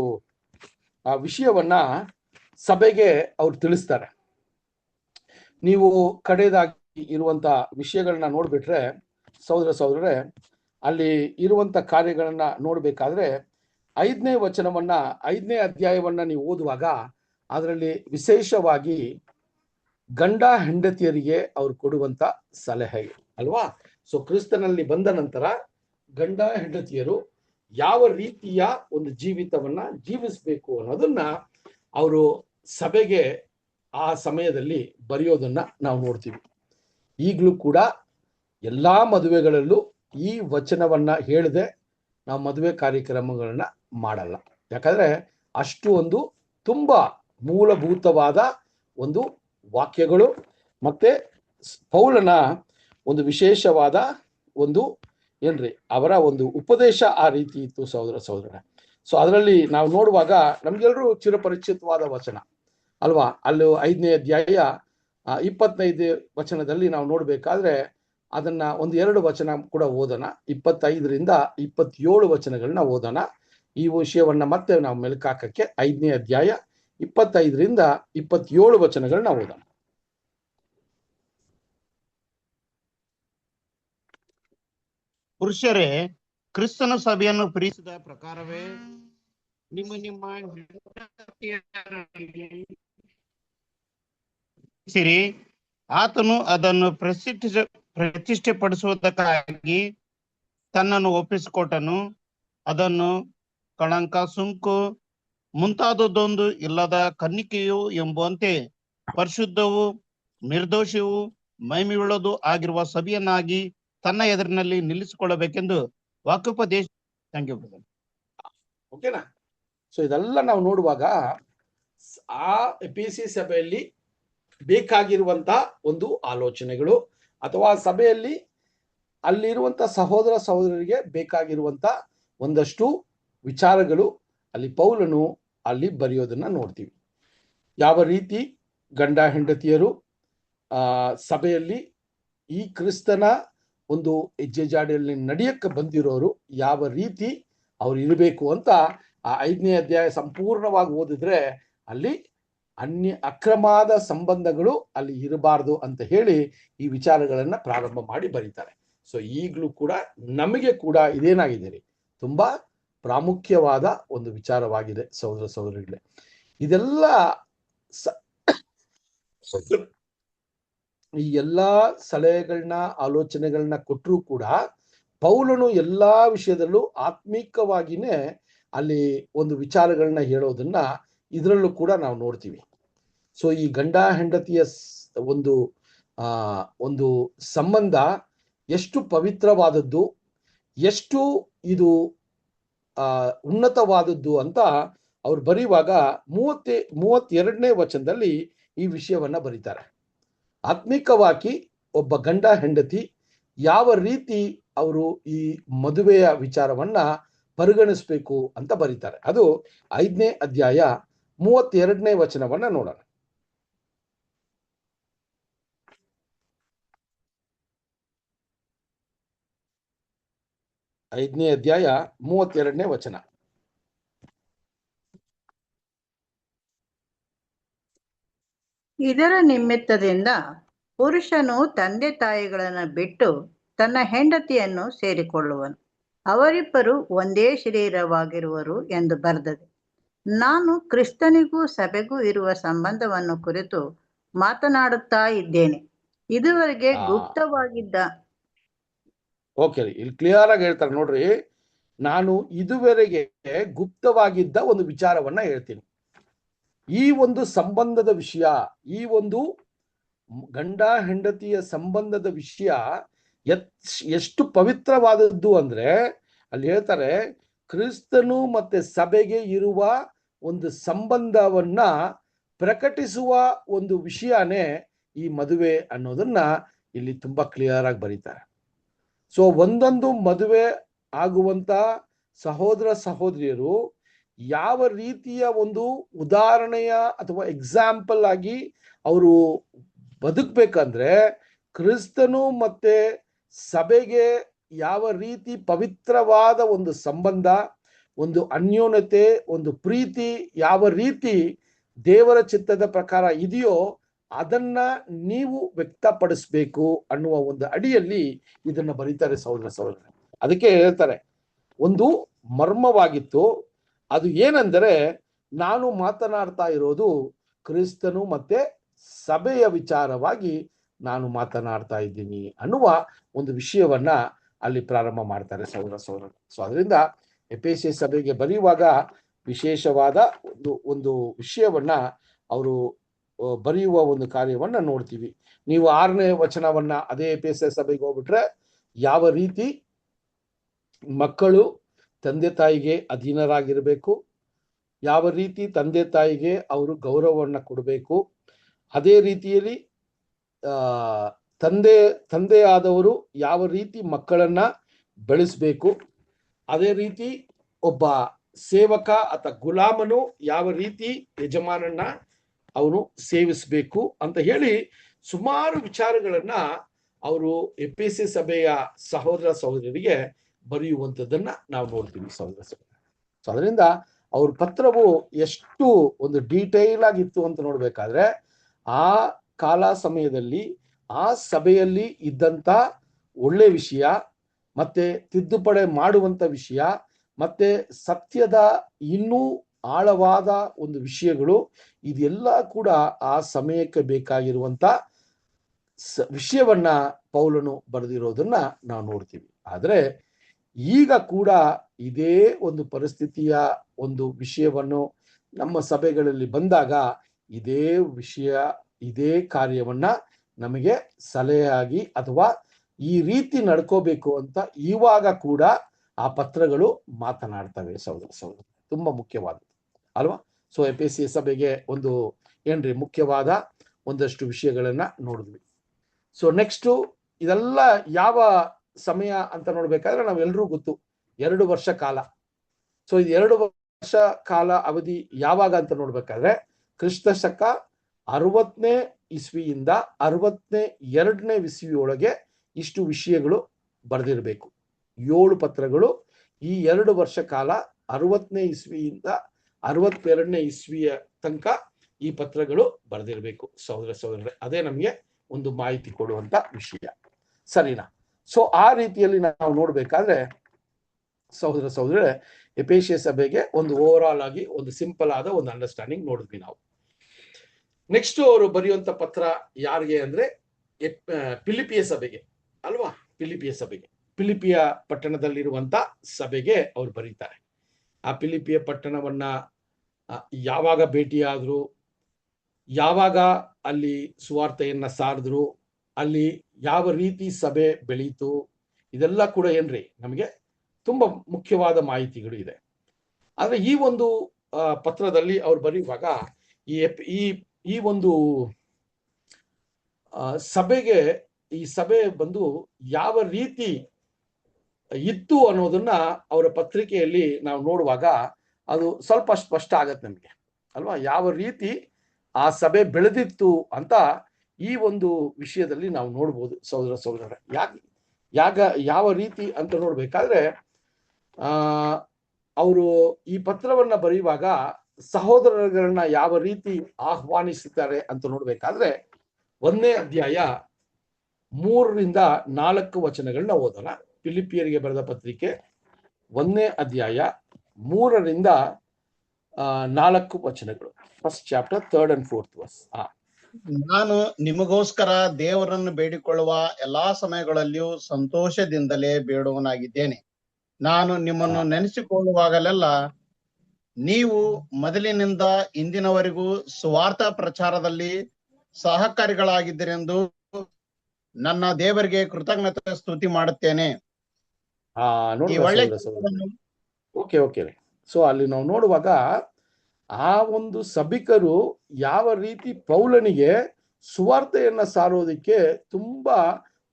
ವಿಷಯವನ್ನ ಸಭೆಗೆ ಅವ್ರು ತಿಳಿಸ್ತಾರೆ. ನೀವು ಕಡೆಯದಾಗಿ ಇರುವಂತ ವಿಷಯಗಳನ್ನ ನೋಡ್ಬಿಟ್ರೆ ಸಹೋದರರೇ, ಅಲ್ಲಿ ಇರುವಂತ ಕಾರ್ಯಗಳನ್ನ ನೋಡ್ಬೇಕಾದ್ರೆ 5ನೇ ಅಧ್ಯಾಯವನ್ನ ನೀವು ಓದುವಾಗ ಅದರಲ್ಲಿ ವಿಶೇಷವಾಗಿ ಗಂಡ ಹೆಂಡತಿಯರಿಗೆ ಅವ್ರು ಕೊಡುವಂತ ಸಲಹೆ ಅಲ್ವಾ. ಸೊ ಕ್ರಿಸ್ತನಲ್ಲಿ ಬಂದ ನಂತರ ಗಂಡ ಹೆಂಡತಿಯರು ಯಾವ ರೀತಿಯ ಒಂದು ಜೀವಿತವನ್ನ ಜೀವಿಸ್ಬೇಕು ಅನ್ನೋದನ್ನ ಅವರು ಸಭೆಗೆ ಆ ಸಮಯದಲ್ಲಿ ಬರೆಯೋದನ್ನ ನಾವು ನೋಡ್ತೀವಿ. ಈಗಲೂ ಕೂಡ ಎಲ್ಲಾ ಮದುವೆಗಳಲ್ಲೂ ಈ ವಚನವನ್ನ ಹೇಳದೆ ನಾವು ಮದುವೆ ಕಾರ್ಯಕ್ರಮಗಳನ್ನ ಮಾಡಲ್ಲ. ಯಾಕಂದ್ರೆ ಅಷ್ಟು ಒಂದು ತುಂಬಾ ಮೂಲಭೂತವಾದ ಒಂದು ವಾಕ್ಯಗಳು ಮತ್ತೆ ಪೌಲನ ಒಂದು ವಿಶೇಷವಾದ ಒಂದು ಏನ್ರಿ ಅವರ ಒಂದು ಉಪದೇಶ ಆ ರೀತಿ ಇತ್ತು ಸಹೋದರ. ಸೊ ಅದರಲ್ಲಿ ನಾವು ನೋಡುವಾಗ ನಮ್ಗೆಲ್ರೂ ಚಿರಪರಿಚಿತವಾದ ವಚನ ಅಲ್ವಾ. ಅಲ್ಲಿ 5ನೇ ಅಧ್ಯಾಯ 25 ವಚನದಲ್ಲಿ ನಾವು ನೋಡ್ಬೇಕಾದ್ರೆ ಅದನ್ನ ಒಂದು 2 ವಚನ ಕೂಡ ಓದೋಣ. 25ರಿಂದ 27 ವಚನಗಳನ್ನ ಓದೋಣ. ಈ ವಿಷಯವನ್ನ ಮತ್ತೆ ನಾವು ಮೆಲುಕಾಕಕ್ಕೆ 5ನೇ ಅಧ್ಯಾಯ 25ರಿಂದ 27 ವಚನಗಳನ್ನ ಓದೋಣ. ಪುರುಷರೇ, ಕ್ರಿಸ್ತನ ಸಭೆಯನ್ನು ಪ್ರೀತಿಸಿದ ಪ್ರಕಾರವೇ ನಿಮ್ಮ ಹೆಂಡತಿಯರಲ್ಲಿ ಆತನು ಅದನ್ನು ಪ್ರತಿಷ್ಠೆಪಡಿಸುವುದಕ್ಕಾಗಿ ತನ್ನನ್ನು ಒಪ್ಪಿಸಿಕೊಟ್ಟನು. ಅದನ್ನು ಕಳಂಕ, ಸುಂಕು ಮುಂತಾದದೊಂದು ಇಲ್ಲದ ಕನ್ನಿಕೆಯು ಎಂಬುವಂತೆ ಪರಿಶುದ್ಧವೂ ನಿರ್ದೋಷವೂ ಮಹಿಮೆಯುಳ್ಳದು ಆಗಿರುವ ಸಭೆಯನ್ನಾಗಿ ತನ್ನ ಎದುರಿನಲ್ಲಿ ನಿಲ್ಲಿಸಿಕೊಳ್ಳಬೇಕೆಂದು ವಾಕ್ಯೋಪದೇಶ. ಓಕೆನಾ. ಸೊ ಇದೆಲ್ಲ ನಾವು ನೋಡುವಾಗ ಆ ಎಫೆಸಿ ಸಭೆಯಲ್ಲಿ ಬೇಕಾಗಿರುವಂತ ಒಂದು ಆಲೋಚನೆಗಳು ಅಥವಾ ಸಭೆಯಲ್ಲಿ ಅಲ್ಲಿರುವಂತ ಸಹೋದರ ಸಹೋದರರಿಗೆ ಬೇಕಾಗಿರುವಂತ ಒಂದಷ್ಟು ವಿಚಾರಗಳು ಅಲ್ಲಿ ಪೌಲನು ಅಲ್ಲಿ ಬರೆಯೋದನ್ನ ನೋಡ್ತೀವಿ. ಯಾವ ರೀತಿ ಗಂಡ ಹೆಂಡತಿಯರು ಸಭೆಯಲ್ಲಿ ಈ ಕ್ರಿಸ್ತನ ಒಂದು ಹೆಜ್ಜೆ ಜಾಡಿಯಲ್ಲಿ ನಡೆಯಕ್ಕೆ ಬಂದಿರೋರು ಯಾವ ರೀತಿ ಅವ್ರು ಇರಬೇಕು ಅಂತ ಆ 5ನೇ ಅಧ್ಯಾಯ ಸಂಪೂರ್ಣವಾಗಿ ಓದಿದ್ರೆ ಅಲ್ಲಿ ಅಕ್ರಮವಾದ ಸಂಬಂಧಗಳು ಅಲ್ಲಿ ಇರಬಾರ್ದು ಅಂತ ಹೇಳಿ ಈ ವಿಚಾರಗಳನ್ನ ಪ್ರಾರಂಭ ಮಾಡಿ ಬರೀತಾರೆ. ಸೊ ಈಗಲೂ ಕೂಡ ನಮಗೆ ಕೂಡ ಇದೇನಾಗಿದೆ ರೀ, ತುಂಬಾ ಪ್ರಾಮುಖ್ಯವಾದ ಒಂದು ವಿಚಾರವಾಗಿದೆ ಸಹೋದರ ಸಹೋದರಿಗಳೇ. ಇದೆಲ್ಲ ಈ ಎಲ್ಲಾ ಸಲಹೆಗಳನ್ನ ಆಲೋಚನೆಗಳನ್ನ ಕೊಟ್ಟರೂ ಕೂಡ ಪೌಲನು ಎಲ್ಲಾ ವಿಷಯದಲ್ಲೂ ಆತ್ಮೀಕವಾಗಿನೇ ಅಲ್ಲಿ ಒಂದು ವಿಚಾರಗಳನ್ನ ಹೇಳೋದನ್ನ ಇದರಲ್ಲೂ ಕೂಡ ನಾವು ನೋಡ್ತೀವಿ. ಸೊ ಈ ಗಂಡ ಹೆಂಡತಿಯ ಒಂದು ಸಂಬಂಧ ಎಷ್ಟು ಪವಿತ್ರವಾದದ್ದು, ಎಷ್ಟು ಇದು ಉನ್ನತವಾದದ್ದು ಅಂತ ಅವ್ರು ಬರೆಯುವಾಗ 32ನೇ ವಚನದಲ್ಲಿ ಈ ವಿಷಯವನ್ನ ಬರೀತಾರೆ. ಆತ್ಮಿಕವಾಗಿ ಒಬ್ಬ ಗಂಡ ಹೆಂಡತಿ ಯಾವ ರೀತಿ ಅವರು ಈ ಮದುವೆಯ ವಿಚಾರವನ್ನ ಪರಿಗಣಿಸ್ಬೇಕು ಅಂತ ಬರೀತಾರೆ. ಅದು 5ನೇ ಅಧ್ಯಾಯ 32ನೇ ವಚನವನ್ನ ನೋಡೋಣ. ಐದನೇ ಅಧ್ಯಾಯ 32ನೇ ವಚನ. ಇದರ ನಿಮಿತ್ತದಿಂದ ಪುರುಷನು ತಂದೆ ತಾಯಿಗಳನ್ನು ಬಿಟ್ಟು ತನ್ನ ಹೆಂಡತಿಯನ್ನು ಸೇರಿಕೊಳ್ಳುವನು, ಅವರಿಬ್ಬರು ಒಂದೇ ಶರೀರವಾಗಿರುವರು ಎಂದು ಬರೆದದೆ. ನಾನು ಕ್ರಿಸ್ತನಿಗೂ ಸಭೆಗೂ ಇರುವ ಸಂಬಂಧವನ್ನು ಕುರಿತು ಮಾತನಾಡುತ್ತಾ ಇದ್ದೇನೆ. ಇದುವರೆಗೆ ಗುಪ್ತವಾಗಿದ್ದ ಓಕೆ, ಇಲ್ಲಿ ಕ್ಲಿಯರ್ ಆಗಿ ಹೇಳ್ತಾರೆ ನೋಡ್ರಿ. ನಾನು ಇದುವರೆಗೆ ಗುಪ್ತವಾಗಿದ್ದ ಒಂದು ವಿಚಾರವನ್ನ ಹೇಳ್ತೀನಿ. ಈ ಒಂದು ಸಂಬಂಧದ ವಿಷಯ, ಈ ಒಂದು ಗಂಡ ಹೆಂಡತಿಯ ಸಂಬಂಧದ ವಿಷಯ ಎಷ್ಟು ಪವಿತ್ರವಾದದ್ದು ಅಂದ್ರೆ ಅಲ್ಲಿ ಹೇಳ್ತಾರೆ, ಕ್ರಿಸ್ತನು ಮತ್ತೆ ಸಭೆಗೆ ಇರುವ ಒಂದು ಸಂಬಂಧವನ್ನ ಪ್ರಕಟಿಸುವ ಒಂದು ವಿಷಯನೇ ಈ ಮದುವೆ ಅನ್ನೋದನ್ನ ಇಲ್ಲಿ ತುಂಬಾ ಕ್ಲಿಯರ್ ಆಗಿ ಬರೀತಾರೆ. ಸೊ ಒಂದೊಂದು ಮದುವೆ ಆಗುವಂತ ಸಹೋದರ ಸಹೋದರಿಯರು ಯಾವ ರೀತಿಯ ಒಂದು ಉದಾಹರಣೆಯ ಅಥವಾ ಎಕ್ಸಾಂಪಲ್ ಆಗಿ ಅವರು ಬದುಕಬೇಕಂದ್ರೆ, ಕ್ರಿಸ್ತನು ಮತ್ತೆ ಸಭೆಗೆ ಯಾವ ರೀತಿ ಪವಿತ್ರವಾದ ಒಂದು ಸಂಬಂಧ, ಒಂದು ಅನ್ಯೋನ್ಯತೆ, ಒಂದು ಪ್ರೀತಿ ಯಾವ ರೀತಿ ದೇವರ ಚಿತ್ತದ ಪ್ರಕಾರ ಇದೆಯೋ ಅದನ್ನ ನೀವು ವ್ಯಕ್ತಪಡಿಸ್ಬೇಕು ಅನ್ನುವ ಒಂದು ಅಡಿಯಲ್ಲಿ ಇದನ್ನ ಬರೀತಾರೆ ಸಹೋದರ ಸಹೋದರ. ಅದಕ್ಕೆ ಹೇಳ್ತಾರೆ ಒಂದು ಮರ್ಮವಾಗಿತ್ತು. ಅದು ಏನಂದರೆ, ನಾನು ಮಾತನಾಡ್ತಾ ಇರೋದು ಕ್ರಿಸ್ತನು ಮತ್ತೆ ಸಭೆಯ ವಿಚಾರವಾಗಿ ನಾನು ಮಾತನಾಡ್ತಾ ಇದ್ದೀನಿ ಅನ್ನುವ ಒಂದು ವಿಷಯವನ್ನ ಅಲ್ಲಿ ಪ್ರಾರಂಭ ಮಾಡ್ತಾರೆ ಸಹೋದರ ಸಹೋದರ. ಸೊ ಅದರಿಂದ ಎಫೆಸಿ ಸಭೆಗೆ ಬರೆಯುವಾಗ ವಿಶೇಷವಾದ ಒಂದು ವಿಷಯವನ್ನ ಅವರು ಬರೆಯುವ ಒಂದು ಕಾರ್ಯವನ್ನ ನೋಡ್ತೀವಿ. ನೀವು 6ನೇ ವಚನವನ್ನ ಅದೇ ಎಫೆಸ ಸಭೆಗೆ ಹೋಗ್ಬಿಟ್ರೆ, ಯಾವ ರೀತಿ ಮಕ್ಕಳು ತಂದೆ ತಾಯಿಗೆ ಅಧೀನರಾಗಿರ್ಬೇಕು, ಯಾವ ರೀತಿ ತಂದೆ ತಾಯಿಗೆ ಅವರು ಗೌರವವನ್ನ ಕೊಡಬೇಕು, ಅದೇ ರೀತಿಯಲ್ಲಿ ತಂದೆಯಾದವರು ಯಾವ ರೀತಿ ಮಕ್ಕಳನ್ನ ಬೆಳೆಸಬೇಕು, ಅದೇ ರೀತಿ ಒಬ್ಬ ಸೇವಕ ಅಥವಾ ಗುಲಾಮನು ಯಾವ ರೀತಿ ಯಜಮಾನನ್ನ ಅವನು ಸೇವಿಸಬೇಕು ಅಂತ ಹೇಳಿ ಸುಮಾರು ವಿಚಾರಗಳನ್ನ ಅವರು ಎಫೆಸ ಸಭೆಯ ಸಹೋದರ ಸಹೋದರಿಗೆ ಬರೆಯುವಂಥದ್ದನ್ನ ನಾವು ನೋಡ್ತೀವಿ ಸಹೋದರ ಸಹೋದರ. ಸೊ ಅದರಿಂದ ಅವ್ರ ಪತ್ರವು ಎಷ್ಟು ಒಂದು ಡೀಟೇಲ್ ಆಗಿತ್ತು ಅಂತ ನೋಡ್ಬೇಕಾದ್ರೆ, ಆ ಕಾಲ ಸಮಯದಲ್ಲಿ ಆ ಸಭೆಯಲ್ಲಿ ಇದ್ದಂತ ಒಳ್ಳೆ ವಿಷಯ, ಮತ್ತೆ ತಿದ್ದುಪಡಿ ಮಾಡುವಂತ ವಿಷಯ, ಮತ್ತೆ ಸತ್ಯದ ಇನ್ನೂ ಆಳವಾದ ಒಂದು ವಿಷಯಗಳು, ಇದೆಲ್ಲ ಕೂಡ ಆ ಸಮಯಕ್ಕೆ ಬೇಕಾಗಿರುವಂತ ವಿಷಯವನ್ನ ಪೌಲನು ಬರೆದಿರೋದನ್ನ ನಾವು ನೋಡ್ತೀವಿ. ಆದ್ರೆ ಈಗ ಕೂಡ ಇದೇ ಒಂದು ಪರಿಸ್ಥಿತಿಯ ಒಂದು ವಿಷಯವನ್ನು ನಮ್ಮ ಸಭೆಗಳಲ್ಲಿ ಬಂದಾಗ ಇದೇ ವಿಷಯ, ಇದೇ ಕಾರ್ಯವನ್ನ ನಮಗೆ ಸಲಹೆಯಾಗಿ ಅಥವಾ ಈ ರೀತಿ ನಡ್ಕೋಬೇಕು ಅಂತ ಇವಾಗ ಕೂಡ ಆ ಪತ್ರಗಳು ಮಾತನಾಡ್ತವೆ ಸಹೋದರ ಸಹೋದರ. ತುಂಬಾ ಮುಖ್ಯವಾದದ್ದು ಅಲ್ವಾ? ಸೊ ಎಫೆಸ ಸಭೆಗೆ ಒಂದು ಮುಖ್ಯವಾದ ಒಂದಷ್ಟು ವಿಷಯಗಳನ್ನ ನೋಡಿದ್ವಿ. ಸೊ ನೆಕ್ಸ್ಟ್ ಇದೆಲ್ಲ ಯಾವ ಸಮಯ ಅಂತ ನೋಡ್ಬೇಕಾದ್ರೆ ನಾವೆಲ್ಲರೂ ಗೊತ್ತು, 2 ವರ್ಷ ಕಾಲ. ಸೊ ಇದು 2 ವರ್ಷ ಕಾಲ ಅವಧಿ ಯಾವಾಗ ಅಂತ ನೋಡ್ಬೇಕಾದ್ರೆ ಕ್ರಿಸ್ತ ಶಕ 60ನೇ ಇಸ್ವಿಯಿಂದ 62ನೇ ಇಸ್ವಿಯೊಳಗೆ ಇಷ್ಟು ವಿಷಯಗಳು ಬರೆದಿರಬೇಕು. 7 ಪತ್ರಗಳು ಈ 2 ವರ್ಷ ಕಾಲ 60ನೇ ಇಸ್ವಿಯಿಂದ 62ನೇ ಇಸ್ವಿಯ ತನಕ ಈ ಪತ್ರಗಳು ಬರೆದಿರಬೇಕು ಸಹೋದರ ಸಹೋದರರೇ. ಅದೇ ನಮಗೆ ಒಂದು ಮಾಹಿತಿ ಕೊಡುವಂತ ವಿಷಯ, ಸರಿನಾ? ಸೊ ಆ ರೀತಿಯಲ್ಲಿ ನಾವು ನೋಡ್ಬೇಕಾದ್ರೆ ಸಹೋದರ ಸಹೋದರರೇ, ಎಫೆಸ ಸಭೆಗೆ ಒಂದು ಓವರ್ ಆಲ್ ಆಗಿ ಒಂದು ಸಿಂಪಲ್ ಆದ ಒಂದು ಅಂಡರ್ಸ್ಟ್ಯಾಂಡಿಂಗ್ ನೋಡಿದ್ವಿ ನಾವು. ನೆಕ್ಸ್ಟ್ ಅವರು ಬರೆಯುವಂತ ಪತ್ರ ಯಾರಿಗೆ ಅಂದ್ರೆ ಫಿಲಿಪಿಯ ಸಭೆಗೆ ಅಲ್ವಾ? ಫಿಲಿಪಿಯ ಸಭೆಗೆ, ಫಿಲಿಪಿಯ ಪಟ್ಟಣದಲ್ಲಿರುವಂತ ಸಭೆಗೆ ಅವ್ರು ಬರೀತಾರೆ. ಆ ಫಿಲಿಪಿಯ ಪಟ್ಟಣವನ್ನ ಯಾವಾಗ ಭೇಟಿಯಾದ್ರು, ಯಾವಾಗ ಅಲ್ಲಿ ಸುವಾರ್ತೆಯನ್ನ ಸಾರಿದ್ರು, ಅಲ್ಲಿ ಯಾವ ರೀತಿ ಸಭೆ ಬೆಳೀತು, ಇದೆಲ್ಲ ಕೂಡ ನಮಗೆ ತುಂಬಾ ಮುಖ್ಯವಾದ ಮಾಹಿತಿಗಳು ಇದೆ. ಆದ್ರೆ ಈ ಒಂದು ಪತ್ರದಲ್ಲಿ ಅವ್ರು ಬರೆಯುವಾಗ ಈ ಒಂದು ಸಭೆಗೆ, ಈ ಸಭೆ ಬಂದು ಯಾವ ರೀತಿ ಇತ್ತು ಅನ್ನೋದನ್ನ ಅವರ ಪತ್ರಿಕೆಯಲ್ಲಿ ನಾವು ನೋಡುವಾಗ ಅದು ಸ್ವಲ್ಪ ಸ್ಪಷ್ಟ ಆಗತ್ತೆ ನಮಗೆ ಅಲ್ವಾ? ಯಾವ ರೀತಿ ಆ ಸಭೆ ಬೆಳೆದಿತ್ತು ಅಂತ ಈ ಒಂದು ವಿಷಯದಲ್ಲಿ ನಾವು ನೋಡ್ಬೋದು ಸಹೋದರ ಸಹೋದರ. ಯಾವ ರೀತಿ ಅಂತ ನೋಡ್ಬೇಕಾದ್ರೆ ಅವರು ಈ ಪತ್ರವನ್ನ ಬರೆಯುವಾಗ ಸಹೋದರಗಳನ್ನ ಯಾವ ರೀತಿ ಆಹ್ವಾನಿಸುತ್ತಾರೆ ಅಂತ ನೋಡ್ಬೇಕಾದ್ರೆ 1ನೇ ಅಧ್ಯಾಯ 3ರಿಂದ 4 ವಚನಗಳನ್ನ ಓದೋಣ. ಫಿಲಿಪಿಯರಿಗೆ ಬರೆದ ಪತ್ರಿಕೆ 1ನೇ ಅಧ್ಯಾಯ 3ರಿಂದ 4 ವಚನಗಳು. First chapter 3rd and 4th verse. ನಾನು ನಿಮಗೋಸ್ಕರ ದೇವರನ್ನು ಬೇಡಿಕೊಳ್ಳುವ ಎಲ್ಲಾ ಸಮಯಗಳಲ್ಲಿಯೂ ಸಂತೋಷದಿಂದಲೇ ಬೇಡುವನಾಗಿದ್ದೇನೆ. ನಾನು ನಿಮ್ಮನ್ನು ನೆನೆಸಿಕೊಳ್ಳುವಾಗಲೆಲ್ಲ ನೀವು ಮೊದಲಿನಿಂದ ಇಂದಿನವರೆಗೂ ಸುವಾರ್ಥ ಪ್ರಚಾರದಲ್ಲಿ ಸಹಕಾರಿಗಳಾಗಿದ್ದರೆಂದು ನನ್ನ ದೇವರಿಗೆ ಕೃತಜ್ಞತೆ ಸ್ತುತಿ ಮಾಡುತ್ತೇನೆ. ಓಕೆ. ಸೊ ಅಲ್ಲಿ ನಾವು ನೋಡುವಾಗ ಆ ಒಂದು ಸಭಿಕರು ಯಾವ ರೀತಿ ಪೌಲನಿಗೆ ಸುವಾರ್ತೆಯನ್ನ ಸಾರೋದಕ್ಕೆ ತುಂಬಾ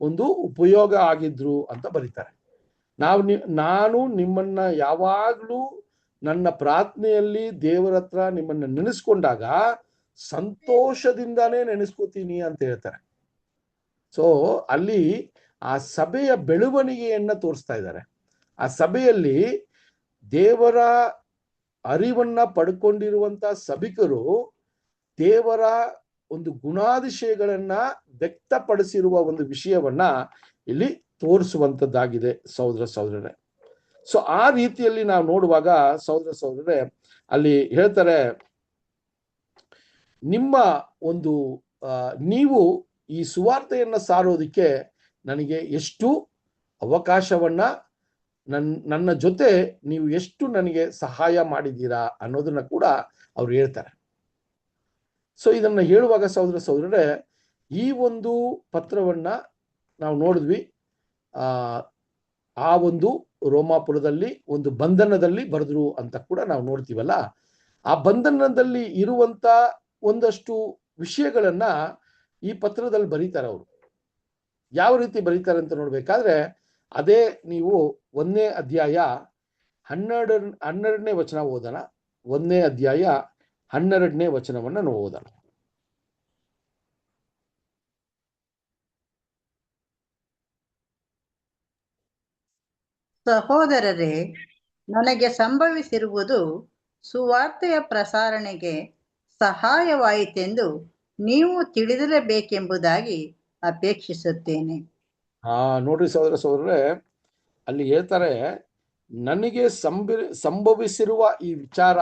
ಒಂದು ಉಪಯೋಗ ಆಗಿದ್ರು ಅಂತ ಬರೀತಾರೆ. ನಾನು ನಿಮ್ಮನ್ನ ಯಾವಾಗ್ಲೂ ನನ್ನ ಪ್ರಾರ್ಥನೆಯಲ್ಲಿ ದೇವರ ಹತ್ರ ನಿಮ್ಮನ್ನ ನೆನೆಸ್ಕೊಂಡಾಗ ಸಂತೋಷದಿಂದಾನೇ ನೆನೆಸ್ಕೋತೀನಿ ಅಂತ ಹೇಳ್ತಾರೆ. ಸೊ ಅಲ್ಲಿ ಆ ಸಭೆಯ ಬೆಳವಣಿಗೆಯನ್ನ ತೋರಿಸ್ತಾ ಇದ್ದಾರೆ. ಆ ಸಭೆಯಲ್ಲಿ ದೇವರ ಅರಿವನ್ನ ಪಡ್ಕೊಂಡಿರುವಂತ ಸಭಿಕರು ದೇವರ ಒಂದು ಗುಣಾತಿಶಯಗಳನ್ನ ವ್ಯಕ್ತಪಡಿಸಿರುವ ಒಂದು ವಿಷಯವನ್ನ ಇಲ್ಲಿ ತೋರಿಸುವಂತದ್ದಾಗಿದೆ ಸಹೋದರ ಸಹೋದರರೇ. ಸೊ ಆ ರೀತಿಯಲ್ಲಿ ನಾವು ನೋಡುವಾಗ ಸಹೋದರ ಸಹೋದರರೇ ಅಲ್ಲಿ ಹೇಳ್ತಾರೆ, ನಿಮ್ಮ ಒಂದು ನೀವು ಈ ಸುವಾರ್ತೆಯನ್ನ ಸಾರೋದಕ್ಕೆ ನನಗೆ ಎಷ್ಟು ಅವಕಾಶವನ್ನ ನನ್ನ ಜೊತೆ ನೀವು ಎಷ್ಟು ನನಗೆ ಸಹಾಯ ಮಾಡಿದ್ದೀರಾ ಅನ್ನೋದನ್ನ ಕೂಡ ಅವ್ರು ಹೇಳ್ತಾರೆ. ಸೊ ಇದನ್ನ ಹೇಳುವಾಗ ಸಹೋದರ ಸಹೋದರರೇ ಈ ಒಂದು ಪತ್ರವನ್ನ ನಾವು ನೋಡಿದ್ವಿ. ಆ ಒಂದು ರೋಮಾಪುರದಲ್ಲಿ ಒಂದು ಬಂಧನದಲ್ಲಿ ಬರೆದ್ರು ಅಂತ ಕೂಡ ನಾವು ನೋಡ್ತೀವಲ್ಲ. ಆ ಬಂಧನದಲ್ಲಿ ಇರುವಂತ ಒಂದಷ್ಟು ವಿಷಯಗಳನ್ನ ಈ ಪತ್ರದಲ್ಲಿ ಬರೀತಾರೆ ಅವರು. ಯಾವ ರೀತಿ ಬರೀತಾರೆ ಅಂತ ನೋಡ್ಬೇಕಾದ್ರೆ ಅದೇ ನೀವು 1ನೇ ಅಧ್ಯಾಯ 12ನೇ ವಚನ ಓದೋಣ. 1ನೇ ಅಧ್ಯಾಯ 12ನೇ ವಚನವನ್ನ ನಾವು ಓದೋಣ. ಸಹೋದರರೇ, ನನಗೆ ಸಂಭವಿಸಿರುವುದು ಸುವಾರ್ತೆಯ ಪ್ರಸಾರಣೆಗೆ ಸಹಾಯವಾಯಿತೆಂದು ನೀವು ತಿಳಿದಿರಬೇಕೆಂಬುದಾಗಿ ಅಪೇಕ್ಷಿಸುತ್ತೇನೆ. ನೋಡ್ರಿ ಸಹೋದರರೇ, ಅಲ್ಲಿ ಹೇಳ್ತಾರೆ, ನನಗೆ ಸಂಭವಿಸಿರುವ ಈ ವಿಚಾರ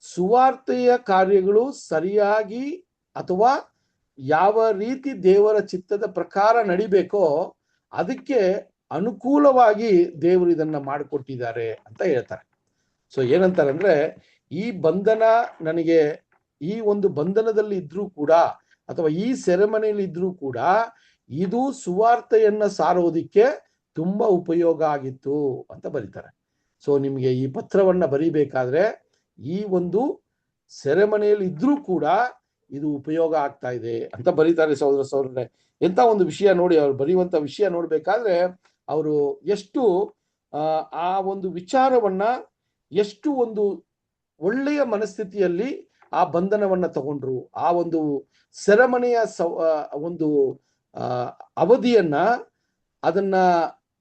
ಸುವಾರ್ತೆಯ ಕಾರ್ಯಗಳು ಸರಿಯಾಗಿ ಅಥವಾ ಯಾವ ರೀತಿ ದೇವರ ಚಿತ್ತದ ಪ್ರಕಾರ ನಡಿಬೇಕೋ ಅದಕ್ಕೆ ಅನುಕೂಲವಾಗಿ ದೇವರು ಇದನ್ನ ಮಾಡಿಕೊಟ್ಟಿದ್ದಾರೆ ಅಂತ ಹೇಳ್ತಾರೆ. ಸೊ ಏನಂತಾರೆ ಅಂದ್ರೆ, ಈ ಬಂಧನ ನನಗೆ ಈ ಒಂದು ಬಂಧನದಲ್ಲಿ ಇದ್ರೂ ಕೂಡ ಅಥವಾ ಈ ಸೆರೆಮನೆಯಲ್ಲಿ ಇದ್ರೂ ಕೂಡ ಇದು ಸುವಾರ್ತೆಯನ್ನ ಸಾರೋದಿಕ್ಕೆ ತುಂಬಾ ಉಪಯೋಗ ಆಗಿತ್ತು ಅಂತ ಬರೀತಾರೆ. ಸೊ ನಿಮಗೆ ಈ ಪತ್ರವನ್ನ ಬರೀಬೇಕಾದ್ರೆ ಈ ಒಂದು ಸೆರೆಮನೆಯಲ್ಲಿ ಇದ್ರೂ ಕೂಡ ಇದು ಉಪಯೋಗ ಆಗ್ತಾ ಇದೆ ಅಂತ ಬರೀತಾರೆ ಸಹೋದರರೇ. ಎಂತ ಒಂದು ವಿಷಯ ನೋಡಿ, ಅವ್ರು ಬರೆಯುವಂತ ವಿಷಯ ನೋಡ್ಬೇಕಾದ್ರೆ ಅವರು ಎಷ್ಟು ಆ ಒಂದು ವಿಚಾರವನ್ನ ಎಷ್ಟು ಒಂದು ಒಳ್ಳೆಯ ಮನಸ್ಥಿತಿಯಲ್ಲಿ ಆ ಬಂಧನವನ್ನ ತಗೊಂಡ್ರು. ಆ ಒಂದು ಸೆರೆಮನೆಯ ಒಂದು ಅವಧಿಯನ್ನ ಅದನ್ನ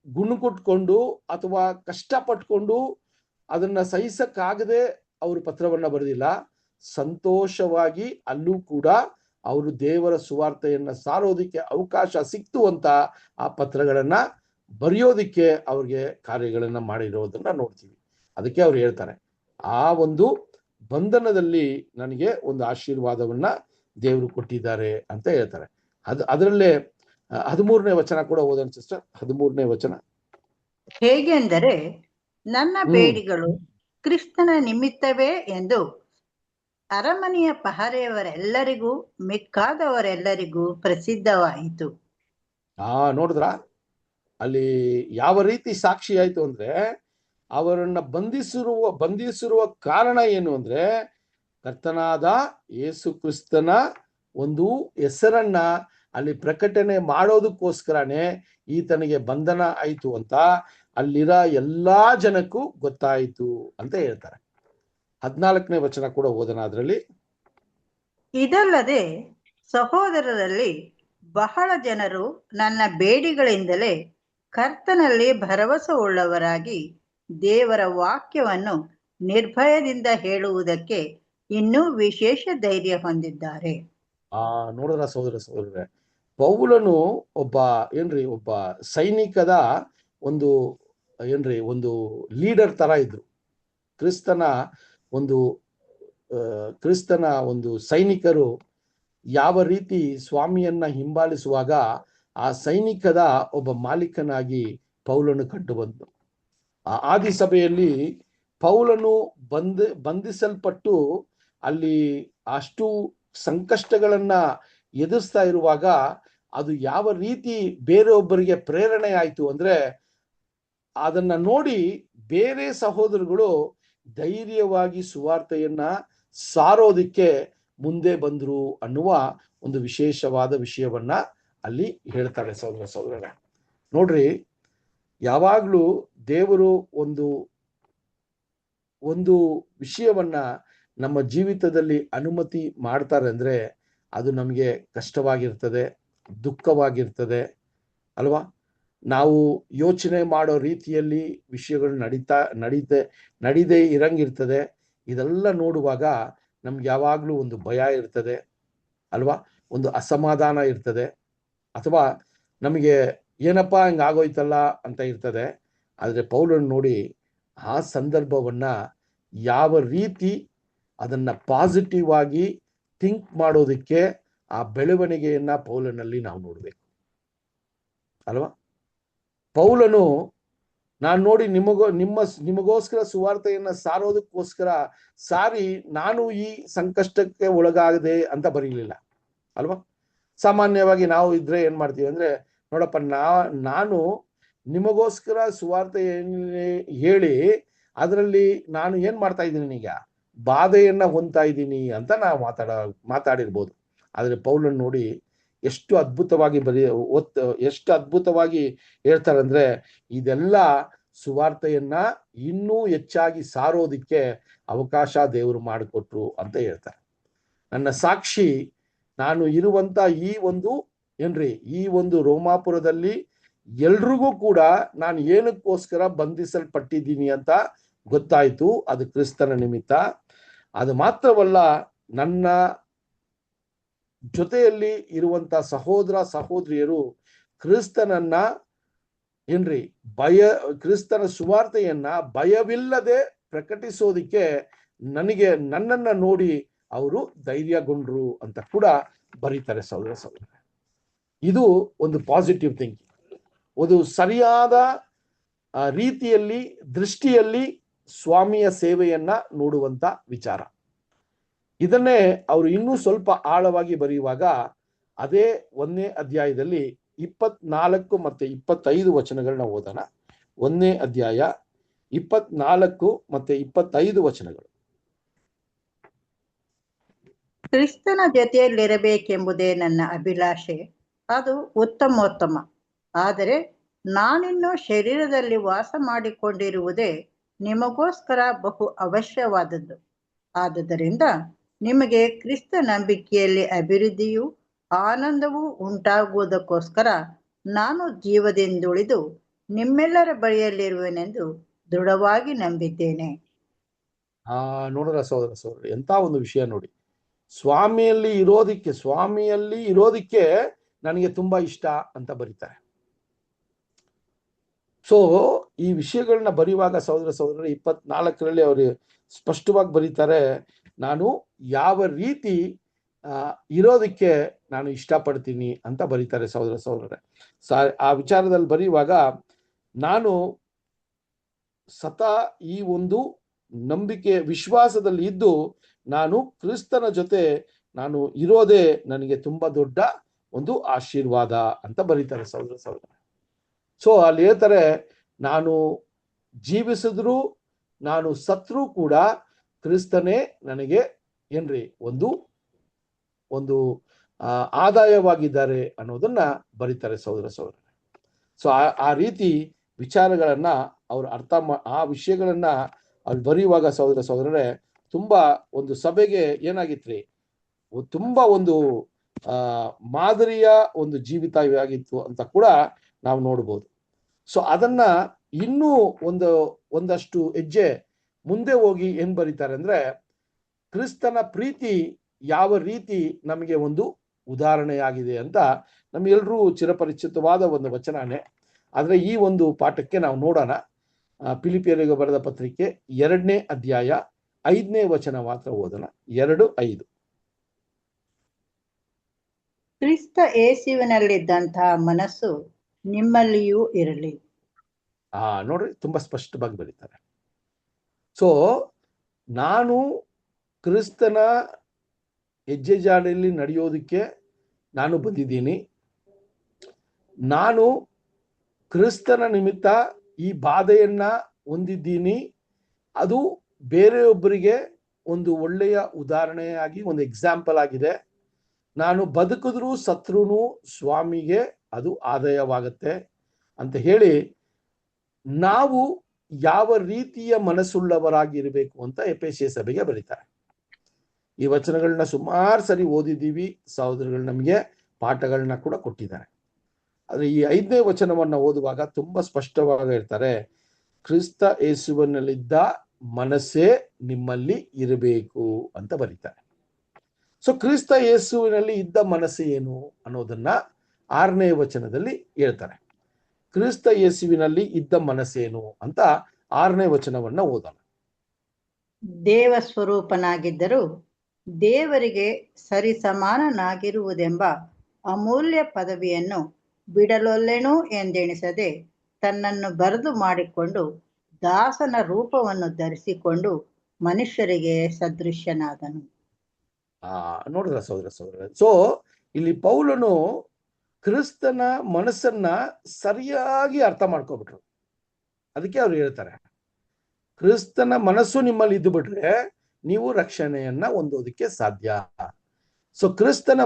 ಗುಣಕೊಟ್ಕೊಂಡು ಅಥವಾ ಕಷ್ಟಪಟ್ಕೊಂಡು ಅದನ್ನ ಸಹಿಸಕ್ಕಾಗದೆ ಅವರು ಪತ್ರವನ್ನ ಬರೆದಿಲ್ಲ. ಸಂತೋಷವಾಗಿ ಅಲ್ಲೂ ಕೂಡ ಅವರು ದೇವರ ಸುವಾರ್ತೆಯನ್ನ ಸಾರೋದಿಕ್ಕೆ ಅವಕಾಶ ಸಿಕ್ತು ಅಂತ ಆ ಪತ್ರಗಳನ್ನ ಬರೆಯೋದಿಕ್ಕೆ ಅವ್ರಿಗೆ ಕಾರ್ಯಗಳನ್ನ ಮಾಡಿರೋದನ್ನ ನೋಡ್ತೀವಿ. ಅದಕ್ಕೆ ಅವ್ರು ಹೇಳ್ತಾರೆ, ಆ ಒಂದು ಬಂಧನದಲ್ಲಿ ನನಗೆ ಒಂದು ಆಶೀರ್ವಾದವನ್ನ ದೇವರು ಕೊಟ್ಟಿದ್ದಾರೆ ಅಂತ ಹೇಳ್ತಾರೆ. ಅದರಲ್ಲೇ 13ನೇ ವಚನ ಕೂಡ ಓದೋಣ ಸಿಸ್ಟರ್. 13ನೇ ವಚನ. ಹೇಗೆಂದರೆ, ನನ್ನ ಬೇಡಿಗಳು ಕ್ರಿಸ್ತನ ನಿಮಿತ್ತವೇ ಎಂದು ಅರಮನೆಯ ಪಹರೆಯವರೆಲ್ಲರಿಗೂ ಮಿಕ್ಕಾದವರೆಲ್ಲರಿಗೂ ಪ್ರಸಿದ್ಧವಾಯಿತು. ನೋಡಿದ್ರ ಅಲ್ಲಿ ಯಾವ ರೀತಿ ಸಾಕ್ಷಿ ಆಯ್ತು ಅಂದ್ರೆ, ಅವರನ್ನ ಬಂಧಿಸಿರುವ ಕಾರಣ ಏನು ಅಂದ್ರೆ, ಕರ್ತನಾದ ಯೇಸು ಕ್ರಿಸ್ತನ ಒಂದು ಹೆಸರನ್ನ ಅಲ್ಲಿ ಪ್ರಕಟಣೆ ಮಾಡೋದಕ್ಕೋಸ್ಕರನೇ ಈತನಿಗೆ ಬಂಧನ ಆಯ್ತು ಅಂತ ಅಲ್ಲಿರೋ ಎಲ್ಲಾ ಜನಕ್ಕೂ ಗೊತ್ತಾಯ್ತು ಅಂತ ಹೇಳ್ತಾರೆ. 14ನೇ ವಚನ ಕೂಡ ಓದೋಣ ಅದರಲ್ಲಿ. ಇದಲ್ಲದೆ ಸಹೋದರರಲ್ಲಿ ಬಹಳ ಜನರು ನನ್ನ ಬೇಡಿಗಳಿಂದಲೇ ಕರ್ತನಲ್ಲಿ ಭರವಸೆ ಉಳ್ಳವರಾಗಿ ದೇವರ ವಾಕ್ಯವನ್ನು ನಿರ್ಭಯದಿಂದ ಹೇಳುವುದಕ್ಕೆ ಇನ್ನೂ ವಿಶೇಷ ಧೈರ್ಯ ಹೊಂದಿದ್ದಾರೆ. ನೋಡಿದ್ರ ಸಹೋದರರೇ, ಪೌಲನು ಒಬ್ಬ ಸೈನಿಕದ ಒಂದು ಲೀಡರ್ ತರ ಇದ್ರು. ಕ್ರಿಸ್ತನ ಒಂದು ಸೈನಿಕರು ಯಾವ ರೀತಿ ಸ್ವಾಮಿಯನ್ನ ಹಿಂಬಾಲಿಸುವಾಗ ಆ ಸೈನಿಕದ ಒಬ್ಬ ಮಾಲೀಕನಾಗಿ ಪೌಲನು ಕಂಡು ಬಂದು, ಆ ಆದಿಸಭೆಯಲ್ಲಿ ಪೌಲನು ಬಂಧಿಸಲ್ಪಟ್ಟು ಅಲ್ಲಿ ಅಷ್ಟು ಸಂಕಷ್ಟಗಳನ್ನ ಎದುರಿಸ್ತಾ ಇರುವಾಗ ಅದು ಯಾವ ರೀತಿ ಬೇರೆಯೊಬ್ಬರಿಗೆ ಪ್ರೇರಣೆ ಆಯ್ತು ಅಂದ್ರೆ, ಅದನ್ನ ನೋಡಿ ಬೇರೆ ಸಹೋದರಗಳು ಧೈರ್ಯವಾಗಿ ಸುವಾರ್ತೆಯನ್ನ ಸಾರೋದಿಕ್ಕೆ ಮುಂದೆ ಬಂದ್ರು ಅನ್ನುವ ಒಂದು ವಿಶೇಷವಾದ ವಿಷಯವನ್ನ ಅಲ್ಲಿ ಹೇಳ್ತಾರೆ ಸಹೋದರ. ನೋಡ್ರಿ, ಯಾವಾಗ್ಲೂ ದೇವರು ಒಂದು ವಿಷಯವನ್ನ ನಮ್ಮ ಜೀವಿತದಲ್ಲಿ ಅನುಮತಿ ಮಾಡ್ತಾರೆ ಅಂದ್ರೆ ಅದು ನಮಗೆ ಕಷ್ಟವಾಗಿರ್ತದೆ, ದುಃಖವಾಗಿರ್ತದೆ ಅಲ್ವಾ. ನಾವು ಯೋಚನೆ ಮಾಡೋ ರೀತಿಯಲ್ಲಿ ವಿಷಯಗಳು ನಡೀದೇ ಇರಂಗಿರ್ತದೆ. ಇದೆಲ್ಲ ನೋಡುವಾಗ ನಮ್ಗೆ ಯಾವಾಗ್ಲೂ ಒಂದು ಭಯ ಇರ್ತದೆ ಅಲ್ವಾ, ಒಂದು ಅಸಮಾಧಾನ ಇರ್ತದೆ, ಅಥವಾ ನಮಗೆ ಏನಪ್ಪಾ ಹಿಂಗಾಗೋಯ್ತಲ್ಲ ಅಂತ ಇರ್ತದೆ. ಆದ್ರೆ ಪೌಲನ್ ನೋಡಿ ಆ ಸಂದರ್ಭವನ್ನ ಯಾವ ರೀತಿ ಅದನ್ನ ಪಾಸಿಟಿವ್ ಆಗಿ ಥಿಂಕ್ ಮಾಡೋದಕ್ಕೆ ಆ ಬೆಳವಣಿಗೆಯನ್ನ ಪೌಲನಲ್ಲಿ ನಾವು ನೋಡ್ಬೇಕು ಅಲ್ವಾ. ಪೌಲನು ನಾನು ನೋಡಿ ನಿಮಗೋಸ್ಕರ ಸುವಾರ್ತೆಯನ್ನ ಸಾರೋದಕ್ಕೋಸ್ಕರ ನಾನು ಈ ಸಂಕಷ್ಟಕ್ಕೆ ಒಳಗಾಗದೆ ಅಂತ ಬರೀಲಿಲ್ಲ ಅಲ್ವಾ. ಸಾಮಾನ್ಯವಾಗಿ ನಾವು ಇದ್ರೆ ಏನ್ ಮಾಡ್ತೀವಿ ಅಂದ್ರೆ, ನೋಡಪ್ಪ ನಾನು ನಿಮಗೋಸ್ಕರ ಸುವಾರ್ತೆ ಹೇಳಿ ಅದರಲ್ಲಿ ನಾನು ಏನ್ ಮಾಡ್ತಾ ಇದ್ದೀನಿ, ಈಗ ಬಾಧೆಯನ್ನ ಹೊಂದ್ತಾ ಇದ್ದೀನಿ ಅಂತ ನಾವು ಮಾತಾಡಿರ್ಬೋದು. ಆದ್ರೆ ಪೌಲನ್ ನೋಡಿ ಎಷ್ಟು ಅದ್ಭುತವಾಗಿ ಎಷ್ಟು ಅದ್ಭುತವಾಗಿ ಹೇಳ್ತಾರೆ ಅಂದ್ರೆ, ಇದೆಲ್ಲ ಸುವಾರ್ತೆಯನ್ನ ಇನ್ನೂ ಹೆಚ್ಚಾಗಿ ಸಾರೋದಿಕ್ಕೆ ಅವಕಾಶ ದೇವರು ಮಾಡಿಕೊಟ್ರು ಅಂತ ಹೇಳ್ತಾರೆ. ನನ್ನ ಸಾಕ್ಷಿ ನಾನು ಇರುವಂತ ಈ ಒಂದು ರೋಮಾಪುರದಲ್ಲಿ ಎಲ್ರಿಗೂ ಕೂಡ ನಾನು ಏನಕ್ಕೋಸ್ಕರ ಬಂಧಿಸಲ್ಪಟ್ಟಿದ್ದೀನಿ ಅಂತ ಗೊತ್ತಾಯ್ತು. ಅದು ಕ್ರಿಸ್ತನ ನಿಮಿತ್ತ. ಅದು ಮಾತ್ರವಲ್ಲ, ನನ್ನ ಜೊತೆಯಲ್ಲಿ ಇರುವಂತ ಸಹೋದರ ಸಹೋದರಿಯರು ಕ್ರಿಸ್ತನ ಸುವಾರ್ತೆಯನ್ನ ಭಯವಿಲ್ಲದೆ ಪ್ರಕಟಿಸೋದಿಕ್ಕೆ ನನ್ನನ್ನ ನೋಡಿ ಅವರು ಧೈರ್ಯಗೊಂಡ್ರು ಅಂತ ಕೂಡ ಬರೀತಾರೆ ಸಹೋದರ. ಇದು ಒಂದು ಪಾಸಿಟಿವ್ ಥಿಂಕಿಂಗ್, ಒಂದು ಸರಿಯಾದ ರೀತಿಯಲ್ಲಿ ದೃಷ್ಟಿಯಲ್ಲಿ ಸ್ವಾಮಿಯ ಸೇವೆಯನ್ನ ನೋಡುವಂತ ವಿಚಾರ. ಇದನ್ನೇ ಅವರು ಇನ್ನೂ ಸ್ವಲ್ಪ ಆಳವಾಗಿ ಬರೆಯುವಾಗ ಅದೇ 1ನೇ ಅಧ್ಯಾಯದಲ್ಲಿ 24 ಮತ್ತೆ 25 ವಚನಗಳನ್ನ ಓದೋಣ. 1ನೇ ಅಧ್ಯಾಯ 24 ಮತ್ತೆ 25 ವಚನಗಳು. ಕ್ರಿಸ್ತನ ಜೊತೆಯಲ್ಲಿರಬೇಕೆಂಬುದೇ ನನ್ನ ಅಭಿಲಾಷೆ, ಅದು ಉತ್ತಮೋತ್ತಮ. ಆದರೆ ನಾನಿನ್ನು ಶರೀರದಲ್ಲಿ ವಾಸ ಮಾಡಿಕೊಂಡಿರುವುದೇ ನಿಮಗೋಸ್ಕರ ಬಹು ಅವಶ್ಯವಾದದ್ದು. ಆದುದರಿಂದ ನಿಮಗೆ ಕ್ರಿಸ್ತ ನಂಬಿಕೆಯಲ್ಲಿ ಅಭಿವೃದ್ಧಿಯೂ ಆನಂದವೂ ಉಂಟಾಗುವುದಕ್ಕೋಸ್ಕರ ನಾನು ಜೀವದಿಂದುಳಿದು ನಿಮ್ಮೆಲ್ಲರ ಬಳಿಯಲ್ಲಿರುವೆನೆಂದು ದೃಢವಾಗಿ ನಂಬಿದ್ದೇನೆ. ನೋಡ್ರ ಸಹೋದರ, ಎಂತ ಒಂದು ವಿಷಯ ನೋಡಿ. ಸ್ವಾಮಿಯಲ್ಲಿ ಇರೋದಿಕ್ಕೆ ನನಗೆ ತುಂಬಾ ಇಷ್ಟ ಅಂತ ಬರೀತಾರೆ. ಸೊ ಈ ವಿಷಯಗಳನ್ನ ಬರೆಯುವಾಗ ಸಹೋದರ 24ರಲ್ಲಿ ಅವರು ಸ್ಪಷ್ಟವಾಗಿ ಬರೀತಾರೆ, ನಾನು ಯಾವ ರೀತಿ ಇರೋದಕ್ಕೆ ನಾನು ಇಷ್ಟಪಡ್ತೀನಿ ಅಂತ ಬರೀತಾರೆ ಸಹೋದರರೇ. ಆ ವಿಚಾರದಲ್ಲಿ ಬರೆಯುವಾಗ, ನಾನು ಈ ಒಂದು ನಂಬಿಕೆ ವಿಶ್ವಾಸದಲ್ಲಿ ಇದ್ದು ನಾನು ಕ್ರಿಸ್ತನ ಜೊತೆ ನಾನು ಇರೋದೇ ನನಗೆ ತುಂಬಾ ದೊಡ್ಡ ಒಂದು ಆಶೀರ್ವಾದ ಅಂತ ಬರೀತಾರೆ ಸಹೋದರ. ಸೊ ಅಲ್ಲಿ ಹೇಳ್ತಾರೆ, ನಾನು ಜೀವಿಸಿದ್ರು ನಾನು ಸತ್ರು ಕೂಡ ಕ್ರಿಸ್ತನೇ ನನಗೆ ಒಂದು ಆದಾಯವಾಗಿದ್ದಾರೆ ಅನ್ನೋದನ್ನ ಬರೀತಾರೆ ಸಹೋದರ. ಸೊ ಆ ರೀತಿ ವಿಚಾರಗಳನ್ನ ಅವ್ರು ಆ ವಿಷಯಗಳನ್ನ ಅವ್ರು ಬರೆಯುವಾಗ ಸಹೋದರರೇ ತುಂಬಾ ಒಂದು ಸಭೆಗೆ ಏನಾಗಿತ್ರಿ, ತುಂಬಾ ಒಂದು ಮಾದರಿಯ ಒಂದು ಜೀವಿತವಾಗಿತ್ತು ಅಂತ ಕೂಡ ನಾವು ನೋಡ್ಬೋದು. ಸೊ ಅದನ್ನ ಇನ್ನೂ ಒಂದಷ್ಟು ಹೆಜ್ಜೆ ಮುಂದೆ ಹೋಗಿ ಏನ್ ಬರೀತಾರೆ ಅಂದ್ರೆ, ಕ್ರಿಸ್ತನ ಪ್ರೀತಿ ಯಾವ ರೀತಿ ನಮಗೆ ಒಂದು ಉದಾಹರಣೆಯಾಗಿದೆ ಅಂತ ನಮ್ಗೆಲ್ರೂ ಚಿರಪರಿಚಿತವಾದ ಒಂದು ವಚನನೇ. ಆದ್ರೆ ಈ ಒಂದು ಪಾಠಕ್ಕೆ ನಾವು ನೋಡೋಣ. ಫಿಲಿಪಿಯರಿಗೆ ಬರೆದ ಪತ್ರಿಕೆ 2ನೇ ಅಧ್ಯಾಯ 5ನೇ ವಚನ ಮಾತ್ರ ಓದೋಣ. 2:5. ಕ್ರಿಸ್ತ ಯೇಸುವಿನಲ್ಲಿದ್ದಂತಹ ಮನಸ್ಸು ನಿಮ್ಮಲ್ಲಿಯೂ ಇರಲಿ. ನೋಡ್ರಿ, ತುಂಬಾ ಸ್ಪಷ್ಟವಾಗಿ ಬರೀತಾರೆ. ಸೊ ನಾನು ಕ್ರಿಸ್ತನ ಹೆಜ್ಜೆ ಜಾಡಿಯಲ್ಲಿ ನಡೆಯೋದಕ್ಕೆ ನಾನು ಬಂದಿದ್ದೀನಿ. ನಾನು ಕ್ರಿಸ್ತನ ನಿಮಿತ್ತ ಈ ಬಾಧೆಯನ್ನ ಹೊಂದಿದ್ದೀನಿ. ಅದು ಬೇರೆಯೊಬ್ಬರಿಗೆ ಒಂದು ಒಳ್ಳೆಯ ಉದಾಹರಣೆಯಾಗಿ ಒಂದು ಎಕ್ಸಾಂಪಲ್ ಆಗಿದೆ. ನಾನು ಬದುಕಿದ್ರು ಸತ್ರುನು ಸ್ವಾಮಿಗೆ ಅದು ಆದಾಯವಾಗುತ್ತೆ ಅಂತ ಹೇಳಿ, ನಾವು ಯಾವ ರೀತಿಯ ಮನಸ್ಸುಳ್ಳವರಾಗಿರ್ಬೇಕು ಅಂತ ಎಫೆಸ ಸಭೆಗೆ ಬರೀತಾರೆ. ಈ ವಚನಗಳನ್ನ ಸುಮಾರು ಸರಿ ಓದಿದ್ದೀವಿ ಸಹೋದರಗಳು, ನಮಗೆ ಪಾಠಗಳನ್ನ ಕೂಡ ಕೊಟ್ಟಿದ್ದಾರೆ. ಆದ್ರೆ ಈ 5ನೇ ವಚನವನ್ನ ಓದುವಾಗ ತುಂಬಾ ಸ್ಪಷ್ಟವಾಗಿ ಹೇಳ್ತಾರೆ, ಕ್ರಿಸ್ತ ಯೇಸುವಿನಲ್ಲಿದ್ದ ಮನಸ್ಸೇ ನಿಮ್ಮಲ್ಲಿ ಇರಬೇಕು ಅಂತ ಬರೀತಾರೆ. ಸೊ ಕ್ರಿಸ್ತ ಯೇಸುವಿನಲ್ಲಿ ಇದ್ದ ಮನಸ್ಸು ಏನು ಅನ್ನೋದನ್ನ 6ನೇ ವಚನದಲ್ಲಿ ಹೇಳ್ತಾರೆ. ಕ್ರಿಸ್ತ ಯೇಸುವಿನಲ್ಲಿ ಇದ್ದ ಮನಸ್ಸೇನು ಅಂತ 6ನೇ ವಚನವನ್ನ ಓದೋಣ. ದೇವ ಸ್ವರೂಪನಾಗಿದ್ದರೂ ದೇವರಿಗೆ ಸರಿ ಸಮಾನನಾಗಿರುವುದೆಂಬ ಅಮೂಲ್ಯ ಪದವಿಯನ್ನು ಬಿಡಲೊಲ್ಲೆನು ಎಂದೆಣಿಸದೆ ತನ್ನನ್ನು ಬರೆದು ಮಾಡಿಕೊಂಡು ದಾಸನ ರೂಪವನ್ನು ಧರಿಸಿಕೊಂಡು ಮನುಷ್ಯರಿಗೆ ಸದೃಶ್ಯನಾದನು. ನೋಡಿದ್ರ ಸಹೋದರ. ಸೊ ಇಲ್ಲಿ ಪೌಲನು ಕ್ರಿಸ್ತನ ಮನಸ್ಸನ್ನ ಸರಿಯಾಗಿ ಅರ್ಥ ಮಾಡ್ಕೊಬಿಟ್ರು. ಅದಕ್ಕೆ ಅವ್ರು ಹೇಳ್ತಾರೆ, ಕ್ರಿಸ್ತನ ಮನಸ್ಸು ನಿಮ್ಮಲ್ಲಿ ಇದ್ದು ಬಿಟ್ರೆ ನೀವು ರಕ್ಷಣೆಯನ್ನ ಹೊಂದೋದಕ್ಕೆ ಸಾಧ್ಯ. ಸೊ ಕ್ರಿಸ್ತನ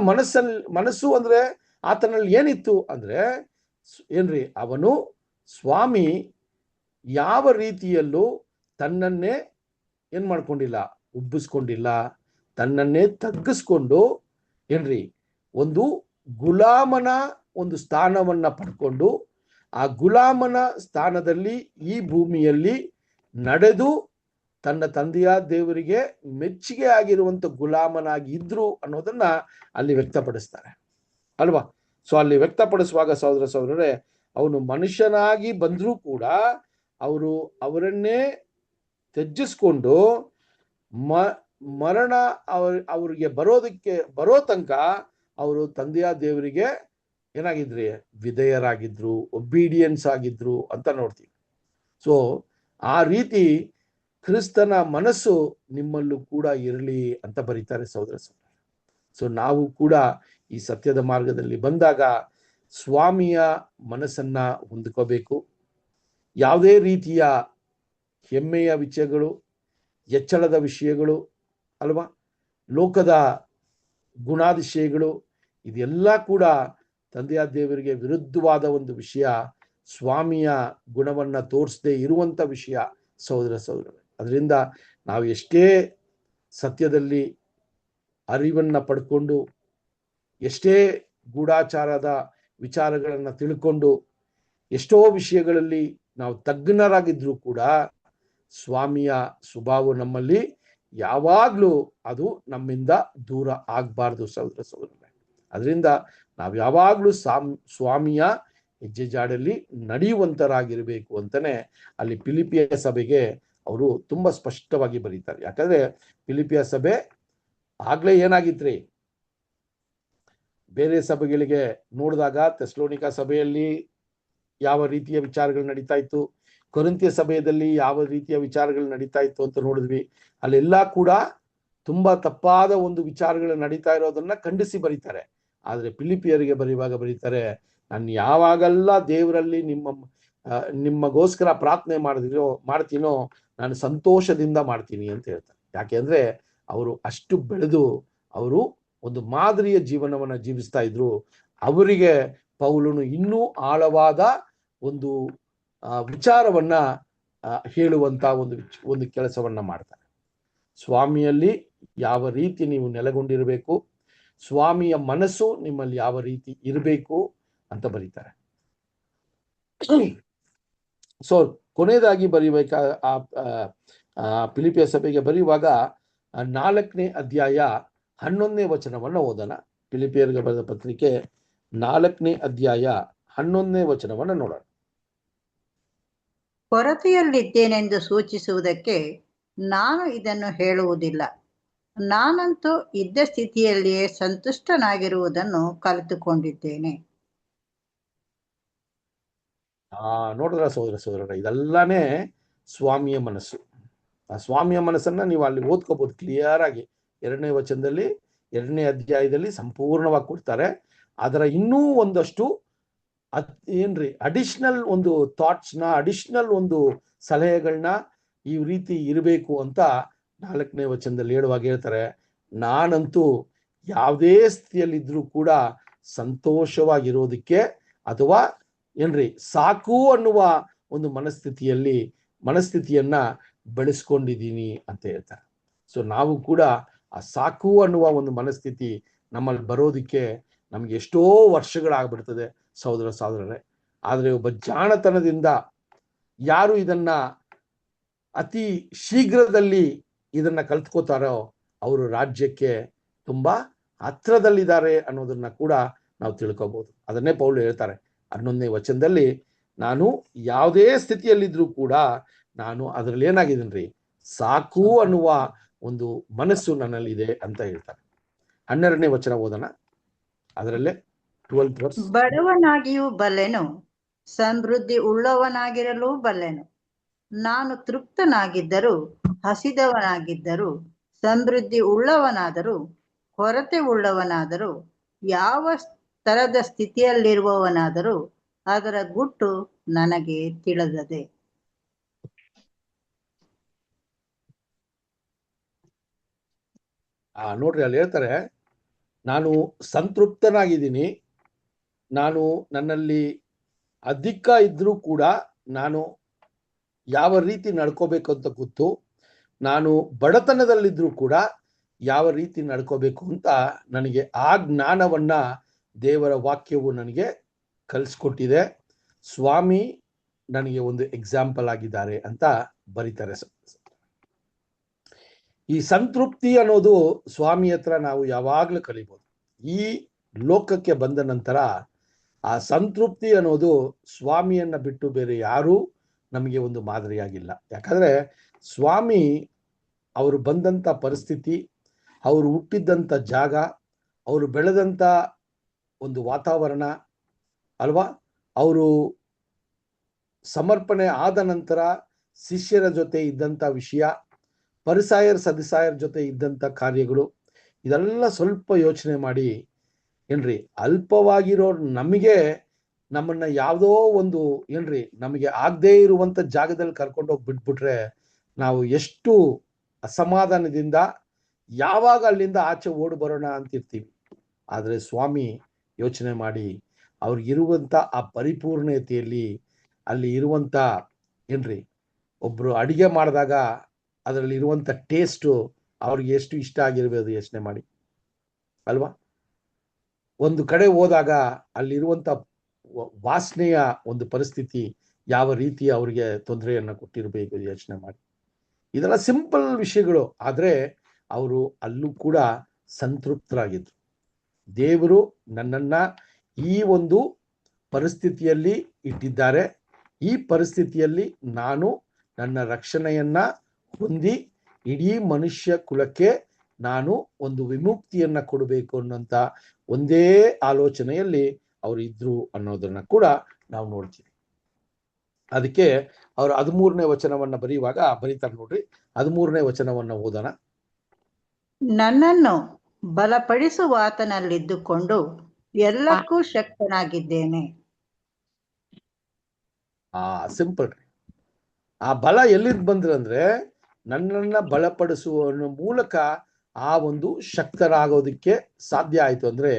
ಮನಸ್ಸು ಅಂದ್ರೆ ಆತನಲ್ಲಿ ಏನಿತ್ತು ಅಂದ್ರೆ ಏನ್ರಿ, ಅವನು ಸ್ವಾಮಿ ಯಾವ ರೀತಿಯಲ್ಲೂ ತನ್ನನ್ನೇ ಏನ್ ಮಾಡ್ಕೊಂಡಿಲ್ಲ, ಉಬ್ಬಿಸ್ಕೊಂಡಿಲ್ಲ, ತನ್ನನ್ನೇ ತಗ್ಗಿಸ್ಕೊಂಡು ಏನ್ರಿ ಒಂದು ಗುಲಾಮನ ಒಂದು ಸ್ಥಾನವನ್ನ ಪಡ್ಕೊಂಡು ಆ ಗುಲಾಮನ ಸ್ಥಾನದಲ್ಲಿ ಈ ಭೂಮಿಯಲ್ಲಿ ನಡೆದು ತನ್ನ ತಂದೆಯ ದೇವರಿಗೆ ಮೆಚ್ಚುಗೆ ಆಗಿರುವಂತ ಗುಲಾಮನಾಗಿ ಇದ್ರು ಅನ್ನೋದನ್ನ ಅಲ್ಲಿ ವ್ಯಕ್ತಪಡಿಸ್ತಾರೆ ಅಲ್ವಾ. ಸೊ ಅಲ್ಲಿ ವ್ಯಕ್ತಪಡಿಸುವಾಗ ಸಹೋದರ ಸಹೋದರರೇ, ಅವನು ಮನುಷ್ಯನಾಗಿ ಬಂದ್ರೂ ಕೂಡ ಅವರನ್ನೇ ತ್ಯಜಿಸ್ಕೊಂಡು ಮರಣ ಅವ್ರಿಗೆ ಬರೋ ತನಕ ಅವರು ತಂದೆಯ ದೇವರಿಗೆ ಏನಾಗಿದ್ರಿ, ವಿಧೇಯರಾಗಿದ್ರು, ಒಬೀಡಿಯನ್ಸ್ ಆಗಿದ್ರು ಅಂತ ನೋಡ್ತೀವಿ. ಸೊ ಆ ರೀತಿ ಕ್ರಿಸ್ತನ ಮನಸ್ಸು ನಿಮ್ಮಲ್ಲೂ ಕೂಡ ಇರಲಿ ಅಂತ ಬರೀತಾರೆ ಸಹೋದರ ಸಹೋದರ. ಸೊ ನಾವು ಕೂಡ ಈ ಸತ್ಯದ ಮಾರ್ಗದಲ್ಲಿ ಬಂದಾಗ ಸ್ವಾಮಿಯ ಮನಸ್ಸನ್ನ ಹೊಂದ್ಕೋಬೇಕು. ಯಾವುದೇ ರೀತಿಯ ಹೆಮ್ಮೆಯ ವಿಷಯಗಳು, ಎಚ್ಚಳದ ವಿಷಯಗಳು ಅಲ್ವಾ, ಲೋಕದ ಗುಣಾತಿಶಯಗಳು, ಇದೆಲ್ಲ ಕೂಡ ತಂದೆಯ ದೇವರಿಗೆ ವಿರುದ್ಧವಾದ ಒಂದು ವಿಷಯ, ಸ್ವಾಮಿಯ ಗುಣವನ್ನ ತೋರಿಸದೇ ಇರುವಂತ ವಿಷಯ ಸಹೋದರ ಸಹೋದರರೇ. ಅದರಿಂದ ನಾವು ಎಷ್ಟೇ ಸತ್ಯದಲ್ಲಿ ಅರಿವನ್ನ ಪಡ್ಕೊಂಡು, ಎಷ್ಟೇ ಗೂಢಾಚಾರದ ವಿಚಾರಗಳನ್ನ ತಿಳ್ಕೊಂಡು, ಎಷ್ಟೋ ವಿಷಯಗಳಲ್ಲಿ ನಾವು ತಜ್ಞರಾಗಿದ್ರು ಕೂಡ ಸ್ವಾಮಿಯ ಸ್ವಭಾವ ನಮ್ಮಲ್ಲಿ ಯಾವಾಗ್ಲೂ ಅದು ನಮ್ಮಿಂದ ದೂರ ಆಗ್ಬಾರ್ದು ಸಹೋದರ ಸಹೋದರರೇ. ಅದರಿಂದ ನಾವು ಯಾವಾಗ್ಲೂ ಸ್ವಾಮಿಯ ಹೆಜ್ಜೆ ಜಾಡಲ್ಲಿ ನಡೆಯುವಂತರಾಗಿರ್ಬೇಕು ಅಂತಾನೆ ಅಲ್ಲಿ ಫಿಲಿಪಿಯ ಸಭೆಗೆ ಅವರು ತುಂಬಾ ಸ್ಪಷ್ಟವಾಗಿ ಬರೀತಾರೆ. ಯಾಕಂದ್ರೆ ಫಿಲಿಪಿಯ ಸಭೆ ಆಗ್ಲೇ ಏನಾಗಿತ್ರಿ, ಬೇರೆ ಸಭೆಗಳಿಗೆ ನೋಡಿದಾಗ ಥೆಸಲೋನಿಕ ಸಭೆಯಲ್ಲಿ ಯಾವ ರೀತಿಯ ವಿಚಾರಗಳು ನಡೀತಾ ಇತ್ತು, ಕೊರಿಂಥಿಯ ಸಭೆಯಲ್ಲಿ ಯಾವ ರೀತಿಯ ವಿಚಾರಗಳು ನಡೀತಾ ಇತ್ತು ಅಂತ ನೋಡಿದ್ವಿ. ಅಲ್ಲೆಲ್ಲ ಕೂಡ ತುಂಬಾ ತಪ್ಪಾದ ಒಂದು ವಿಚಾರಗಳು ನಡೀತಾ ಇರೋದನ್ನ ಖಂಡಿಸಿ ಬರೀತಾರೆ. ಆದ್ರೆ ಫಿಲಿಪಿಯರಿಗೆ ಬರೆಯುವಾಗ ಬರೀತಾರೆ, ನಾನು ಯಾವಾಗೆಲ್ಲ ದೇವರಲ್ಲಿ ನಿಮ್ಮಗೋಸ್ಕರ ಪ್ರಾರ್ಥನೆ ಮಾಡ್ತೀನೋ ನಾನು ಸಂತೋಷದಿಂದ ಮಾಡ್ತೀನಿ ಅಂತ ಹೇಳ್ತಾರೆ. ಯಾಕೆಂದ್ರೆ ಅವರು ಅಷ್ಟು ಬೆಳೆದು ಅವರು ಒಂದು ಮಾದರಿಯ ಜೀವನವನ್ನ ಜೀವಿಸ್ತಾ ಇದ್ರು. ಅವರಿಗೆ ಪೌಲನು ಇನ್ನೂ ಆಳವಾದ ಒಂದು ವಿಚಾರವನ್ನ ಹೇಳುವಂತ ಒಂದು ಕೆಲಸವನ್ನ ಮಾಡ್ತಾರೆ. ಸ್ವಾಮಿಯಲ್ಲಿ ಯಾವ ರೀತಿ ನೀವು ನೆಲೆಗೊಂಡಿರಬೇಕು, ಸ್ವಾಮಿಯ ಮನಸ್ಸು ನಿಮ್ಮಲ್ಲಿ ಯಾವ ರೀತಿ ಇರಬೇಕು ಅಂತ ಬರೀತಾರೆ. ಸೊ ಕೊನೆಯದಾಗಿ ಬರೀಬೇಕ ಫಿಲಿಪಿಯ ಸಭೆಗೆ ಬರೆಯುವಾಗ 4ನೇ ಅಧ್ಯಾಯ 11ನೇ ವಚನವನ್ನ ಓದೋಣ. ಫಿಲಿಪಿಯರಿಗೆ ಬರೆದ ಪತ್ರಿಕೆ 4ನೇ ಅಧ್ಯಾಯ 11ನೇ ವಚನವನ್ನ ನೋಡೋಣ. ಕೊರತೆಯಲ್ಲಿದ್ದೇನೆಂದು ಸೂಚಿಸುವುದಕ್ಕೆ ನಾನು ಇದನ್ನು ಹೇಳುವುದಿಲ್ಲ. ನಾನಂತೂ ಇದ್ದ ಸ್ಥಿತಿಯಲ್ಲಿಯೇ ಸಂತುಷ್ಟನಾಗಿರುವುದನ್ನು ಕಲಿತುಕೊಂಡಿದ್ದೇನೆ. ನೋಡಿದ್ರ ಸಹೋದರ ಸಹೋದರರ, ಇದೆಲ್ಲಾನೇ ಸ್ವಾಮಿಯ ಮನಸ್ಸು. ಆ ಸ್ವಾಮಿಯ ಮನಸ್ಸನ್ನ ನೀವು ಅಲ್ಲಿ ಓದ್ಕೋಬಹುದು ಕ್ಲಿಯರ್ ಆಗಿ. 2ನೇ ವಚನದಲ್ಲಿ 2ನೇ ಅಧ್ಯಾಯದಲ್ಲಿ ಸಂಪೂರ್ಣವಾಗಿ ಕೊಡ್ತಾರೆ. ಅದರ ಇನ್ನೂ ಒಂದಷ್ಟು ಅಡಿಷನಲ್ ಒಂದು ಥಾಟ್ಸ್ನ, ಅಡಿಷನಲ್ ಒಂದು ಸಲಹೆಗಳನ್ನ ಈ ರೀತಿ ಇರಬೇಕು ಅಂತ 4ನೇ ವಚನದಲ್ಲಿ ಹೇಳುವಾಗ ಹೇಳ್ತಾರೆ, ನಾನಂತೂ ಯಾವುದೇ ಸ್ಥಿತಿಯಲ್ಲಿದ್ರೂ ಕೂಡ ಸಂತೋಷವಾಗಿರೋದಕ್ಕೆ ಅಥವಾ ಸಾಕು ಅನ್ನುವ ಒಂದು ಮನಸ್ಥಿತಿಯನ್ನ ಬೆಳೆಸ್ಕೊಂಡಿದ್ದೀನಿ ಅಂತ ಹೇಳ್ತಾರೆ. ಸೊ ನಾವು ಕೂಡ ಆ ಸಾಕು ಅನ್ನುವ ಒಂದು ಮನಸ್ಥಿತಿ ನಮ್ಮಲ್ಲಿ ಬರೋದಕ್ಕೆ ನಮ್ಗೆ ಎಷ್ಟೋ ವರ್ಷಗಳಾಗ್ಬಿಡ್ತದೆ ಸಹೋದರ ಸಹೋದರರೇ. ಆದ್ರೆ ಒಬ್ಬ ಜಾಣತನದಿಂದ ಯಾರು ಇದನ್ನ ಅತಿ ಶೀಘ್ರದಲ್ಲಿ ಇದನ್ನ ಕಲ್ತ್ಕೋತಾರೋ ಅವರು ರಾಜ್ಯಕ್ಕೆ ತುಂಬಾ ಹತ್ರದಲ್ಲಿದ್ದಾರೆ ಅನ್ನೋದನ್ನ ಕೂಡ ನಾವು ತಿಳ್ಕೊಬಹುದು. ಅದನ್ನೇ ಪೌಲು ಹೇಳ್ತಾರೆ 11ನೇ ವಚನದಲ್ಲಿ, ನಾನು ಯಾವುದೇ ಸ್ಥಿತಿಯಲ್ಲಿದ್ರೂ ಕೂಡ ನಾನು ಅದರಲ್ಲಿ ಏನಾಗಿದ್ದೀನಿ, ಸಾಕು ಅನ್ನುವ ಒಂದು ಮನಸ್ಸು ನನ್ನಲ್ಲಿದೆ ಅಂತ ಹೇಳ್ತಾರೆ. 12ನೇ ವಚನ ಓದೋಣ. ಅದರಲ್ಲೇ 12 ವರ್ಷ. ಬಡವನಾಗಿಯೂ ಬಲ್ಲೆನು, ಸಮೃದ್ಧಿ ಉಳ್ಳವನಾಗಿರಲು ಬಲ್ಲೆನು. ನಾನು ತೃಪ್ತನಾಗಿದ್ದರೂ, ಹಸಿದವನಾಗಿದ್ದರೂ, ಸಮೃದ್ಧಿ ಉಳ್ಳವನಾದರೂ, ಕೊರತೆ ಉಳ್ಳವನಾದರೂ, ಯಾವ ತರದ ಸ್ಥಿತಿಯಲ್ಲಿರುವವನಾದರೂ ಅದರ ಗುಟ್ಟು ನನಗೆ ತಿಳಿದದೆ. ನೋಡ್ರಿ, ಅಲ್ಲಿ ಹೇಳ್ತಾರೆ, ನಾನು ಸಂತೃಪ್ತನಾಗಿದ್ದೀನಿ, ನಾನು ನನ್ನಲ್ಲಿ ಅಧಿಕ ಇದ್ರೂ ಕೂಡ ನಾನು ಯಾವ ರೀತಿ ನಡ್ಕೋಬೇಕು ಅಂತ ಗೊತ್ತು, ನಾನು ಬಡತನದಲ್ಲಿದ್ರೂ ಕೂಡ ಯಾವ ರೀತಿ ನಡ್ಕೋಬೇಕು ಅಂತ ನನಗೆ ಆ ಜ್ಞಾನವನ್ನ ದೇವರ ವಾಕ್ಯವು ನನಗೆ ಕಲಿಸ್ಕೊಟ್ಟಿದೆ. ಸ್ವಾಮಿ ನನಗೆ ಒಂದು ಎಕ್ಸಾಂಪಲ್ ಆಗಿದ್ದಾರೆ ಅಂತ ಬರೀತಾರೆ. ಈ ಸಂತೃಪ್ತಿ ಅನ್ನೋದು ಸ್ವಾಮಿ ಹತ್ರ ನಾವು ಯಾವಾಗಲೂ ಕಲಿಬೋದು. ಈ ಲೋಕಕ್ಕೆ ಬಂದ ನಂತರ ಆ ಸಂತೃಪ್ತಿ ಅನ್ನೋದು ಸ್ವಾಮಿಯನ್ನ ಬಿಟ್ಟು ಬೇರೆ ಯಾರೂ ನಮಗೆ ಒಂದು ಮಾದರಿಯಾಗಿಲ್ಲ. ಯಾಕಂದ್ರೆ ಸ್ವಾಮಿ ಅವರು ಬಂದಂಥ ಪರಿಸ್ಥಿತಿ, ಅವರು ಹುಟ್ಟಿದ್ದಂಥ ಜಾಗ, ಅವರು ಬೆಳೆದಂಥ ಒಂದು ವಾತಾವರಣ ಅಲ್ವಾ, ಅವರು ಸಮರ್ಪಣೆ ಆದ ನಂತರ ಶಿಷ್ಯರ ಜೊತೆ ಇದ್ದಂಥ ವಿಷಯ, ಪರಿಸಾಯರ್ ಸದಿಸಾಯರ್ ಜೊತೆ ಇದ್ದಂಥ ಕಾರ್ಯಗಳು, ಇದೆಲ್ಲ ಸ್ವಲ್ಪ ಯೋಚನೆ ಮಾಡಿ ಏನ್ರಿ, ಅಲ್ಪವಾಗಿರೋ ನಮಗೆ ನಮ್ಮನ್ನ ಯಾವುದೋ ಒಂದು ಏನ್ರಿ ನಮಗೆ ಆಗದೇ ಇರುವಂತ ಜಾಗದಲ್ಲಿ ಕರ್ಕೊಂಡೋಗಿ ಬಿಟ್ಬಿಟ್ರೆ ನಾವು ಎಷ್ಟು ಅಸಮಾಧಾನದಿಂದ ಯಾವಾಗ ಅಲ್ಲಿಂದ ಆಚೆ ಓಡಿ ಬರೋಣ ಅಂತಿರ್ತೀವಿ. ಆದರೆ ಸ್ವಾಮಿ ಯೋಚನೆ ಮಾಡಿ ಅವ್ರಿಗಿರುವಂತ ಆ ಪರಿಪೂರ್ಣತೆಯಲ್ಲಿ ಅಲ್ಲಿ ಇರುವಂತ ಏನ್ರಿ, ಒಬ್ರು ಅಡಿಗೆ ಮಾಡಿದಾಗ ಅದರಲ್ಲಿ ಇರುವಂತ ಟೇಸ್ಟು ಅವ್ರಿಗೆ ಎಷ್ಟು ಇಷ್ಟ ಆಗಿರ್ಬೋದು ಯೋಚನೆ ಮಾಡಿ ಅಲ್ವಾ. ಒಂದು ಕಡೆ ಹೋದಾಗ ಅಲ್ಲಿರುವಂತ ವಾಸನೆಯ ಒಂದು ಪರಿಸ್ಥಿತಿ ಯಾವ ರೀತಿ ಅವರಿಗೆ ತೊಂದರೆಯನ್ನು ಕೊಟ್ಟಿರಬೇಕು ಯೋಚನೆ ಮಾಡಿ. ಇದೆಲ್ಲ ಸಿಂಪಲ್ ವಿಷಯಗಳು, ಆದರೆ ಅವರು ಅಲ್ಲೂ ಕೂಡ ಸಂತೃಪ್ತರಾಗಿದ್ರು. ದೇವರು ನನ್ನನ್ನ ಈ ಒಂದು ಪರಿಸ್ಥಿತಿಯಲ್ಲಿ ಇಟ್ಟಿದ್ದಾರೆ, ಈ ಪರಿಸ್ಥಿತಿಯಲ್ಲಿ ನಾನು ನನ್ನ ರಕ್ಷಣೆಯನ್ನ ಹೊಂದಿ ಇಡೀ ಮನುಷ್ಯ ಕುಲಕ್ಕೆ ನಾನು ಒಂದು ವಿಮುಕ್ತಿಯನ್ನ ಕೊಡಬೇಕು ಅನ್ನೋಂಥ ಒಂದೇ ಆಲೋಚನೆಯಲ್ಲಿ ಅವರು ಇದ್ರು ಅನ್ನೋದನ್ನ ಕೂಡ ನಾವು ನೋಡ್ತೀವಿ. ಅದಕ್ಕೆ ಅವರು 13ನೇ ವಚನವನ್ನ ಬರೀತಾರೆ ನೋಡ್ರಿ. 13ನೇ ವಚನವನ್ನ ಓದೋಣ. ನನ್ನನ್ನು ಬಲಪಡಿಸುವಾತನಲ್ಲಿದ್ದುಕೊಂಡು ಎಲ್ಲಕ್ಕೂ ಶಕ್ತನಾಗಿದ್ದೇನೆ. ಸಿಂಪಲ್ ರೀ. ಆ ಬಲ ಎಲ್ಲಿದ್ ಬಂದ್ರಂದ್ರೆ ನನ್ನನ್ನ ಬಲಪಡಿಸುವ ಮೂಲಕ ಆ ಒಂದು ಶಕ್ತರಾಗೋದಕ್ಕೆ ಸಾಧ್ಯ ಆಯ್ತು ಅಂದ್ರೆ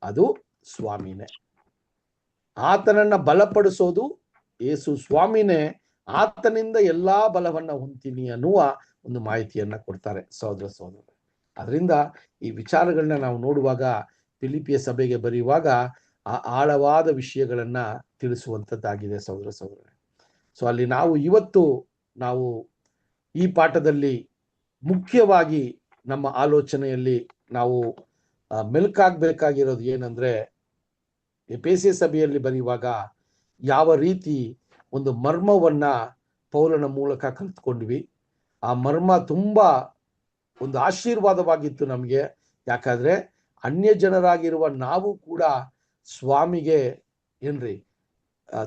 ಅದು ಸ್ವಾಮಿನೇ. ಆತನನ್ನ ಬಲಪಡಿಸೋದು ಯೇಸು ಸ್ವಾಮಿನೇ. ಆತನಿಂದ ಎಲ್ಲಾ ಬಲವನ್ನ ಹೊಂತೀನಿ ಅನ್ನುವ ಒಂದು ಮಾಹಿತಿಯನ್ನ ಕೊಡ್ತಾರೆ ಸಹೋದರ. ಅದರಿಂದ ಈ ವಿಚಾರಗಳನ್ನ ನಾವು ನೋಡುವಾಗ, ಫಿಲಿಪಿಯ ಸಭೆಗೆ ಬರೆಯುವಾಗ ಆ ಆಳವಾದ ವಿಷಯಗಳನ್ನ ತಿಳಿಸುವಂತದ್ದಾಗಿದೆ ಸಹೋದರ. ಸೊ ಅಲ್ಲಿ ನಾವು ಇವತ್ತು ಈ ಪಾಠದಲ್ಲಿ ಮುಖ್ಯವಾಗಿ ನಮ್ಮ ಆಲೋಚನೆಯಲ್ಲಿ ನಾವು ಮೆಲುಕಾಗಬೇಕಾಗಿರೋದು ಏನಂದ್ರೆ, ಎಫೆಸ ಸಭೆಯಲ್ಲಿ ಬರೆಯುವಾಗ ಯಾವ ರೀತಿ ಒಂದು ಮರ್ಮವನ್ನ ಪೌಲನ ಮೂಲಕ ಕಲ್ತ್ಕೊಂಡ್ವಿ. ಆ ಮರ್ಮ ತುಂಬಾ ಒಂದು ಆಶೀರ್ವಾದವಾಗಿತ್ತು ನಮಗೆ. ಯಾಕಂದ್ರೆ ಅನ್ಯ ಜನರಾಗಿರುವ ನಾವು ಕೂಡ ಸ್ವಾಮಿಗೆ ಏನ್ರಿ,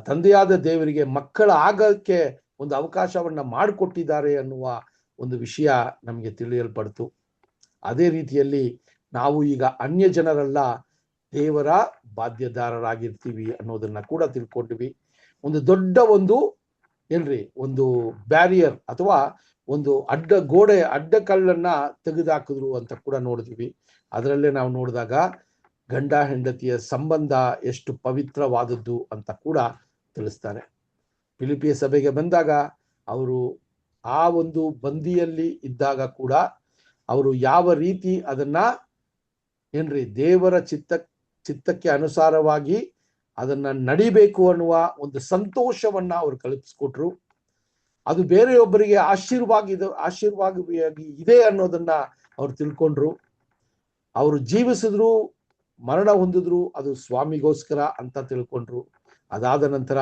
ತಂದೆಯಾದ ದೇವರಿಗೆ ಮಕ್ಕಳ ಆಗಕ್ಕೆ ಒಂದು ಅವಕಾಶವನ್ನ ಮಾಡಿಕೊಟ್ಟಿದ್ದಾರೆ ಅನ್ನುವ ಒಂದು ವಿಷಯ ನಮಗೆ ತಿಳಿಯಲ್ಪಡ್ತು. ಅದೇ ರೀತಿಯಲ್ಲಿ ನಾವು ಈಗ ಅನ್ಯ ಜನರಲ್ಲ, ದೇವರ ಬಾಧ್ಯದಾರರಾಗಿರ್ತೀವಿ ಅನ್ನೋದನ್ನ ಕೂಡ ತಿಳ್ಕೊಂಡ್ವಿ. ಒಂದು ದೊಡ್ಡ ಒಂದು ಬ್ಯಾರಿಯರ್ ಅಥವಾ ಒಂದು ಅಡ್ಡ ಕಲ್ಲನ್ನ ತೆಗೆದುಹಾಕಿದ್ರು ಅಂತ ಕೂಡ ನೋಡಿದ್ವಿ. ಅದರಲ್ಲೇ ನಾವು ನೋಡಿದಾಗ ಗಂಡ ಹೆಂಡತಿಯ ಸಂಬಂಧ ಎಷ್ಟು ಪವಿತ್ರವಾದದ್ದು ಅಂತ ಕೂಡ ತಿಳಿಸ್ತಾರೆ. ಫಿಲಿಪಿಯ ಸಭೆಗೆ ಬಂದಾಗ ಅವರು ಆ ಒಂದು ಬಂದಿಯಲ್ಲಿ ಇದ್ದಾಗ ಕೂಡ ಅವರು ಯಾವ ರೀತಿ ಅದನ್ನ ದೇವರ ಚಿತ್ತಕ್ಕೆ ಅನುಸಾರವಾಗಿ ಅದನ್ನ ನಡಿಬೇಕು ಅನ್ನುವ ಒಂದು ಸಂತೋಷವನ್ನ ಅವರು ಕಲ್ಪಿಸ್ಕೊಟ್ರು. ಅದು ಬೇರೆಯೊಬ್ಬರಿಗೆ ಆಶೀರ್ವಾದವಾಗಿ ಇದೆ ಅನ್ನೋದನ್ನ ಅವ್ರು ತಿಳ್ಕೊಂಡ್ರು. ಅವರು ಜೀವಿಸಿದ್ರು, ಮರಣ ಹೊಂದಿದ್ರು, ಅದು ಸ್ವಾಮಿಗೋಸ್ಕರ ಅಂತ ತಿಳ್ಕೊಂಡ್ರು. ಅದಾದ ನಂತರ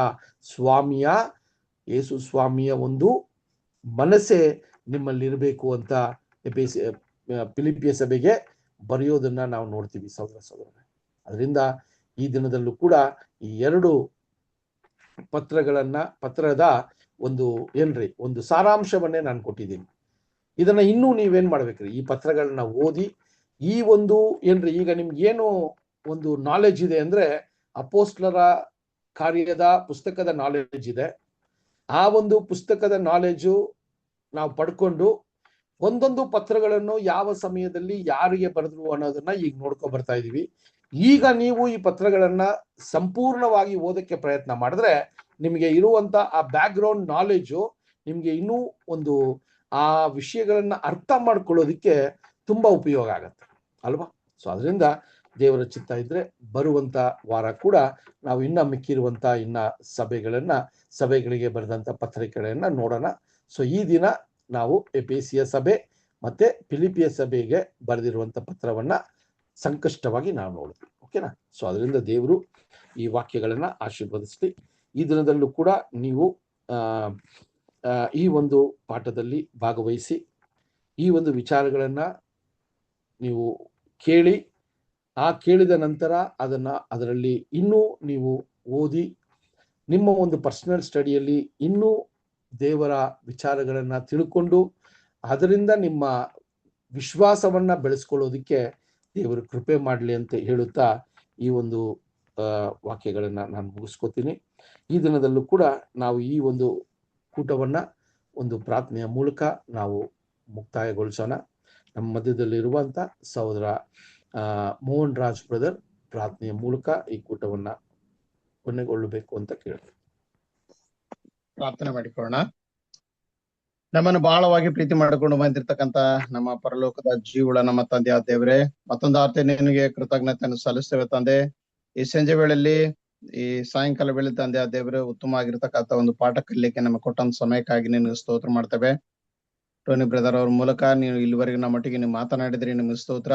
ಯೇಸು ಸ್ವಾಮಿಯ ಒಂದು ಮನಸ್ಸೇ ನಿಮ್ಮಲ್ಲಿರಬೇಕು ಅಂತ ಫಿಲಿಪಿಯ ಸಭೆಗೆ ಬರೆಯೋದನ್ನ ನಾವು ನೋಡ್ತೀವಿ ಸಹೋದರ. ಅದರಿಂದ ಈ ದಿನದಲ್ಲೂ ಕೂಡ ಈ 2 ಪತ್ರದ ಒಂದು ಸಾರಾಂಶವನ್ನೇ ನಾನು ಕೊಟ್ಟಿದ್ದೀನಿ. ಇದನ್ನ ಇನ್ನೂ ನೀವೇನ್ ಮಾಡ್ಬೇಕ್ರಿ, ಈ ಪತ್ರಗಳನ್ನ ಓದಿ ಈ ಈಗ ನಿಮ್ಗೇನು ಒಂದು ನಾಲೆಜ್ ಇದೆ ಅಂದ್ರೆ ಅಪೋಸ್ಲರ ಕಾರ್ಯದ ಪುಸ್ತಕದ ನಾಲೆಜ್ ಇದೆ. ಆ ಒಂದು ಪುಸ್ತಕದ ನಾಲೆಜು ನಾವು ಪಡ್ಕೊಂಡು ಒಂದೊಂದು ಪತ್ರಗಳನ್ನು ಯಾವ ಸಮಯದಲ್ಲಿ ಯಾರಿಗೆ ಬರೆದ್ರು ಅನ್ನೋದನ್ನ ಈಗ ನೋಡ್ಕೊ ಬರ್ತಾ ಇದೀವಿ. ಈಗ ನೀವು ಈ ಪತ್ರಗಳನ್ನ ಸಂಪೂರ್ಣವಾಗಿ ಓದಕ್ಕೆ ಪ್ರಯತ್ನ ಮಾಡಿದ್ರೆ ನಿಮಗೆ ಇರುವಂತ ಆ ಬ್ಯಾಕ್ ಗ್ರೌಂಡ್ ನಾಲೆಜು ನಿಮ್ಗೆ ಇನ್ನೂ ಒಂದು ಆ ವಿಷಯಗಳನ್ನ ಅರ್ಥ ಮಾಡ್ಕೊಳ್ಳೋದಿಕ್ಕೆ ತುಂಬಾ ಉಪಯೋಗ ಆಗತ್ತೆ ಅಲ್ವಾ. ಸೊ ಅದರಿಂದ ದೇವರ ಚಿತ್ತ ಇದ್ರೆ ಬರುವಂತ ವಾರ ಕೂಡ ನಾವು ಮಿಕ್ಕಿರುವಂತ ಸಭೆಗಳಿಗೆ ಬರೆದಂತ ಪತ್ರಿಕೆಗಳನ್ನ ನೋಡೋಣ. ಸೊ ಈ ದಿನ ನಾವು ಎಫೆಸಿಯ ಸಭೆ ಮತ್ತೆ ಫಿಲಿಪಿಯ ಸಭೆಗೆ ಬರೆದಿರುವಂತ ಪತ್ರವನ್ನ ಸಂಕಷ್ಟವಾಗಿ ನಾವು ನೋಡಿದ್ವಿ. ಓಕೆನಾ. ಸೊ ಅದರಿಂದ ದೇವರು ಈ ವಾಕ್ಯಗಳನ್ನ ಆಶೀರ್ವದಿಸಲಿ. ಈ ದಿನದಲ್ಲೂ ಕೂಡ ನೀವು ಈ ಒಂದು ಪಾಠದಲ್ಲಿ ಭಾಗವಹಿಸಿ ಈ ಒಂದು ವಿಚಾರಗಳನ್ನ ನೀವು ಕೇಳಿ, ಆ ಕೇಳಿದ ನಂತರ ಅದರಲ್ಲಿ ಇನ್ನೂ ನೀವು ಓದಿ ನಿಮ್ಮ ಒಂದು ಪರ್ಸನಲ್ ಸ್ಟಡಿಯಲ್ಲಿ ಇನ್ನೂ ದೇವರ ವಿಚಾರಗಳನ್ನ ತಿಳ್ಕೊಂಡು ಅದರಿಂದ ನಿಮ್ಮ ವಿಶ್ವಾಸವನ್ನ ಬೆಳೆಸ್ಕೊಳ್ಳೋದಿಕ್ಕೆ ದೇವರು ಕೃಪೆ ಮಾಡಲಿ ಅಂತ ಹೇಳುತ್ತಾ ಈ ಒಂದು ವಾಕ್ಯಗಳನ್ನ ನಾನು ಮುಗಿಸ್ಕೊತೀನಿ. ಈ ದಿನದಲ್ಲೂ ಕೂಡ ನಾವು ಈ ಒಂದು ಕೂಟವನ್ನ ಒಂದು ಪ್ರಾರ್ಥನೆಯ ಮೂಲಕ ನಾವು ಮುಕ್ತಾಯಗೊಳಿಸೋಣ. ನಮ್ಮ ಮಧ್ಯದಲ್ಲಿರುವಂತ ಸಹೋದರ ಮೋಹನ್ ರಾಜ್ ಬ್ರದರ್ ಪ್ರಾರ್ಥನೆಯ ಮೂಲಕ ಈ ಕೂಟವನ್ನ ಕೊನೆಗೊಳ್ಳಬೇಕು ಅಂತ ಕೇಳ್ತೀನಿ. ಪ್ರಾರ್ಥನೆ ಮಾಡಿಕೊಳ್ಳೋಣ. ನಮ್ಮನ್ನು ಬಹಳವಾಗಿ ಪ್ರೀತಿ ಮಾಡಿಕೊಂಡು ಬಂದಿರತಕ್ಕಂತ ನಮ್ಮ ಪರಲೋಕದ ಜೀವುಳ ನಮ್ಮ ತಂದೆಯ ದೇವರೇ, ಮತ್ತೊಂದು ಆರ್ತಿ ನಿನಗೆ ಕೃತಜ್ಞತೆಯನ್ನು ಸಲ್ಲಿಸ್ತೇವೆ ತಂದೆ. ಈ ಸಂಜೆ ವೇಳೆಯಲ್ಲಿ ಈ ಸಾಯಂಕಾಲ ವೇಳೆ ತಂದೆಯ ದೇವರೇ ಉತ್ತಮವಾಗಿರ್ತಕ್ಕಂಥ ಒಂದು ಪಾಠ ಕಲಿಯಲಿಕ್ಕೆ ನಮಗೆ ಕೊಟ್ಟಂತ ಸಮಯಕ್ಕಾಗಿ ನಿನಗೆ ಸ್ತೋತ್ರ ಮಾಡ್ತೇವೆ. ಟೋನಿ ಬ್ರದರ್ ಅವ್ರ ಮೂಲಕ ನೀವು ಇಲ್ಲಿವರೆಗೆ ನಮ್ಮ ಮಟ್ಟಿಗೆ ನೀವು ಮಾತನಾಡಿದ್ರಿ, ನಿಮ್ಗೆ ಸ್ತೋತ್ರ.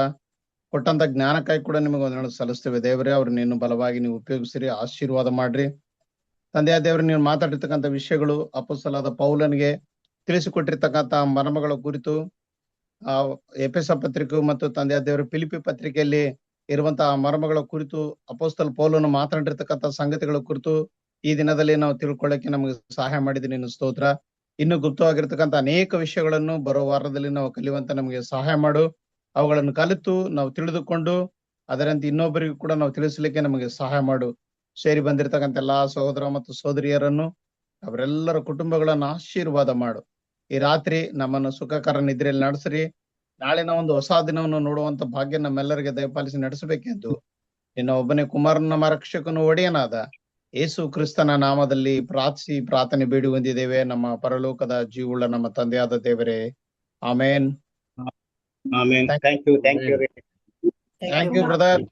ಕೊಟ್ಟಂತ ಜ್ಞಾನಕ್ಕಾಗಿ ಕೂಡ ನಿಮಗೆ ಒಂದೆರಡು ಸಲ್ಲಿಸ್ತೇವೆ ದೇವರೇ. ಅವ್ರನ್ನ ಇನ್ನು ಬಲವಾಗಿ ನೀವು ಉಪಯೋಗಿಸಿರಿ, ಆಶೀರ್ವಾದ ಮಾಡ್ರಿ ತಂದೆಯ ದೇವರು. ನೀವು ಮಾತಾಡಿರ್ತಕ್ಕಂಥ ವಿಷಯಗಳು ಅಪೊಸ್ತಲನಾದ ಪೌಲನಿಗೆ ತಿಳಿಸಿಕೊಟ್ಟಿರ್ತಕ್ಕಂಥ ಮರ್ಮಗಳ ಕುರಿತು ಎಫೆಸ ಪತ್ರಿಕೆ ಮತ್ತು ತಂದೆಯ ದೇವರು ಫಿಲಿಪಿ ಪತ್ರಿಕೆಯಲ್ಲಿ ಇರುವಂತಹ ಮರ್ಮಗಳ ಕುರಿತು ಅಪೊಸ್ತಲ ಪೌಲನು ಮಾತನಾಡಿರ್ತಕ್ಕಂಥ ಸಂಗತಿಗಳ ಕುರಿತು ಈ ದಿನದಲ್ಲಿ ನಾವು ತಿಳ್ಕೊಳ್ಳಕ್ಕೆ ನಮಗೆ ಸಹಾಯ ಮಾಡಿದ್ರೆ ನಿನ್ನ ಸ್ತೋತ್ರ. ಇನ್ನು ಗುಪ್ತವಾಗಿರ್ತಕ್ಕಂಥ ಅನೇಕ ವಿಷಯಗಳನ್ನು ಬರೋ ವಾರದಲ್ಲಿ ನಾವು ಕಲಿಯುವಂತ ನಮಗೆ ಸಹಾಯ ಮಾಡು. ಅವುಗಳನ್ನು ಕಲಿತು ನಾವು ತಿಳಿದುಕೊಂಡು ಅದರಂತೆ ಇನ್ನೊಬ್ಬರಿಗೂ ಕೂಡ ನಾವು ತಿಳಿಸ್ಲಿಕ್ಕೆ ನಮಗೆ ಸಹಾಯ ಮಾಡು. ಸೇರಿ ಬಂದಿರತಕ್ಕಂಥ ಎಲ್ಲಾ ಸಹೋದರ ಮತ್ತು ಸಹೋದರಿಯರನ್ನು ಅವರೆಲ್ಲರ ಕುಟುಂಬಗಳನ್ನು ಆಶೀರ್ವಾದ ಮಾಡು. ಈ ರಾತ್ರಿ ನಮ್ಮನ್ನು ಸುಖಕರ ನಿದ್ರೆಯಲ್ಲಿ ನಡೆಸ್ರಿ. ನಾಳಿನ ಒಂದು ಹೊಸ ದಿನವನ್ನು ನೋಡುವಂತ ಭಾಗ್ಯ ನಮ್ಮೆಲ್ಲರಿಗೆ ದಯಪಾಲಿಸಿ ನಡೆಸಬೇಕೆಂದು ನಿನ್ನ ಒಬ್ಬನೇ ಕುಮಾರನ ನಮ್ಮ ರಕ್ಷಕನು ಒಡೆಯನಾದ ಯೇಸು ಕ್ರಿಸ್ತನ ನಾಮದಲ್ಲಿ ಪ್ರಾರ್ಥನೆ ಬೇಡಿ ಹೊಂದಿದ್ದೇವೆ ನಮ್ಮ ಪರಲೋಕದ ಜೀವುಳ್ಳ ನಮ್ಮ ತಂದೆಯಾದ ದೇವರೇ, amen. Amen. Thank you thank you brother.